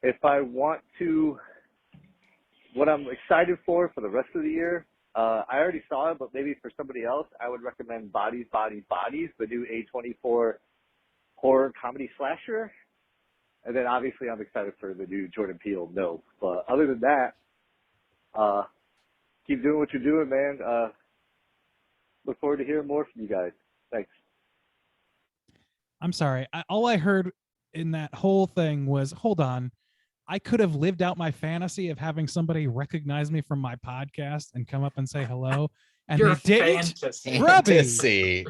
if I want to, what I'm excited for the rest of the year, I already saw it, but maybe for somebody else, I would recommend Bodies, Bodies, Bodies, the new A24 horror comedy slasher. And then obviously I'm excited for the new Jordan Peele Nope. But other than that, keep doing what you're doing, man. Look forward to hearing more from you guys. Thanks. I'm sorry. All I heard in that whole thing was, hold on, I could have lived out my fantasy of having somebody recognize me from my podcast and come up and say hello, and Your they didn't. Fantasy.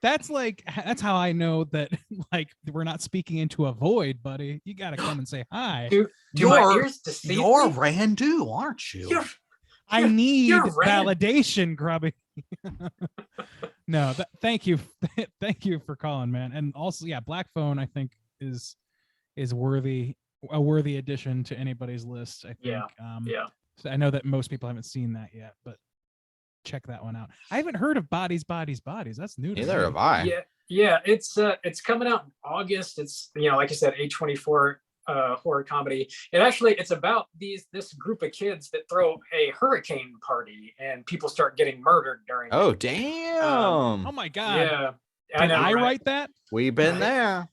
That's how I know that like we're not speaking into a void, buddy. You got to come and say hi. You're Randu, aren't you? I need validation, Grubby. No, thank you. Thank you for calling, man. And also, yeah, Black Phone, I think is a worthy addition to anybody's list. I think. So I know that most people haven't seen that yet, but check that one out. I haven't heard of Bodies, Bodies, Bodies. That's new to me. Neither have I. Yeah, it's coming out in August. It's, like I said, A24 horror comedy. It's about this group of kids that throw a hurricane party and people start getting murdered during Oh, it. damn. Oh my God. Yeah. Did I write that? We've been there.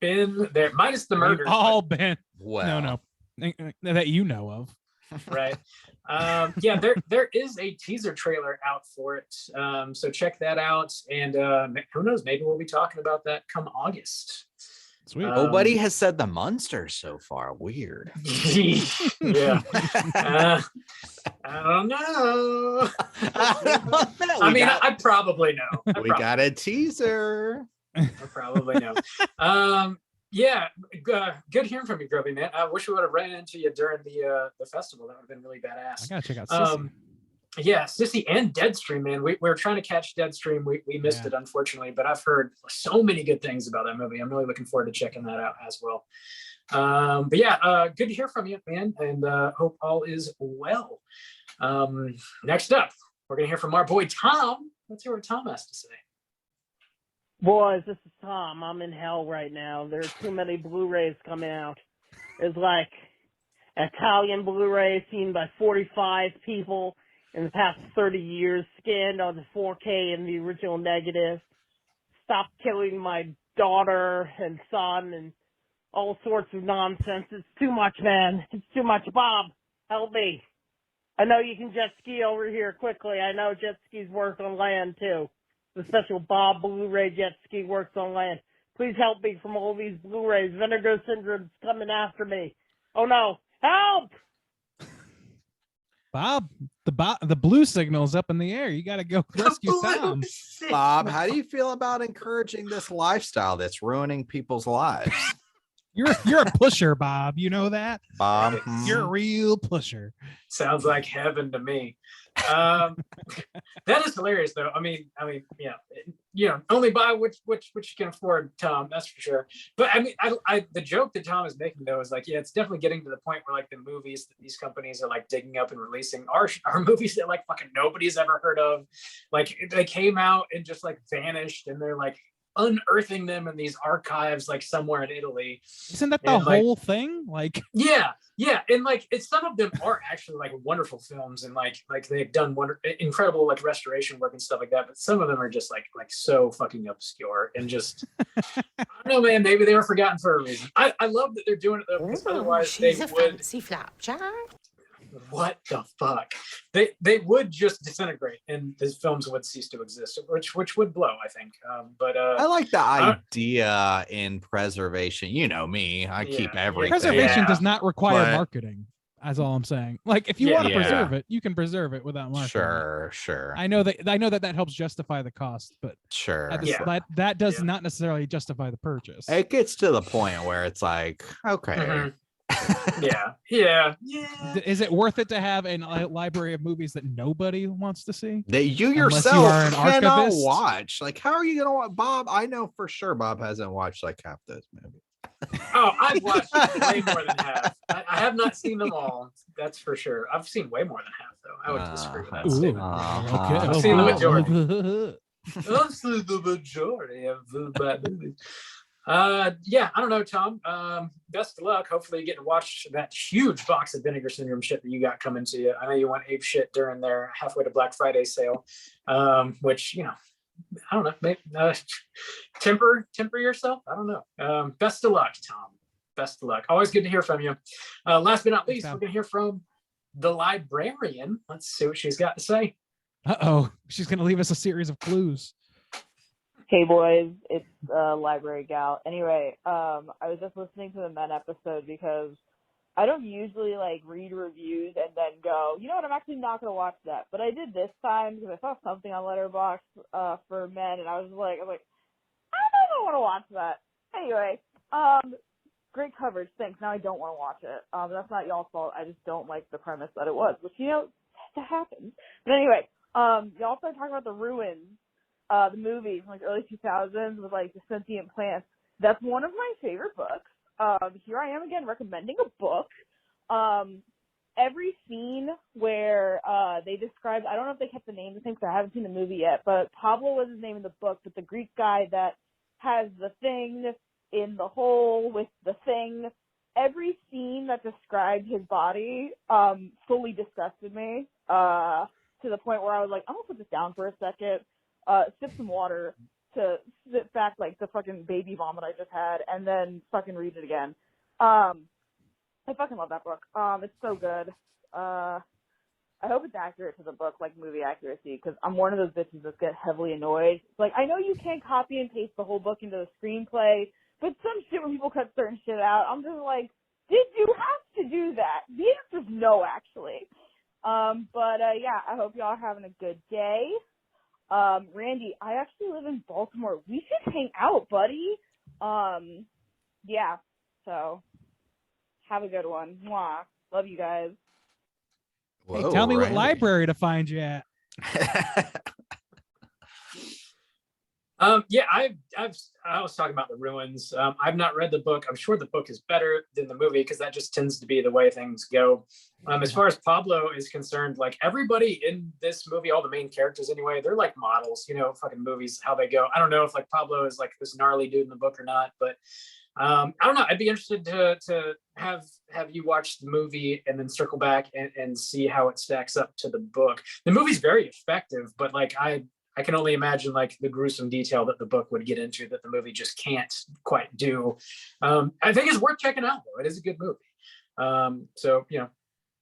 Been there, minus the murders. All been. Well. No. That you know of. Right. There is a teaser trailer out for it. So check that out. And who knows, maybe we'll be talking about that come August. Sweet. Nobody has said the Munsters so far. Weird. Yeah. I don't know. I probably know. We got a teaser. I probably know. Good hearing from you, Grubby, man. I wish we would have ran into you during the festival. That would have been really badass. I gotta check out Sissy. Sissy and Deadstream, man. We were trying to catch Deadstream. We missed it, unfortunately, but I've heard so many good things about that movie. I'm really looking forward to checking that out as well. Good to hear from you, man, and hope all is well. Next up, we're gonna hear from our boy Tom. Let's hear what Tom has to say. Boys, this is Tom. I'm in hell right now. There are too many Blu-rays coming out. There's like Italian Blu-ray seen by 45 people in the past 30 years, scanned on the 4K in the original negative. Stop killing my daughter and son and all sorts of nonsense. It's too much, man. It's too much. Bob, help me. I know you can jet ski over here quickly. I know jet skis work on land, too. The special Bob Blu-ray jet ski works on land. Please help me from all these Blu-rays. Vinegar Syndrome's coming after me. Oh, no. Help! Bob, the blue signal's up in the air. You got to go rescue Tom. Bob, how do you feel about encouraging this lifestyle that's ruining people's lives? You're a pusher, Bob. You know that? Bob, you're a real pusher. Sounds like heaven to me. That is hilarious, though. I mean, only buy which you can afford, Tom. That's for sure. But I the joke that Tom is making though is like, it's definitely getting to the point where like the movies that these companies are like digging up and releasing are movies that like fucking nobody's ever heard of. Like they came out and just like vanished, and they're like unearthing them in these archives like somewhere in Italy. Isn't that the whole thing? Like and like some of them are actually like wonderful films, and like they've done incredible like restoration work and stuff like that, but some of them are just like so fucking obscure and just I don't know, man, maybe they were forgotten for a reason. I love that they're doing it though, because otherwise they would fancy flapjack. what the fuck? They would just disintegrate and these films would cease to exist, which would blow, I think. But I like the idea in preservation. You know me, I keep everything. Preservation does not require but- marketing. That's all I'm saying. Like, if you want to preserve it, you can preserve it without marketing. Sure. I know that helps justify the cost, but that does not necessarily justify the purchase. It gets to the point where it's like, okay. Yeah. Is it worth it to have a library of movies that nobody wants to see? That you Unless yourself you are an cannot archivist? watch. Like, how are you gonna watch? Bob, I know for sure Bob hasn't watched like half those movies. Oh, I've watched way more than half. I have not seen them all. That's for sure. I've seen way more than half, though. I would disagree with that statement. I've seen the majority. I've seen the majority of the bad movies. Yeah, I don't know, Tom. Best of luck. Hopefully you get to watch that huge box of Vinegar Syndrome shit that you got coming to you. I know you went ape shit during their halfway to Black Friday sale, which, you know, I don't know, maybe temper yourself. I don't know. Best of luck, Tom. Best of luck. Always good to hear from you. Last but not least, we're gonna hear from the librarian. Let's see what she's got to say. She's gonna leave us a series of clues. Hey boys, it's Library Gal. Anyway, I was just listening to the Men episode because I don't usually like read reviews and then go, you know what, I'm actually not going to watch that. But I did this time because I saw something on Letterboxd for Men, and I was like, I don't want to watch that. Anyway, great coverage, thanks. Now I don't want to watch it. That's not y'all's fault. I just don't like the premise that it was, which, you know, that happens. But anyway, y'all started talking about The Ruins, the movie from like the early 2000s with like the sentient plants. That's one of my favorite books. Here I am again recommending a book. Every scene where they described, I don't know if they kept the name the same because I haven't seen the movie yet, but Pablo was his name in the book, but the Greek guy that has the thing in the hole with the thing, every scene that described his body fully disgusted me to the point where I was like, I'm going to put this down for a second, sip some water, to sit back like the fucking baby vomit I just had, and then fucking read it again. I fucking love that book. It's so good. I hope it's accurate to the book, like movie accuracy, because I'm one of those bitches that get heavily annoyed. Like, I know you can't copy and paste the whole book into a screenplay, but some shit when people cut certain shit out, I'm just like, did you have to do that? The answer's no, actually. Yeah, I hope y'all are having a good day. Randy, I actually live in Baltimore. We should hang out, buddy. Yeah, so have a good one. Mwah. Love you guys. Hey, tell me what library to find you at. Yeah, I was talking about The Ruins. I've not read the book. I'm sure the book is better than the movie because that just tends to be the way things go. As far as Pablo is concerned, like everybody in this movie, all the main characters anyway, they're like models, you know, fucking movies, how they go. I don't know if like Pablo is like this gnarly dude in the book or not, but I don't know. I'd be interested to have you watch the movie and then circle back and see how it stacks up to the book. The movie's very effective, but like I can only imagine like the gruesome detail that the book would get into that the movie just can't quite do. I think it's worth checking out though. It is a good movie. So, you know,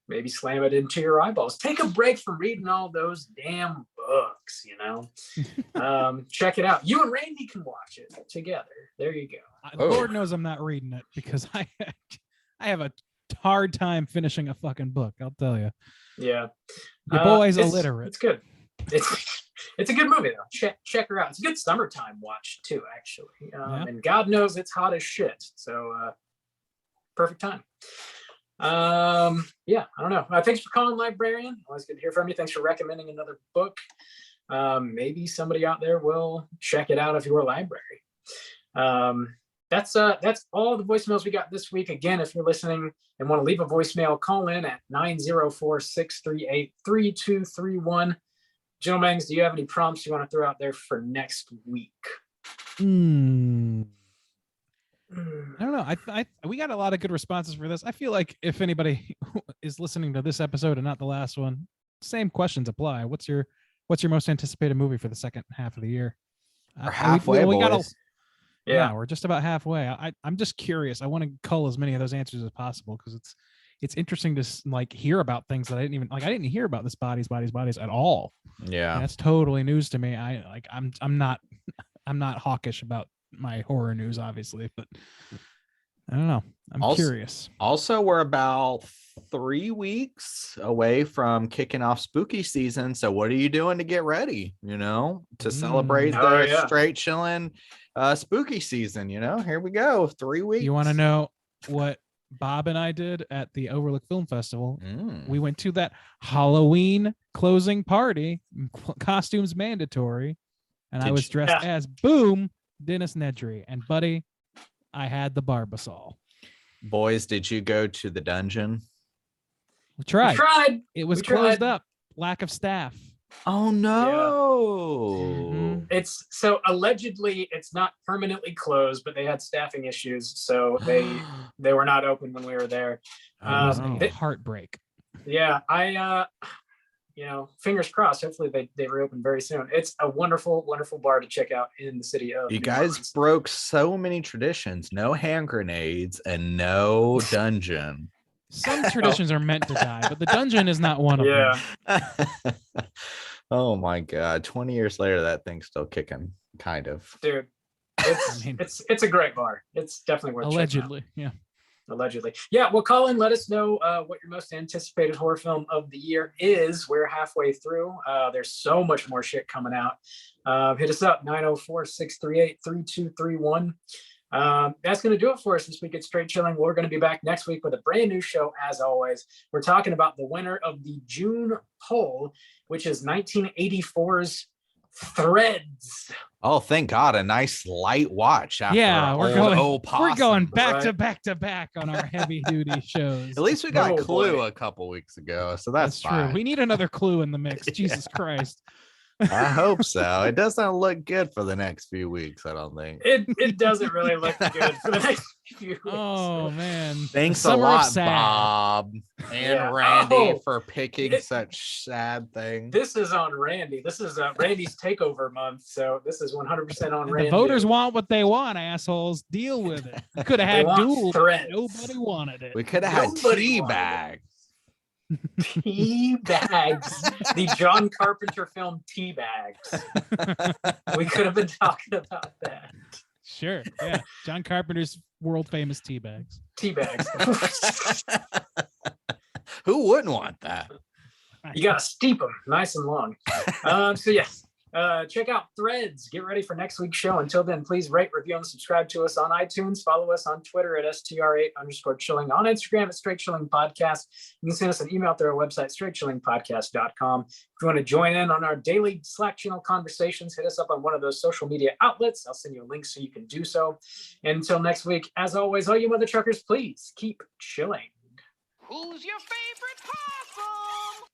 maybe slam it into your eyeballs. Take a break from reading all those damn books, you know. Check it out. You and Randy can watch it together. There you go. Lord knows I'm not reading it because I have a hard time finishing a fucking book, I'll tell you. Yeah. Your boy's illiterate. It's good. It's a good movie though. Check her out. It's a good summertime watch too, actually. And God knows it's hot as shit. So perfect time. Yeah, I don't know. Thanks for calling, Librarian. Always good to hear from you. Thanks for recommending another book. Maybe somebody out there will check it out of your library. That's all the voicemails we got this week. Again, if you're listening and want to leave a voicemail, call in at 904-638-3231. Gentlemen, do you have any prompts you want to throw out there for next week? I don't know. We got a lot of good responses for this. I feel like if anybody is listening to this episode and not the last one, same questions apply. What's your most anticipated movie for the second half of the year? We're halfway, boys. Yeah, we're just about halfway. I'm just curious. I want to cull as many of those answers as possible because it's interesting to like hear about things that I didn't even like. I didn't hear about this bodies at all. Yeah. And that's totally news to me. I'm not hawkish about my horror news, obviously, but I don't know. I'm curious. Also, we're about 3 weeks away from kicking off spooky season. So what are you doing to get ready, to celebrate the straight chilling spooky season? Here we go. 3 weeks. You want to know what Bob and I did at the Overlook Film Festival? We went to that Halloween closing party, costumes mandatory, and I was dressed as Dennis Nedry, and buddy, I had the Barbasol. Boys, did you go to the dungeon? We tried. It was closed tried. up. Lack of staff. Oh no. It's so allegedly it's not permanently closed, but they had staffing issues, so they were not open when we were there. Heartbreak. Yeah, I fingers crossed. Hopefully they reopen very soon. It's a wonderful, wonderful bar to check out in the city of You New guys Orleans. broke so many traditions. No hand grenades and no dungeon. Some traditions are meant to die, but the dungeon is not one of them. Oh my God. 20 years later, that thing's still kicking, kind of. Dude, it's a great bar. It's definitely worth allegedly, checking out. Allegedly. Yeah, well, Colin, let us know what your most anticipated horror film of the year is. We're halfway through. There's so much more shit coming out. Hit us up, 904-638-3231. That's going to do it for us this week at Straight Chilling. We're going to be back next week with a brand new show, as always. We're talking about the winner of the June poll, which is 1984's Threads. Oh, thank God. A nice light watch. After we're Possum. going back to back on our heavy duty shows. At least we got Clue a couple weeks ago, so that's fine. True. We need another Clue in the mix. Jesus Christ. I hope so. It doesn't look good for the next few weeks, I don't think. It doesn't really look good for the next few weeks. Oh, man. Thanks a lot, Bob and Randy, for picking such sad things. This is on Randy. This is Randy's takeover month, so this is 100% on Randy. The voters want what they want, assholes. Deal with it. We could have had duels. Nobody wanted it. We could have had Teabag. Tea bags. The John Carpenter film Tea Bags. We could have been talking about that. Sure. Yeah. John Carpenter's world famous tea bags. Tea bags. Who wouldn't want that? You gotta steep them nice and long. So yes. Check out Threads. Get ready for next week's show. Until then, please rate, review, and subscribe to us on iTunes. Follow us on Twitter at STR8_chilling, on Instagram at Straight Chilling Podcast. You can send us an email through our website, straightchillingpodcast.com. If you want to join in on our daily Slack channel conversations, hit us up on one of those social media outlets. I'll send you a link so you can do so. And until next week, as always, all you mother truckers, please keep chilling. Who's your favorite possum?